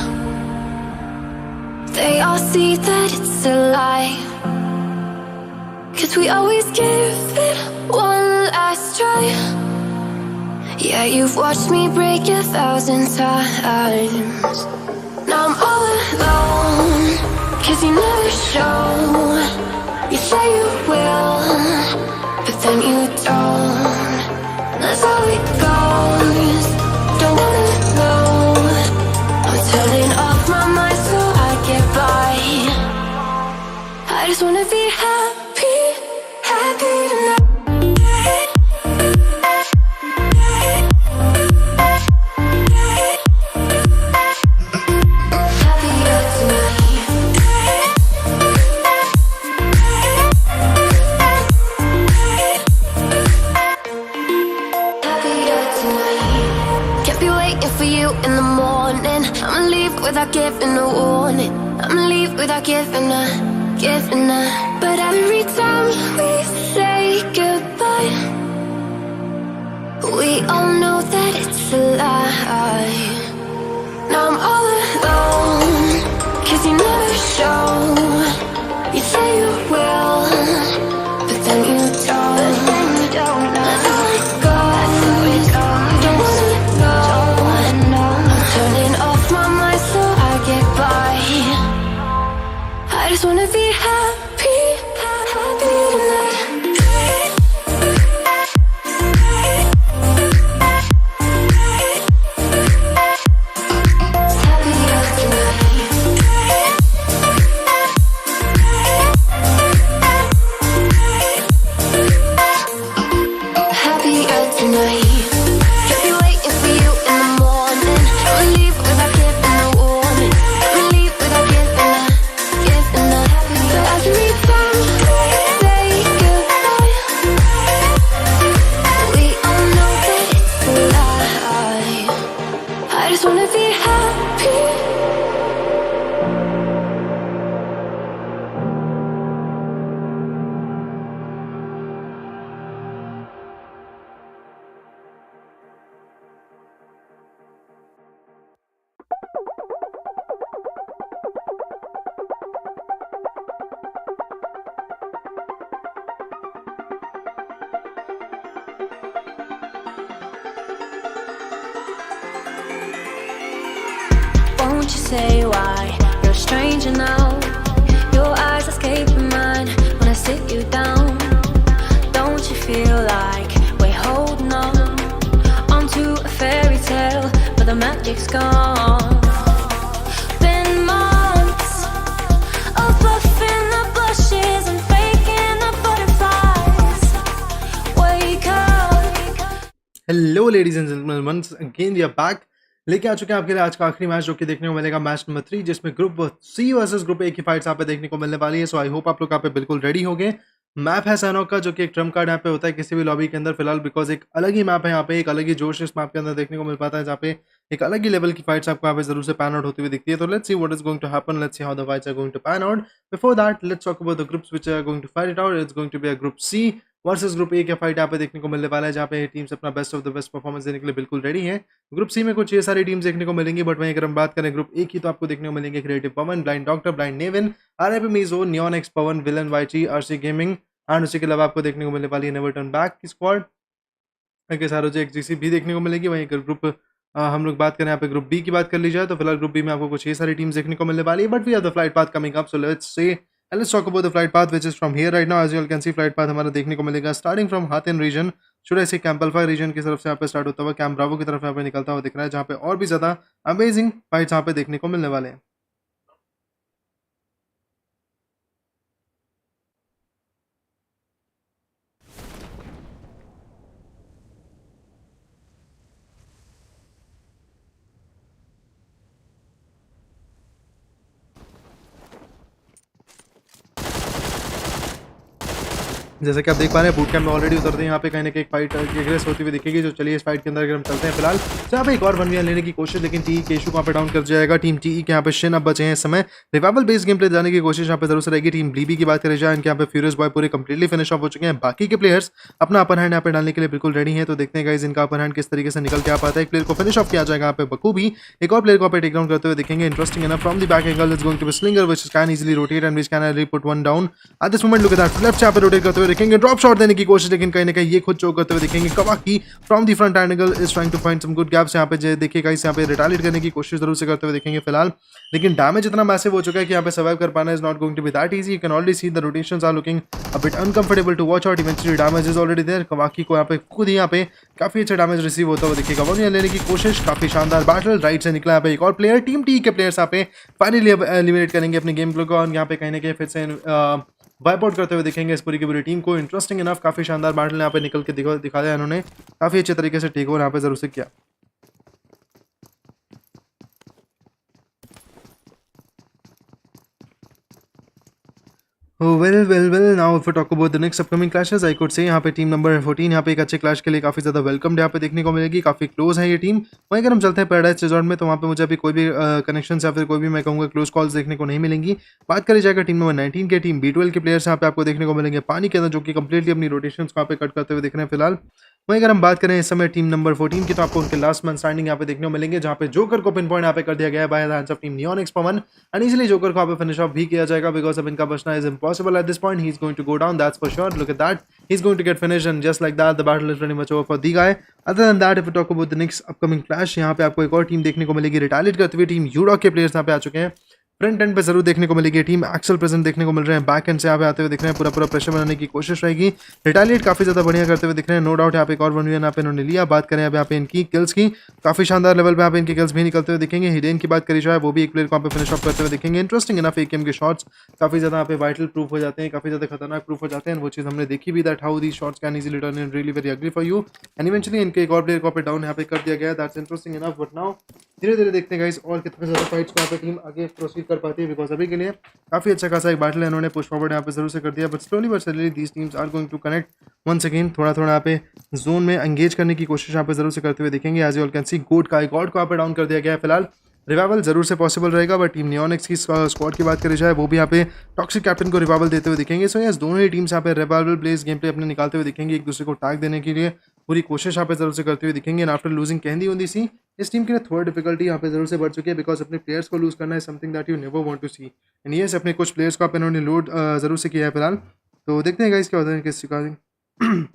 they all see that it's a lie. 'Cause we always give it one last try. Yeah, you've watched me break 1,000 times. Now I'm all alone, 'cause you never show. You say you will, but then you don't. That's how it goes. Don't wanna know. I'm turning off my mind so I get by. I just wanna be happy, happy tonight. In the morning, I'ma leave without giving a warning. I'ma leave without giving a. But every time we say goodbye, we all know that it's a lie. Now I'm all alone, 'cause you never show. You say you will, but then you don't. That's how it goes. Don't wanna know. Turning off my mind so I get by. I just wanna be happy, happy tonight. Happier tonight. Happier tonight. Kept me waiting for you in the morning. I'ma leave without giving a warning. I'ma leave without giving a. But every time we say goodbye, we all know that it's a lie. I just wanna be happy. Won't you say why you're a stranger now? Your eyes escaping mine when I sit you down. Don't you feel like we're holding on onto a fairy tale, but the magic's gone? Been months of buffing the bushes and faking the butterflies. Wake up. Hello ladies and gentleman, once again we are back. लेके आ चुके हैं आपके लिए आज का आखिरी मैच, जो कि देखने को मिलेगा मैच नंबर 3, जिसमें group C versus group A की फाइट्स यहाँ पे देखने को मिलने वाली है। सो आई होप आप लोग यहाँ पे बिल्कुल रेडी हो गए। मैप है सैनॉक का, जो कि एक ट्रम्प कार्ड यहाँ पे होता है किसी भी लॉबी के अंदर फिलहाल, बिकॉज एक अलग ही मैप है यहाँ पे, एक अलग ही जोश इस मैप के अंदर देखने को मिल पाता है, जहाँ पे एक अलग ही लेवल की फाइट्स आपको यहाँ पे जरूर से पैन आउट होती हुई दिखती है। तो let's see what is going to happen, let's see how the fights are going to pan out. Before that let's talk about the groups which are going to fight it out. It's going to be a group C versus group A का फाइट यहाँ पे देखने को मिलने वाला है, जहाँ पे टीम्स अपना best of the best performance देने के लिए बिल्कुल रेडी है। ग्रुप सी में कुछ ये सारी टीम्स देखने को मिलेंगी, बट वहीं अगर हम बात करें ग्रुप ए की, तो आपको देखने को मिलेंगे creative Pawan, blind doctor, blind Nevin, RIP Mizo, नियोनxPAWAN, villain YT, RC gaming, and उसी के अलावा आपको देखने को मिलने वाली है नेवर टर्न बैक की स्क्वाड के साथ ROGXDC भी देखने को मिलेगी। वहीं अगर ग्रुप हम लोग बात करें यहाँ पे ग्रुप बी की बात कर ली जाए, तो फिलहाल ग्रुप बी में आपको कुछ ये सारी टीम्स देखने को मिलने वाली है, but we have the flight path coming up. So let's talk about the flight path which is from here right now. As you all can see, flight path हमारा देखने को मिलेगा starting from Hathin region, should I say camp alpha reason की तरफ से यहाँ पे स्टार्ट होता हुआ कैंप ब्रावो की तरफ यहाँ पे निकलता हुआ दिख रहा है, जहाँ पे और भी ज्यादा अमेजिंग फाइट्स यहाँ पे देखने को मिलने वाले हैं। जैसा कि आप देख पा रहे हैं बूट कैंप में ऑलरेडी उतरते हैं यहाँ पे कहीं ना कहीं फाइट एग्रेस होती हुई दिखेगी। जो चलिए इस फाइट के अंदर अगर हम चलते हैं फिलहाल तो यहाँ पे एक और 1v1 लेने की कोशिश, लेकिन टी केशु को यहाँ पे डाउन कर जाएगा। टीम टी के यहाँ पे शिन अब बचे हैं इस समय। रिवाइवल बेस गेम प्ले जाने की कोशिश यहाँ पे जरूर से रहेगी। टीम ब्लीबी की बात करें जाए, इनके यहाँ पे फ्यूरियस बॉय पूरे कंप्लीटली फिनिश ऑफ हो चुके हैं। बाकी के प्लेयर्स अपना अपर हैंड यहाँ पे डालने के लिए बिल्कुल रेडी है। तो देखते हैं गाइस इनका अपर हैंड किस तरीके से निकल के आ पाता है। एक प्लेयर को फिनिश ऑफ किया जाएगा यहाँ पे बखूबी, एक और प्लेयर को यहाँ पे टेक डाउन करते हुए दिखेंगे। Interesting enough from the back angle is going to be slinger which can easily rotate and which can easily put one down at this moment. Look at that, left से यहाँ पे रोटेट करते हुए दिखेंगे, ड्रॉप शॉट देने की कोशिश, लेकिन कहीं ना कहीं ये खुद चोक करते हुए दिखेंगे। Kawaki from the front angle is trying to find some good gaps. यहाँ पे देखिएगा इस यहाँ पे रिटालिएट करने की कोशिश जरूर से करते हुए दिखेंगे फिलहाल, लेकिन डैमेज इतना मैसिव हो चुका है कि यहाँ पे सर्वाइव कर पाना is not going to be that easy. You can already see the rotations are looking a bit uncomfortable to watch out. Eventually damage is already there. Kawaki को यहाँ पे खुद ही यहाँ पे काफी अच्छा डैमेज रिसीव होता हुआ दिखेगा। वन लेने की कोशिश, काफी शानदार बैटल। राइट से निकला यहाँ पे एक और प्लेयर। टीम टी के प्लेयर्स यहाँ पे फाइनली एलिमिनेट करेंगे अपने गेम प्ले को और यहाँ पे कहीं ना कहीं फिर से वाइप आउट करते हुए दिखेंगे इस पूरी की पूरी टीम को। इंटरेस्टिंग इनफ, काफी शानदार बैटल यहाँ पे निकल के दिखा दिया इन्होंने। काफी अच्छे तरीके से टेक ओवर यहाँ पे जरूर से किया। Well now if we talk about the next upcoming clashes I could say यहाँ पे टीम नंबर 14 यहाँ पे एक अच्छे क्लैश के लिए काफी ज्यादा वेलकम्ड यहाँ पे देखने को मिलेगी। काफी क्लोज है ये टीम। वहीं अगर हम चलते हैं पैराडाइज रिजॉर्ट में तो वहाँ पे मुझे अभी कोई भी कनेक्शन या फिर कोई भी मैं कहूँगा क्लोज कॉल्स देखने को नहीं मिलेंगी। बात करी जाएगा टीम नंबर 19 के, टीम B12 के प्लेयर्स यहाँ पे आपको देखने को मिलेंगे पानी के अंदर, जो कि कंप्लीटली अपनी रोटेशन यहाँ पे कट करते हुए दिख रहे हैं फिलहाल। वहीं अगर हम बात करें इस समय टीम नंबर 14 की तो आपको उनके लास्ट मैन स्टैंडिंग यहाँ पे देखने को मिलेंगे, जहाँ पे जोकर को पिन पॉइंट यहाँ पे कर दिया गया है by the hands of team NEONxPAWAN and easily joker को यहाँ पे फिनिश ऑफ भी किया जाएगा बिकॉज अब इनका बचना is impossible at this point. He is going to go down, that's for sure. Look at that, he is going to get finish and just like that the battle is very much over for the guy. Other than that if we talk about the next upcoming clash, यहाँ पे आपको एक और टीम देखने को मिलेगी रिटालिएट करते हुए। टीम UDOG के प्लेयर्स यहाँ पे आ चुके हैं। फ्रंट एंड पे जरूर देखने को मिलेगी टीम एक्सेल प्रेजेंट देखने को मिल रहे हैं। बैक एंड से यहाँ पे आते हुए दिख रहे हैं, पूरा प्रेशर बनाने की कोशिश रहेगी। रिटालिएट काफी ज्यादा बढ़िया करते हुए दिख रहे हैं, नो डाउट। यहाँ पे एक और 1v1 यहाँ पे इन्होंने लिया। बात करें अब यहाँ पे इनकी किल्स की, काफी शानदार लेवल पे यहाँ पे इनके किल्स भी निकलते हुए दिखेंगे। हिडेन की बात करी जाए, वो भी एक प्लेयर को यहाँ पे फिनिश ऑफ करते हुए दिखेंगे। इंटरेस्टिंग इनफ AKM के शॉट्स काफी ज्यादा यहाँ पे वाइटल प्रूफ हो जाते हैं, काफी ज्यादा खतरनाक प्रूफ हो जाते हैं। वो चीज हमने देखी भी, that how these shots can easily turn in really very ugly for you and eventually इनके एक और प्लेयर को यहाँ पे डाउन यहाँ पे कर दिया गया। That's interesting enough. But now धीरे धीरे देखते हैं गाइस और कितने ज्यादा फाइट्स को यहाँ पे टीम आगे प्रोसीड कर पाती है, बिकॉज अभी के लिए काफी अच्छा खासा एक बैटल इन्होंने पुश फॉरवर्ड यहाँ पे जरूर से कर दिया। But slowly but slowly these teams are going to connect once again. थोड़ा थोड़ा यहाँ पे जोन में एंगेज करने की कोशिश यहाँ पे जरूर से करते हुए दिखेंगे। As you all can see God को यहाँ पे डाउन कर दिया गया है फिलहाल। रिवाइवल जरूर से पॉसिबल रहेगा, बट टीम NEONx की स्क्वाड की बात करी जाए, वो भी यहाँ पे टॉक्सिक कैप्टन को रिवाइवल देते हुए दिखेंगे। सो यस, दोनों ही टीम्स यहाँ पे रिवाइवल प्लेस गेम प्ले अपने निकालते हुए दिखेंगे, एक दूसरे को टैग देने के लिए पूरी कोशिश यहाँ पे जरूर से करते हुए दिखेंगे। And after losing Candy on the sea, इस टीम के लिए थोड़ा डिफिकल्टी यहाँ पे जरूर से बढ़ चुकी है, बिकॉज अपने प्लेयर्स को लूज करना है something that you never want to see. And yes, अपने कुछ प्लेयर्स को आप इन्होंने लोड जरूर से किया है फिलहाल। तो देखते हैं गाइस क्या होता है किस regarding.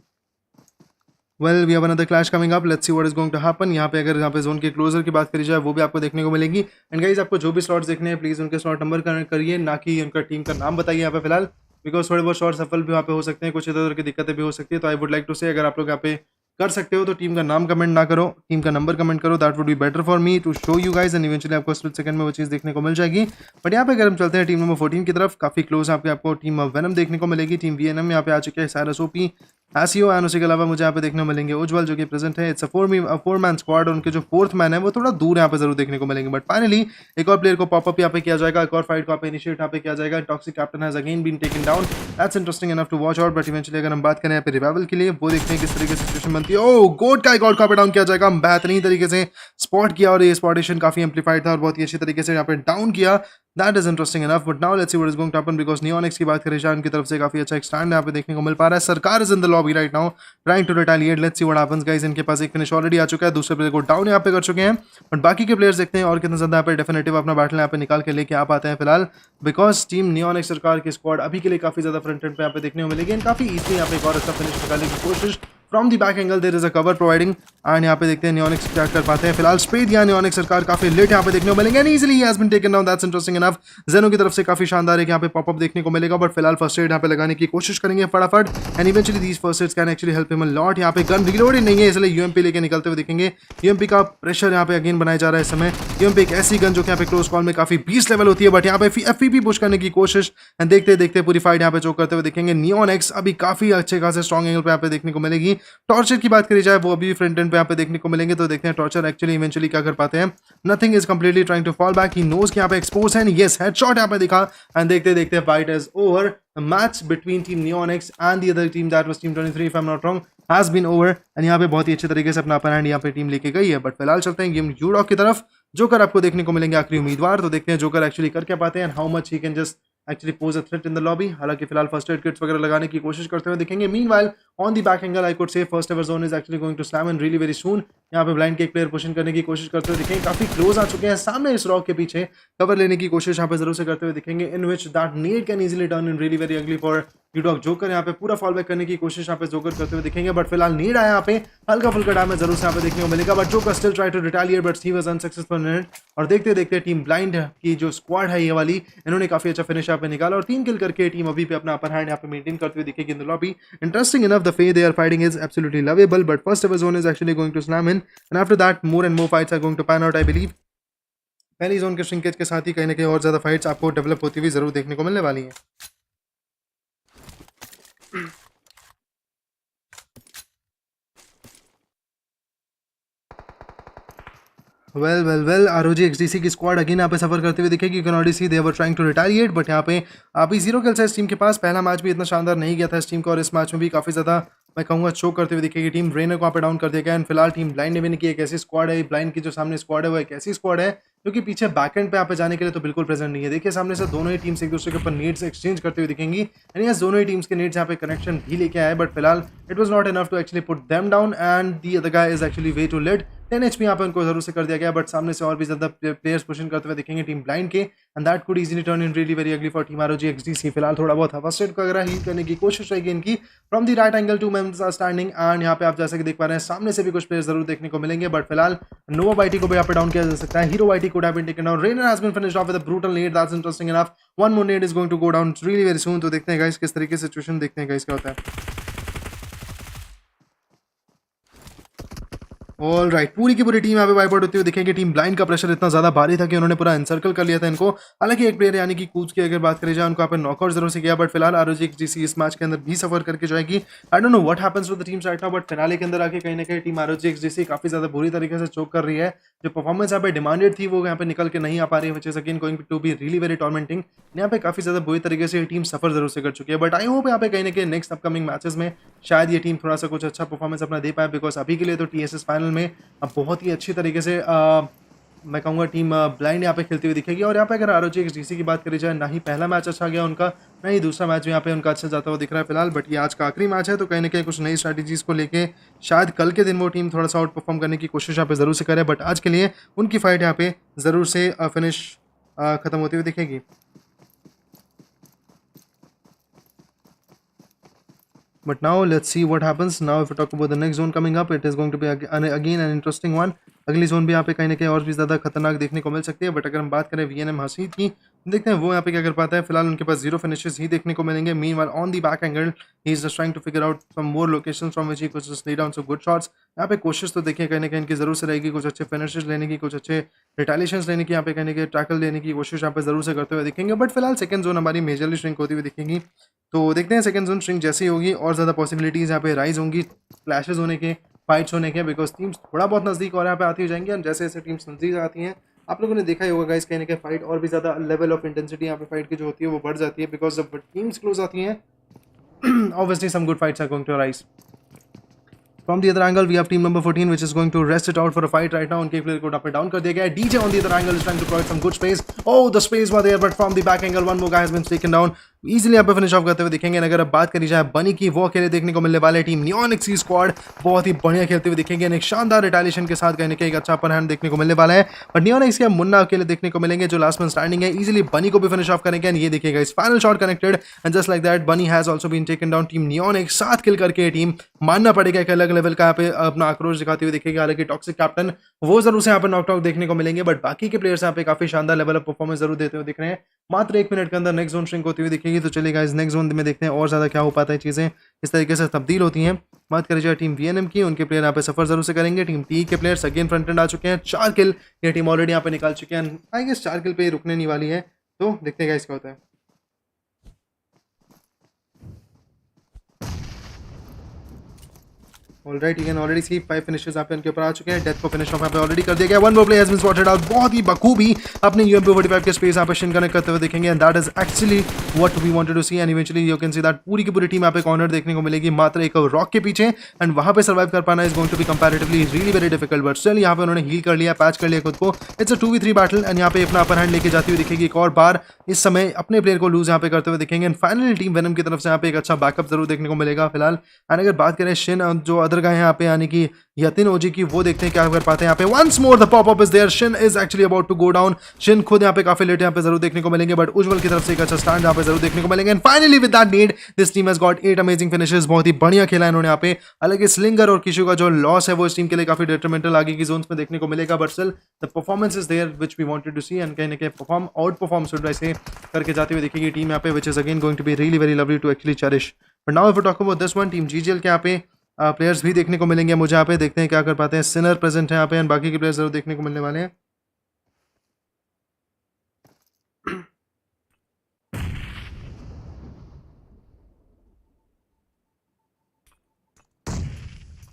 Well we have another clash coming up, let's see what is going to happen. यहाँ पे अगर यहाँ पे जोन के क्लोजर की बात करी जाए, वो भी आपको देखने को मिलेगी। एंड गाइस, आपको जो भी स्लॉट्स देखने हैं प्लीज उनके स्लॉट नंबर करिए, ना कि उनका टीम का नाम बताइए यहाँ पे फिलहाल, बिकॉज थोड़े बहुत शॉर्ट सफल भी वहाँ पे हो सकते हैं, कुछ इधर उधर की दिक्कतें भी हो सकती है। तो आई वुड लाइक टू से, अगर आप लोग यहाँ पे कर सकते हो तो टीम का नाम कमेंट ना करो, टीम का नंबर कमेंट करो, that would be better for me to show you guys and eventually आपको स्प्लिट सेकंड में वो चीज़ देखने को मिल जाएगी। बट यहाँ पे अगर हम चलते हैं टीम नंबर 14 की तरफ, काफी क्लोज आपको टीम वेनम देखने को मिलेगी। टीम VNM यहाँ पे आ चुके हैं साइरस ओपी, एसियो एंड उसी के अलावा मुझे यहाँ पे देखने को मिलेंगे उज्जवल, जो कि प्रेजेंट है। इट्स अ 4-man स्क्वाड और उनके जो 4th मैन है वो थोड़ा दूर यहाँ पे जरूर देखने को मिलेंगे। बट फाइनली एक और प्लेयर को पॉपअप यहाँ पे किया जाएगा, एक और फाइट को यहाँ पे इनिशिएट यहाँ पे किया जाएगा। Toxic captain has again been taken down, that's interesting enough to watch out. But eventually अगर हम बात करें यहाँ पे रिवाइवल के लिए, वो देखते हैं किस तरीके से सिचुएशन बनती है। ओह गॉड का एक और डाउन किया जाएगा, बेहतरीन तरीके से स्पॉट किया और ये स्पॉटेशन काफी एम्पलीफाइड था और बहुत ही अच्छी तरीके से यहाँ पे डाउन किया। That is interesting enough. But now let's see what is going to happen, because NEONx की बात करें जाए, उनकी तरफ से काफी अच्छा एक स्टैंड यहाँ पे देखने को मिल पा रहा है। Sarkar is in the lobby right now trying to retaliate, let's see what happens guys. इनके पास एक फिनिश ऑलरेडी आ चुका है, दूसरे प्लेयर को डाउन यहाँ पे कर चुके हैं। बट बाकी के प्लेयर्स देखते हैं और कितना ज्यादा यहाँ पे डेफिनेटिव अपना बैटल यहाँ पे निकाल के लेके आ पाते हैं फिलहाल, बिकॉज टीम NEONx सरकार की स्क्वाड अभी के लिए काफी ज्यादा फ्रंट एंड पे यहाँ पे देखने को मिलेगी। काफी इजीली यहाँ पे एक और अच्छा फिनिश निकालने की कोशिश from the back angle, there is a cover providing and यहाँ पे देखते हैं NEONx क्या कर पाते हैं फिलहाल। स्पेड या NEONx सरकार काफी लेट यहाँ पे देखने को मिलेंगे and easily he has been taken down, that's interesting enough. जेनो की तरफ से काफी शानदार एक यहाँ पे पॉपअप देखने को मिलेगा, बट फिलहाल फर्स्ट एड यहाँ पे लगाने की कोशिश करेंगे फटाफट and eventually these first aids can actually help him a lot. यहाँ पे गन रिलोड नहीं है, इसलिए UMP लेके निकलते हुए दिखेंगे। UMP का प्रेशर यहाँ पे अगेन बनाया जा रहा है इस समय। UMP एक ऐसी गन जो कि यहाँ पे क्लोज कॉल में काफी 20 लेवल होती है, बट यहाँ पे FPP पुश करने की कोशिश एंड देखते देखते पूरी फाइट यहाँ पे चोक करते हुए दिखेंगे। NEONx अभी काफी अच्छे खासे स्ट्रॉन्ग एंगल पे यहाँ पे देखने को मिलेगी। टॉर्चर की बात करी जाए, वो अभी फ्रंट एंड पे यहाँ पे देखने को मिलेंगे। तो देखते हैं टॉर्चर एक्चुअली इवेंचुअली क्या कर पाते हैं। Nothing is completely trying to fall back, he knows कि यहाँ पे एक्सपोज है। यस हेडशॉट यहाँ पे दिखा एंड देखते देखते fight is over. Match between team Neonix and the other team that was team 23 if I am not wrong has been over and यहाँ पे बहुत ही अच्छे तरीके से अपना अपर हैंड यहाँ पे टीम लेके गई है। बट फिलहाल चलते हैं गेम यूडॉग की तरफ। जोकर आपको देखने को मिलेंगे आखिरी उम्मीदवार, तो देखते हैं जोकर एक्चुअली कर क्या पाते हैं, how much he can just actually pose a threat in the lobby. हालांकि फिलहाल फर्स्ट एड किट्स वगैरह लगाने की कोशिश करते हुए दिखेंगे। Meanwhile on the back angle I could say first ever zone is actually going to slam in really very soon. यहाँ पे ब्लाइंड के एक प्लेयर पुशिंग करने की कोशिश करते हुए दिखेंगे, काफी क्लोज आ चुके हैं सामने इस रॉक के पीछे, कवर लेने की कोशिश यहाँ पे जरूर से करते हुए दिखेंगे, in which that need can easily turn in really very ugly for Yudog. Joker यहाँ पे पूरा फॉल बैक करने की कोशिश यहाँ पे जोकर करते हुए दिखेंगे, बट फिलहाल नीड आया यहाँ पे हल्का फुल्का डैमेज जरूर से यहाँ पे देखने को मिलेगा, but Joker still try to retaliate but he was unsuccessful in it. और देखते देखते टीम ब्लाइंड की जो स्क्वाड है ये वाली, इन्होंने काफी अच्छा फिनिश यहाँ पे निकाला और 3 किल करके टीम अभी पे अपना अपर हैंड यहाँ पे मेंटेन करते हुए दिखेगी in the lobby. Interesting enough the fay they are fighting is absolutely lovable, but first ever zone is actually going to slam in and after that more and more fights are going to pan out I believe. पहली जोन के श्रिंकेज के साथ ही कहीं ना कहीं और ज्यादा फाइट्स आपको डेवलप होती हुई जरूर देखने को मिलने वाली हैं। वेल ROGXDC की स्क्वाड अगेन यहाँ पे सफर करते हुए दिखेगी। You can already see they were trying to retaliate, but यहाँ पे अभी 0 किल्स है इस टीम के पास। पहला मैच भी इतना शानदार नहीं गया था इस टीम का और इस मैच में भी काफी ज्यादा मैं कहूँगा चोक करते हुए दिखेगी टीम। रेनर को यहाँ पे डाउन कर दिया गया एंड फिलहाल टीम ब्लाइंड नेविन की एक ऐसी स्क्वाड है, ब्लाइंड की जो सामने स्क्वाड है वो एक ऐसी स्क्वाड है जो कि पीछे बैकएंड पे यहाँ पे जाने के लिए तो बिल्कुल प्रेजेंट नहीं है। देखिए सामने से दोनों ही टीम्स एक दूसरे के ऊपर नीड्स एक्सचेंज करते हुए दिखेंगी एंड यस दोनों ही टीम्स के नीड्स यहाँ पे कनेक्शन भी लेके आए, बट फिलहाल it was not enough to actually put them down and the other guy is actually way too late 10 HP यहाँ पे उनको जरूर से कर दिया गया, बट सामने से और भी ज्यादा प्लेयर्स पुशिंग करते हुए दिखेंगे टीम ब्लाइंड के and that could easily turn in really very ugly for team ROGXDC। फिलहाल थोड़ा बहुत फर्स्ट एड को अगर हील करने की कोशिश रहेगी इनकी from the right angle, 2 members are standing and यहाँ पे आप जैसे कि देख पा रहे हैं सामने से भी कुछ प्लेयर्स जरूर देखने को मिलेंगे, बट फिलहाल नोवा वाइटी को भी यहाँ पे डाउन किया जा सकता है। Hero YT could have been taken down, Rainer has been finished off with a brutal need, that's interesting enough. One more need is going to go down really very soon. तो देखते हैं गाइस किस तरीके से सिचुएशन, देखते हैं गाइस क्या होता है। ऑल राइट, पूरी की पूरी टीम यहाँ पे वाइप आउट होती हुई दिखेगी। टीम ब्लाइंड का प्रेशर इतना ज्यादा भारी था कि उन्होंने पूरा एनसर्कल कर लिया था इनको। हालांकि एक प्लेयर यानी कि कूच की अगर बात करी जाए उनको यहाँ पे नॉकआउट जरूर से किया, बट फिलहाल ROGXDC इस मैच के अंदर भी सफर करके जाएगी। आई don't know what happens with the teams right now, but finale के अंदर आके कहीं ना कहीं टीम ROGXDC काफी ज्यादा बुरी तरीके से चोक कर रही है। जो परफॉर्मेंस यहाँ पे डिमांडेड थी वो यहाँ पे निकल के नहीं आ पा रही है, which is again going to be really very tormenting. यहाँ पे काफी ज्यादा बुरी तरीके से ये टीम सफर जरूर से कर चुकी है, बट आई होप यहाँ पे कहीं ना कहीं नेक्स्ट अपकमिंग मैचेस में शायद ये टीम थोड़ा सा कुछ अच्छा परफॉर्मेंस अपना दे पाए, बिकॉज अभी के लिए तो TSS फाइनल में अब बहुत ही अच्छी तरीके से मैं कहूँगा टीम ब्लाइंड यहाँ पे खेलती हुई दिखेगी। और यहाँ पे अगर ROGXDC की बात करी जाए, ना ही पहला मैच अच्छा गया उनका, ना ही दूसरा मैच भी यहाँ पे उनका अच्छा जाता हुआ दिख रहा है फिलहाल, बट ये आज का आखिरी मैच है तो कहीं ना कहीं कुछ नई स्ट्रैटेजीज को लेके शायद कल के दिन वो टीम थोड़ा सा आउट परफॉर्म करने की कोशिश यहाँ पे जरूर से करे, बट आज के लिए उनकी फाइट यहाँ पे जरूर से फिनिश खत्म होती हुई दिखेगी। But now let's see what happens. Now if we talk about the next zone coming up, it is going to be again an interesting one. अगली जोन भी यहाँ पे कहीं ना कहीं और भी ज़्यादा खतरनाक देखने को मिल सकती है, बट अगर हम बात करें VNM हसीद की, देखते हैं वो यहाँ पे क्या कर पाता है। फिलहाल उनके पास 0 फिनिशेस ही देखने को मिलेंगे। Meanwhile on the back angle he is just trying to figure out some more locations from which he could just lay down some good shots. यहाँ पे कोशिश तो देखिए कहीं ना कहीं इनकी जरूर से रहेगी कुछ अच्छे फिनिशेस लेने की, कुछ अच्छे रिटेलिएशंस लेने की, यहाँ पे कहीं ना कहीं टैकल लेने की कोशिश यहाँ पे जरूर से करते हुए दिखेंगे। बट फिलहाल सेकंड जोन हमारी मेजरली श्रिंक होती हुई दिखेगी, तो देखते हैं सेकंड जोन श्रिंक जैसे ही होगी और ज़्यादा पॉसिबिलिटीज़ यहाँ पे राइज होंगी क्लैशेस होने के, फाइट्स होने के, बिकॉज टीम्स थोड़ा बहुत नज़दीक और यहाँ पे आती हो जाएंगी। और जैसे जैसे टीम्स नज़दीक आती हैं आप लोगों ने देखा ही होगा गाइस, कहीं ना कहीं फाइट और भी ज़्यादा लेवल ऑफ इंटेंसिटी यहाँ पे फाइट की जो होती है वो बढ़ जाती है, बिकॉज जब टीम्स क्लोज आती हैं obviously some good fights are going to arise. From the other angle, we have team number 14, which is going to rest it out for a fight right now. उनके player को up and down कर दिया गया है. DJ on the other angle is trying to provide some good space. Oh, the space was there, but from the back angle, one more guy has been taken down. Easily यहाँ पे फिनिश ऑफ करते हुए दिखेंगे। अगर अब बात करी जाए बनी की, वो अकेले देखने को मिलने वाले टीम नियोनिक्स स्क्वाड बहुत ही बढ़िया खेलते हुए दिखेंगे। एक शानदार रिटेलिएशन के साथ कहीं ना कहीं एक अच्छा अपर हैंड देखने को मिलने वाला है, बट नियोनिक्स के मुन्ना अकेले देखने को मिलेंगे जो लास्ट में स्टैंडिंग है। इजीली बनी को भी फिनिश ऑफ करेंगे। ये देखिएगा इस final shot connected and just like that Bunny has also been taken down. Team Neonix 7 kill करके टीम मानना पड़ेगा एक अलग लेवल का यहाँ पे अपना आक्रोश दिखाते हुए दिखेगी। हालांकि टॉक्सिक कैप्टन वो जरूर से यहाँ पे नॉकआउट देखने को मिलेंगे, बट बाकी के प्लेयर्स यहाँ पे काफी शानदार लेवल ऑफ परफॉर्मेंस जरूर देते हुए दिख रहे हैं। मात्र 1 मिनट के अंदर नेक्स्ट जोन श्रिंक होती हुई दिखेगी। तो चलिए गाइस नेक्स्ट जोन में देखते हैं और ज्यादा क्या हो पाता है, चीजें इस तरीके से तब्दील होती हैं। बात करें जाए टीम VNM की, उनके प्लेयर यहाँ पे सफर जरूर से करेंगे। टीम टी के प्लेयर्स अगेन फ्रंट एंड आ चुके हैं। 4 किल ये टीम ऑलरेडी यहाँ पे निकाल चुके हैं। आई गेस 4 किल पे ही रुकने नहीं वाली है, तो देखते हैं गाइस क्या होता है। Alright, you can already see 5 finishes यहाँ पे उनके ऊपर आ चुके हैं। डेथ को फिनिश ऑफ यहाँ पे ऑलरेडी कर दिया गया। One more player has been spotted out. बहुत ही बखूबी अपने UMP45 के स्पेस यहाँ पे शिन कनेक्ट करते हुए देखेंगे and that is actually what we wanted to see and eventually you can see that पूरी की पूरी टीम यहाँ पे कॉर्नर देखने को मिलेगी मात्र एक रॉक के पीछे एंड वहाँ पे सर्वाइव कर पाना is going to be comparatively really very difficult, but still यहाँ पे उन्होंने हील कर लिया, पैच कर लिया खुद को। It's a 2v3 battle and यहाँ पे अपना अपर हैंड लेके जाती हुई दिखेगी एक और बार, इस समय अपने प्लेयर को लूज यहाँ पे करते हुए दिखेंगे एंड फाइनली टीम वेनम की तरफ से यहाँ पे एक अच्छा बैकअप जरूर देखने को मिलेगा फिलहाल। एंड अगर बात करें शिन जो अदर गाय यहाँ पे यानी कि यतिन ओजी की, वो देखते हैं क्या कर पाते हैं यहाँ पे। Once more the pop up is there, Shin is actually about to go down. Shin खुद यहाँ पे काफी लेट यहाँ पे जरूर देखने को मिलेंगे, बट उज्जवल की तरफ से एक अच्छा स्टैंड यहाँ पे जरूर देखने को मिलेंगे and finally with that need this team has got 8 amazing finishes. बहुत ही बढ़िया खेला इन्होंने यहाँ पे। हालांकि स्लिंगर और किशु का जो लॉस है वो इस टीम के लिए काफी डिटरमेंटल आगे की जोन्स में देखने को मिलेगा, but still the performance is there which we wanted to see and कहीं ना कहीं आउट परफॉर्म शुड ऐसे करके जाती हुई दिखेगी टीम यहाँ पे, which is again going to be really very lovely to actually cherish. But now if we talk about this one, team GGL के यहाँ पे प्लेयर्स भी देखने को मिलेंगे मुझे यहाँ पे। देखते हैं क्या कर पाते हैं। सिनर प्रेजेंट है यहाँ पे एंड बाकी के प्लेयर्स जरूर देखने को मिलने वाले हैं।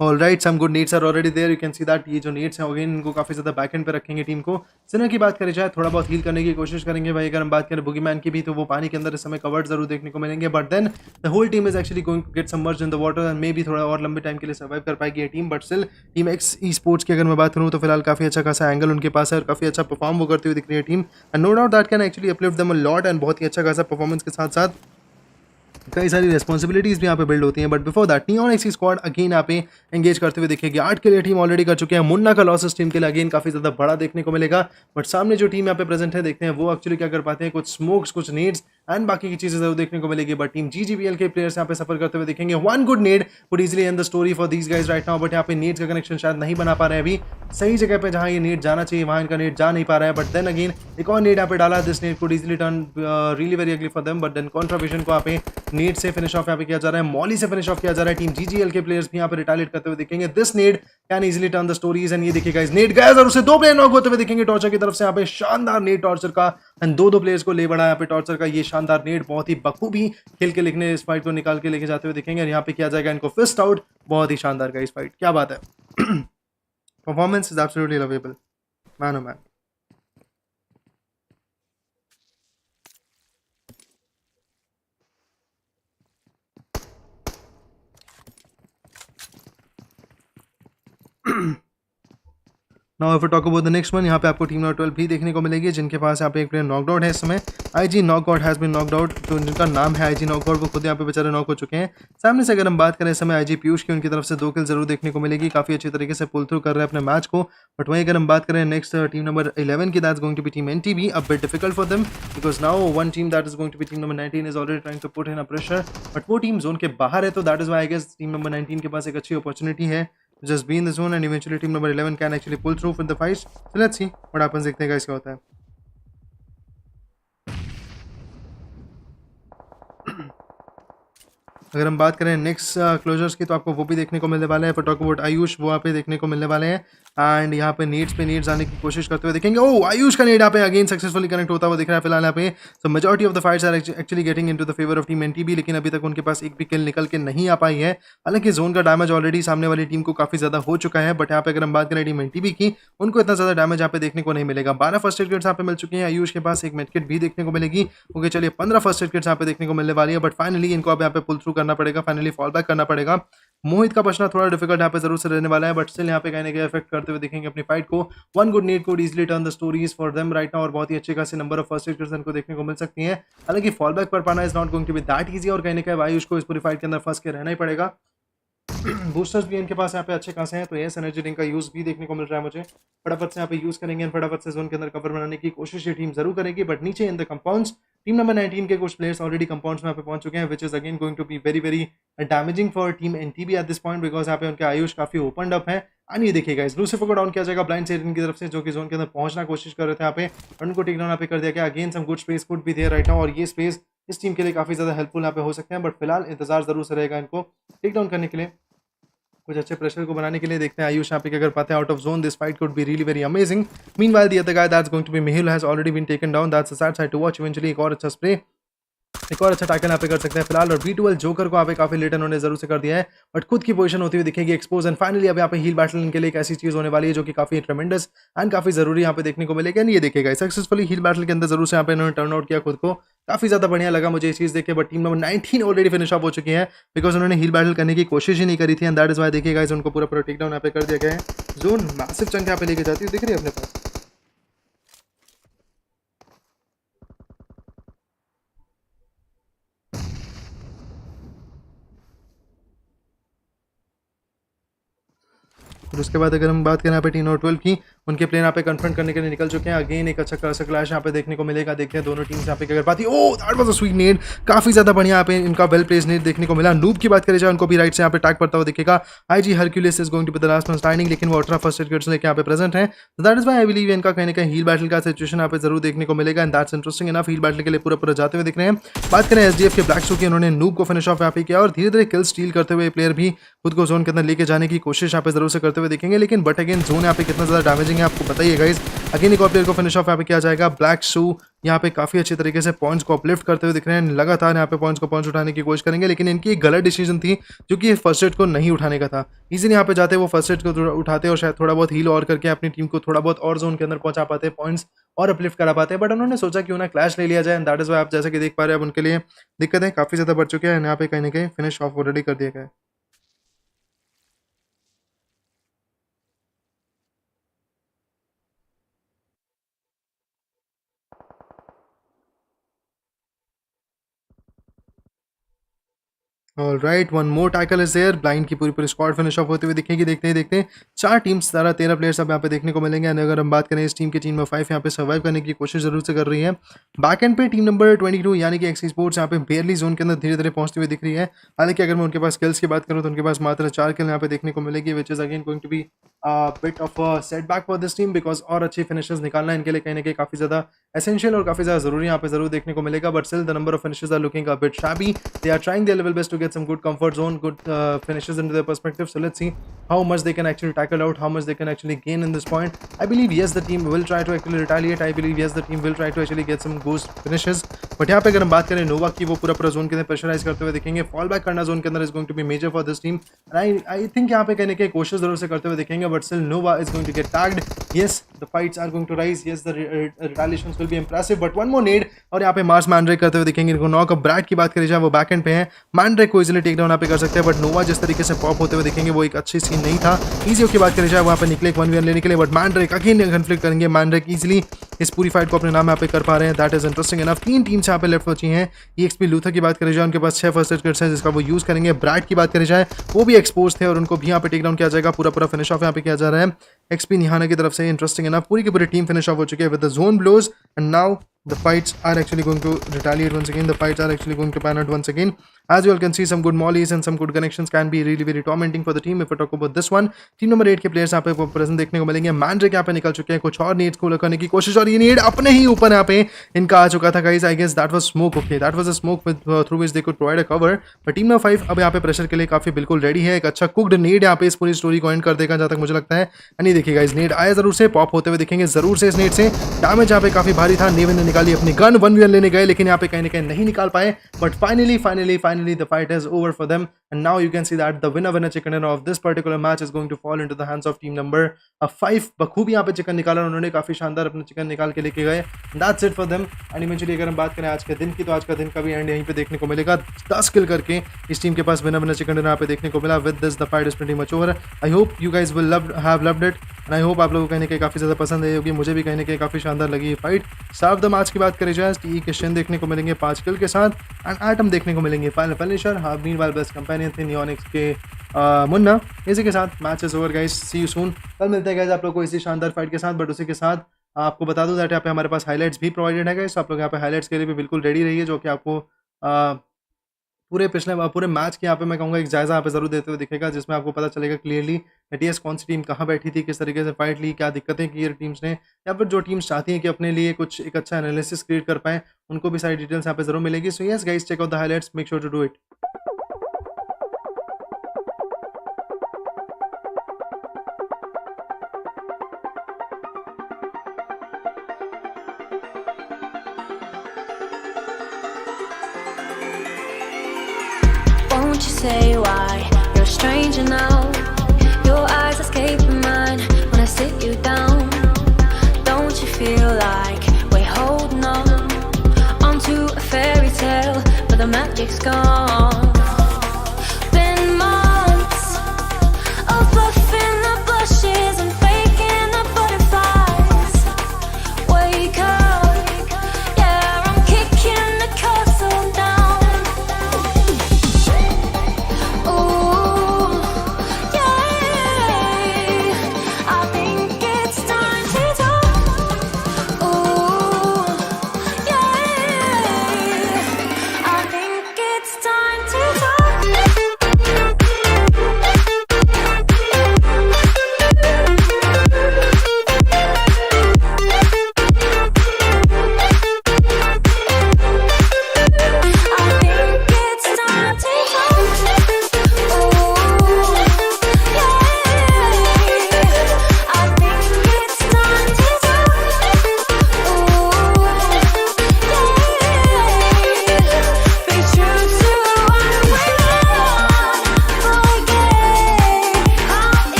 All right, some good nades are already there, you can see that ये जो नीड्स हैं अगेन इनको काफी ज्यादा बैक एंड पे रखेंगे टीम को। सिनर की बात करें जाए थोड़ा बहुत हील करने की कोशिश करेंगे भाई। अगर हम बात करें बुगीमैन की भी तो वो पानी के अंदर इस समय कवर्ड जरूर देखने को मिलेंगे, but then the whole team is actually going to get submerged in the water and maybe थोड़ा और लंबे टाइम के लिए सर्वाइव कर पाएगी ये team. But still team x e sports की अगर मैं बात करूँ तो फिलहाल काफी अच्छा खासा एंगल उनके पास है और काफी अच्छा परफॉर्म वो करती हुई दिख रही है team and no doubt that can actually uplift them a lot and बहुत ही अच्छा खासा परफॉर्मेंस के साथ साथ कई सारी रिस्पॉन्सिबिलिटीज भी यहाँ पे बिल्ड होती हैं। But before that NEONxPAWAN squad again यहाँ पे एंगेज करते हुए दिखेगी। 8 के लिए टीम ऑलरेडी कर चुके हैं। मुन्ना का लॉस इस टीम के लिए अगेन काफी ज्यादा बड़ा देखने को मिलेगा, बट सामने जो टीम यहाँ पे प्रेजेंट है देखते हैं वो एक्चुअली क्या कर पाते हैं। कुछ स्मोक्स, कुछ नीड्स एंड बाकी की चीजें जरूर देखने को मिलेगी, बट टीम GGBL के प्लेयर्स यहाँ पे सफर करते हुए दिखेंगे। One good need would easily end the story for these guys right now, but यहाँ पे नीड्स का कनेक्शन शायद नहीं बना पा रहे हैं अभी सही जगह पे जहाँ ये नीड जाना चाहिए वहाँ इनका नीड जा नहीं पा रहा है। बट देन अगेन एक और नीड यहाँ पे डाला, this nade could easily turn really very ugly for them, but then Contra Vision को यहाँ पे नीड से फिनिश ऑफ यहाँ पे किया जा रहा है, मॉली से फिनिश ऑफ किया जा रहा है। टीम GGL के प्लेयर्स भी यहाँ पे रिटालिएट करते हुए दिखेंगे। This need can easily turn the stories and ये देखिए गाइस नीड गाइस और उसे 2 प्लेयर नॉक होते हुए दिखेंगे टॉर्चर की तरफ से। यहाँ पे शानदार नीड टॉर्चर का एंड 2 प्लेयर्स को ले बढ़ा यहाँ पे टॉर्चर का ये शानदार नीड बहुत ही बखूबी खेल के लिखने इस फाइट को निकाल के लेके जाते हुए दिखेंगे और यहाँ पे किया जाएगा इनको फिस्ट आउट। बहुत ही शानदार गाइस फाइट, क्या बात है। Performance is absolutely lovable, man oh man. Now if we talk about the next one, यहाँ पे आपको टीम नंबर 12 भी देखने को मिलेगी जिनके पास यहाँ पे एक प्लेयर नॉकड आउट है इस समय। IG Knockout has been knocked out, तो जिनका नाम है IG नॉकआउट वो खुद यहाँ पे बेचारे नॉक हो चुके हैं। सामने से अगर हम बात करें इस समय IG पीयूष की, उनकी तरफ से 2 किल जरूर देखने को मिलेगी, काफी अच्छी तरीके से पुल थ्रू कर रहे हैं अपने मैच को। बट वहीं अगर हम बात करें नेक्स्ट टीम नंबर 11 की, that's going to be team NTB, a bit difficult for them because now one team that is going to be team number 19 is already trying to put in a pressure, but वो टीम जोन के बाहर है, तो that is why I guess team number 19 के पास एक अच्छी अपॉर्चुनिटी है just be in the zone and eventually team number 11 can actually pull through with the fights. So let's see what happens, देखते हैं guys क्या होता है। अगर हम बात करें नेक्स्ट क्लोजर्स की तो आपको वो भी देखने को मिलने वाले हैं। पर टॉक अबाउट आयुष, वो यहाँ पे देखने को मिलने वाले हैं एंड यहाँ पे नीड्स आने की कोशिश करते हुए देखेंगे। ओ आयुष का नीड यहाँ पे अगेन सक्सेसफुली कनेक्ट होता हुआ दिख रहा है फिलहाल यहाँ पे। So majority of the fights are actually getting into the favour of team NTB, लेकिन अभी तक उनके पास एक भी किल निकल के नहीं आ पाई है। हालांकि जोन का डैमेज ऑलरेडी सामने वाली टीम को काफी ज्यादा हो चुका है, बट यहाँ पे अगर हम बात करें टीम NTB की, उनको इतना ज्यादा डैमेज यहाँ पे देखने को नहीं मिलेगा। 12 फर्स्ट एड किट्स यहाँ पे मिल चुकी हैं, आयुष के पास एक मेड किट भी देखने को मिलेगी। ओके चलिए 15 फर्स्ट एड किट्स यहाँ पे देखने को मिलने वाली है, बट फाइनली इनको अब यहाँ पे पुल थ्रू करना पड़ेगा, फाइनली फॉल बैक करना पड़ेगा। मोहित का बचना थोड़ा डिफिकल्ट यहाँ पे जरूर से रहने वाला है, बट स्टिल यहाँ पे कहीं ना कहीं इफेक्ट करते हुए दिखेंगे अपनी फाइट को। One good nade could easily turn the stories for them right now और बहुत ही अच्छे खासे number of first aid kits इनको देखने को मिल सकती हैं। हालांकि फॉल बैक कर पाना is not going to be that easy और कहीं ना कहीं आयुष को इस पूरी फाइट के अंदर फंस के रहना ही पड़ेगा। बूस्टर्स भी इनके पास यहाँ पे अच्छे खासे हैं, तो ये एनर्जी ड्रिंक का यूज भी देखने को मिल रहा है मुझे। फटाफट से यहाँ पे यूज करेंगे, फटाफट से जोन के अंदर कवर बनाने की कोशिश ये टीम जरूर करेगी। बट नीचे in the compounds team number 19 के कुछ प्लेयर्स ऑलरेडी कंपाउंड्स में यहाँ पे पहुंच चुके हैं, which is again going to be very very damaging for team NTB at this point, because यहाँ पे उनके आयुष काफी ओपन अप है। एंड ये देखिएगा इस लूसिफर को डाउन किया जाएगा ब्लाइंड सेरियन की तरफ से, जो कि जोन के अंदर पहुंचना कोशिश कर रहे थे यहाँ पे, और उनको टेक डाउन यहाँ पे कर दिया गया। Again some good space could be there right now, और ये स्पेस इस टीम के लिए काफी ज्यादा हेल्पफुल यहाँ पे हो सकते हैं। बट फिलहाल इंतजार जरूर से रहेगा इनको टेक डाउन करने के लिए, कुछ अच्छे प्रेशर को बनाने के लिए। देखते हैं आयुष यहाँ पे क्या कर पाते हैं out of zone. This fight could be really very amazing. Meanwhile the other guy that's going to be Mehul has already been taken down, that's a sad sight to watch. Eventually एक और अच्छा स्प्रे एक और अच्छा टैकल यहाँ पे कर सकते हैं फिलहाल, और B12 जोकर को यहाँ पे काफी लेट इन्होंने जरूर से कर दिया है, बट खुद की पोजीशन होती हुई दिखेगी एक्सपोज। एंड फाइनली अब यहाँ पे हील बैटल इनके लिए एक ऐसी चीज होने वाली है जो कि काफी ट्रेमेंडस एंड काफी जरूरी यहाँ पे देखने को मिलेगा। ये देखेगा सक्सेसफुली हील बैटल के अंदर जरूर से यहाँ पे इन्होंने टर्न आउट किया खुद को, काफी ज्यादा बढ़िया लगा मुझे ये चीज देख के। But team number 19 already finish off हो चुकी है बिकॉज उन्होंने हील बैटल करने की कोशिश ही नहीं करी थी, एंड दैट इज वाई देखिएगा उनको पूरा पूरा टेक डाउन यहाँ पे कर दिया गया है। जोन मैसिव चंक यहाँ पे लेके जाती है, दिख रही है अपने पास। फिर उसके बाद अगर हम बात करें यहाँ पे टीम नंबर 12 की, उनके प्लेयर यहाँ पे कन्फ्रंट करने के लिए निकल चुके हैं। अगेन एक अच्छा खासा क्लैश यहाँ पे देखने को मिलेगा, देखते हैं दोनों टीम्स यहाँ पे क्या कर पाती है। Oh that was a sweet nade, काफी ज्यादा बढ़िया यहाँ पे इनका वेल प्लेस्ड नेड देखने को मिला। नूब की बात करें जाए, उनको भी राइट से यहाँ पे टैग पड़ता हुआ दिखेगा। IG Hercules is going to be the last one standing, लेकिन वो अल्ट्रा फर्स्ट एड किट्स लेके यहाँ पे प्रेजेंट है। That is why I believe इनका कहीं ना कहीं हील बैटल का सिचुएशन यहाँ पे जरूर देखने को मिलेगा, and that's interesting enough. Heal battle के लिए पूरा पूरा जाते हुए दिख रहे हैं। बात करें एसडीएफ के ब्लैक शू की, उन्होंने नूब को फिनिश ऑफ यहाँ पे किया और धीरे धीरे किल स्टील करते हुए प्लेयर भी खुद को जोन के अंदर लेके जाने की कोशिश यहाँ पे जरूर से करते हुए दिखेंगे। लेकिन बट अगेन जोन यहाँ पे कितना ज्यादा डैमेजिंग है आपको बताइए गाइस। अगेन एक और प्लेयर को फिनिश ऑफ यहाँ पे किया जाएगा। ब्लैक शू यहाँ पे काफी अच्छे तरीके से पॉइंट्स को अपलिफ्ट करते हुए दिख रहे हैं, लगातार यहाँ पे पॉइंट्स उठाने की कोशिश करेंगे, लेकिन इनकी एक गलत डिसीजन थी जो कि फर्स्ट एड को नहीं उठाने का था। इजीली यहाँ पे जाते वो फर्स्ट एड को उठाते और शायद थोड़ा बहुत हील और करके अपनी टीम को थोड़ा बहुत और जोन के अंदर पहुंचा पाते, पॉइंट्स और अपलिफ्ट करा पाते, बट उन्होंने सोचा क्यों ना क्लैश ले लिया जाए, एंड दैट इज व्हाई आप जैसे कि देख पा रहे हैं अब उनके लिए दिक्कतें काफी ज्यादा बढ़ चुके हैं। यहाँ पे कहीं ना कहीं फिनिश ऑफ ऑलरेडी कर दिया गया है। Alright, one more tackle is there. Blind की पूरी पूरी स्क्वाड फिनिश ऑफ होते हुए दिखेगी। देखते ही देखते 4 टीम्स 13 प्लेयर्स अब यहाँ पे देखने को मिलेंगे। एंड अगर हम बात करें इस टीम की, टीम में 5 यहाँ पे सर्वाइव करने की कोशिश जरूर से कर रही है। बैक एंड पे टीम नंबर 22 यानी कि एक्सी स्पोर्ट्स यहाँ पे बेयरली जोन के अंदर धीरे धीरे पहुंचती हुई दिख रही है। हालांकि अगर मैं उनके पास स्किल्स की बात करूँ तो उनके पास मात्र 4 किल यहाँ पे देखने को मिलेगी, which is again going to be bit of a setback for this team because और अच्छी फिनिशेस निकालना इनके लिए कहीं ना कहीं काफी ज्यादा एसेंशियल और काफी ज्यादा जरूरी यहाँ पे जरूर देखने को मिलेगा। But still the number of finishes are looking a bit shabby. They are trying their level best to get some good comfort zone, good finishes into their perspective. So let's see how much they can actually tackle out, how much they can actually gain in this point. I believe yes, the team will try to actually retaliate. I believe yes, the team will try to actually get some goose finishes. But यहाँ पे अगर हम बात करें नोवा की, वो पूरा पूरा जोन के अंदर प्रेशराइज करते हुए दिखेंगे। फॉल बैक करना जोन के अंदर is going to be major for this team, and I think यहाँ पे कहने के कोशिश जरूर से करते हुए दिखेंगे। But still Nova is going to get tagged. Yes, the fights are going to rise. Yes, the retaliations will be impressive. But one more need, और यहाँ पे मार्स मैंड्रेक करते हुए दिखेंगे इनको नॉक। अब ब्रैड की बात करी जाए, वो बैक एंड पे है। मैंड्रेक को इजीली टेक डाउन यहाँ पे कर सकते हैं, बट नोवा जिस तरीके से पॉप होते हुए दिखेंगे वो एक अच्छी सीन नहीं था। ईजीओ की बात करी जाए, वहाँ पे निकले एक 1v1 लेने के लिए, बट मैंड्रेक अगेन कन्फ्लिक्ट करेंगे। मैंड्रेक इजीली इस पूरी फाइट को अपने नाम यहाँ पे कर पा रहे हैं। That is interesting enough. 3 teams यहाँ पे लेफ्ट बची हैं। EXP लूथर की बात करी जाए, उनके पास 6 फर्स्ट एड किट्स हैं जिसका वो यूज करेंगे। ब्रैड की बात करी जाए, वो भी एक्सपोज थे और उनको भी यहाँ पे टेक डाउन किया जाएगा। पूरा पूरा फिनिश ऑफ यहाँ पे किया जा रहा है XP निहाना की तरफ से। इंटरेस्टिंग एनफ, पूरी की पूरी टीम फिनिश ऑफ हो चुकी है with the zone blows, and now the fights are actually going to retaliate once again. The fights are actually going to pan out once again. As you all can see, some good mollies and some good connections can be really very tormenting for the team. If we talk about this one, team number 8 के प्लेयर्स यहाँ पे प्रेजेंट देखने को मिलेंगे। मैंड्रिक यहाँ पे निकल चुके हैं, कुछ और नीड्स को करने की कोशिश, और ये नीड अपने ही ऊपर यहाँ पे इनका आ चुका था guys. I guess that was smoke. Okay, that was a smoke through which they could provide a cover. But team number 5 अब यहाँ पे प्रेशर के लिए काफी बिल्कुल रेडी है। एक अच्छा कुक्ड नीड यहाँ पे इस पूरी स्टोरी को एंड कर देगा जहाँ तक मुझे लगता है। नहीं देखिएगा, इस नीड आया जरूर से, पॉप होते हुए दिखेंगे जरूर से। इस नीड से डैमेज यहाँ पे काफी भारी था। नेविन ने निकाली अपनी गन, 1v1 लेने गए, लेकिन यहाँ पे कहीं ना कहीं नहीं निकाल पाए। But finally the fight is over for them, and now you can see that the winner chicken dinner of this particular match is going to fall into the hands of team number 5। बखूबी यहाँ पे चिकन निकाला उन्होंने, काफी शानदार अपना चिकन निकाल के लेके गए। That's it for them. And eventually अगर हम बात करें आज के दिन की, तो आज का दिन का भी एंड यहीं पे देखने को मिलेगा। 10 किल करके इस टीम के पास विनर चिकन डिनर यहाँ पे देखने को मिला। With this the fight is pretty much over. I hope you guys will have loved it, and I hope आप लोगों को कहीं ना कहीं काफी ज्यादा पसंद आई होगी। मुझे भी कहीं ना कहीं काफी शानदार लगी ये fight. Star of the match की बात करी जाए, टी क्रिश्चियन देखने को मिलेंगे 5 किल के साथ, एंड एटम देखने को मिलेंगे फाइनल फिनिशर। हाँ, मीनवाइल बेस्ट कंपेनियन थे नियोनिक्स के मुन्ना। इसी के साथ match is over guys, see you soon. कल मिलते हैं गाइस आप लोग को इसी शानदार फाइट के साथ। बट उसी के साथ आपको बता दूं दैट यहाँ पे हमारे पास हाईलाइट्स भी प्रोवाइडेड है गाइस, तो आप लोग यहाँ पे हाईलाइट्स के लिए भी बिल्कुल रेडी रहिए, जो कि आपको पूरे मैच के यहाँ पे मैं कहूँगा एक जायजा यहाँ पे जरूर देते हुए दिखेगा, जिसमें आपको पता चलेगा क्लियरली दैट कौन सी टीम कहाँ बैठी थी, किस तरीके से फाइट ली, क्या दिक्कतें की टीम्स ने, या फिर जो टीम्स चाहती हैं कि अपने लिए कुछ एक अच्छा एनालिसिस क्रिएट कर पाएं, उनको भी सारी डिटेल्स यहाँ पे जरूर मिलेगी। So yes guys, check out the highlights, make sure to do it. Don't you say why you're a stranger now. Your eyes escaping mine when I sit you down. Don't you feel like we're holding on onto a fairy tale, but the magic's gone. Been months of bluffing the blushes and faking the butterflies. Wake up, yeah, I'm kicking the castle down. Ooh, yeah, I think it's time to talk. Ooh, yeah, I think it's time to talk.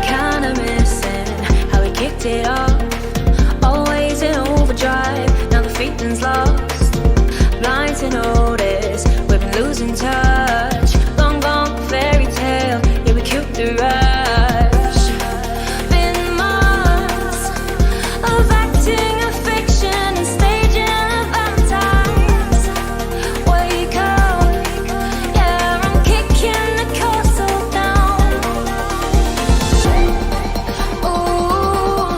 Kinda missing how we kicked it off. Always in overdrive, now the feeling's lost. Blind to notice, we've been losing touch. Long gone fairy tale, yeah, we killed the rush. Been months of acting a fiction and staging a Valentine's. Wake up, yeah, I'm kicking the castle down. Ooh,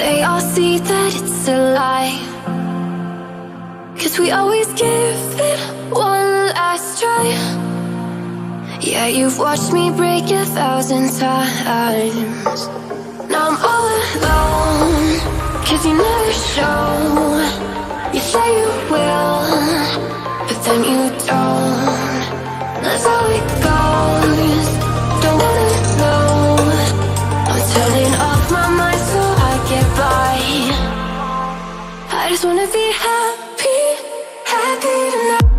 they all see that it's a lie. 'Cause we always give it one last try. Yeah, you've watched me break 1,000 times. Now I'm all alone, 'cause you never show. You say you will, but then you don't. That's how it goes. Don't wanna know. I'm turning off my mind so I get by. I just wanna be happy, happy tonight.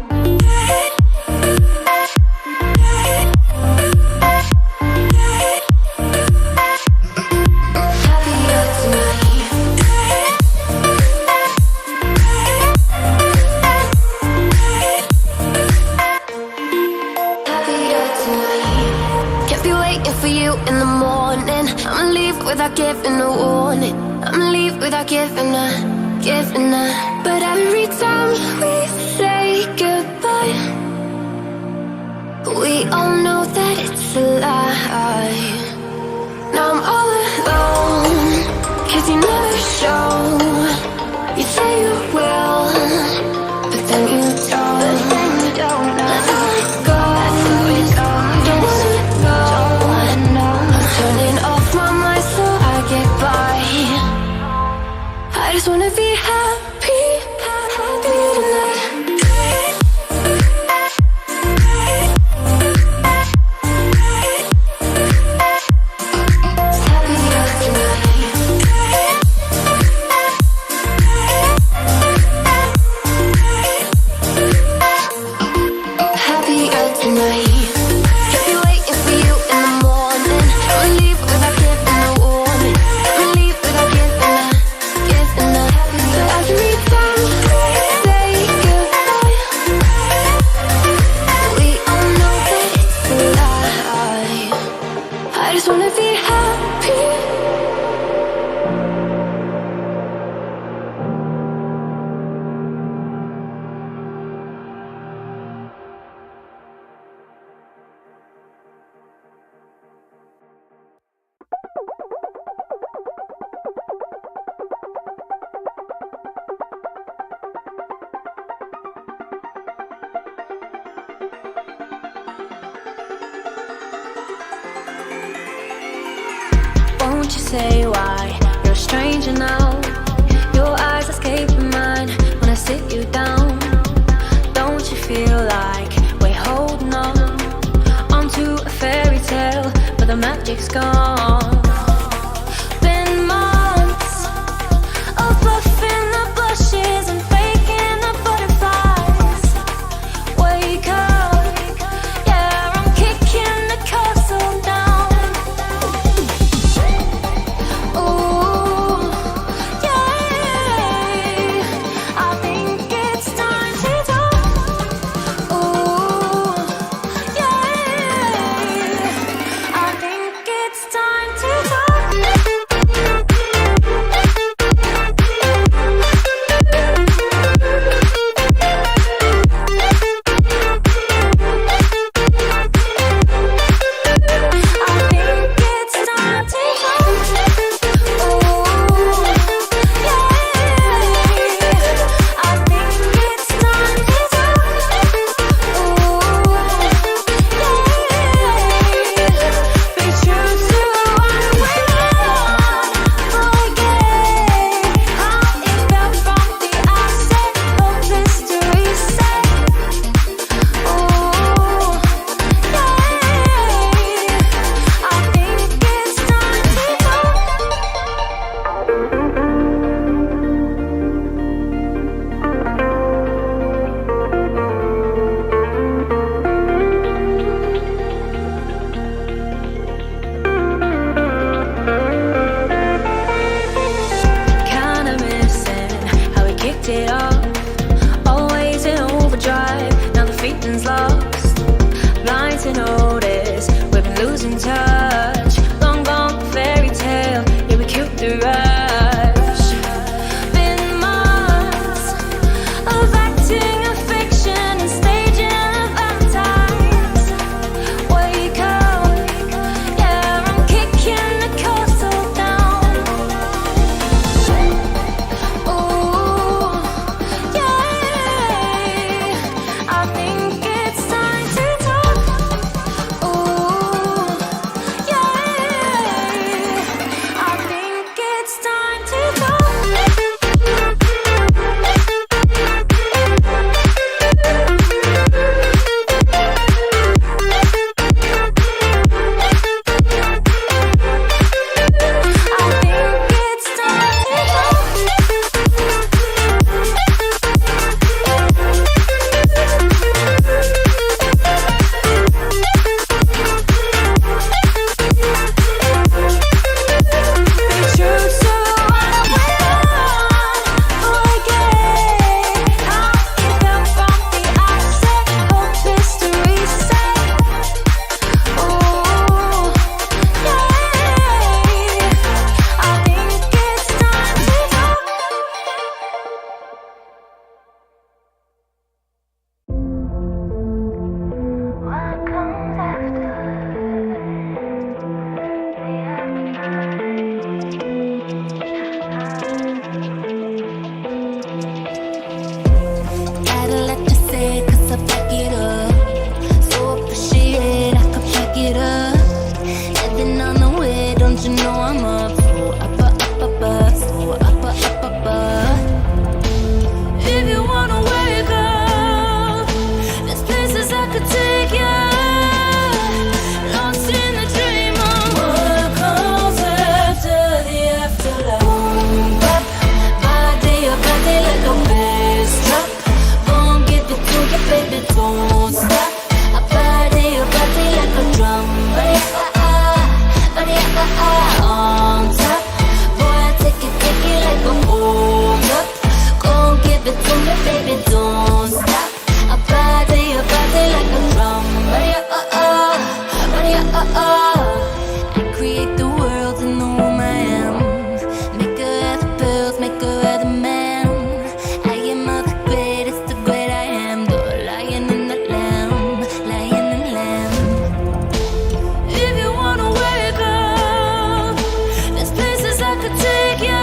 Without giving a warning, I'ma leave without giving a. But every time we say goodbye, we all know that it's a lie. Now I'm all alone, 'cause you never show. You say you will, but then you don't. That's how it goes. Don't wanna know. I'm turning off my mind so I get by. I just wanna be happy, happy tonight. Won't you say why you're a stranger now? Your eyes escape mine when I sit you down. Don't you feel like we're holding on onto a fairy tale, but the magic's gone? Been months of bluffing the blushes and faking the butterflies. Wake up, yeah, I'm kicking the castle down. Time could take you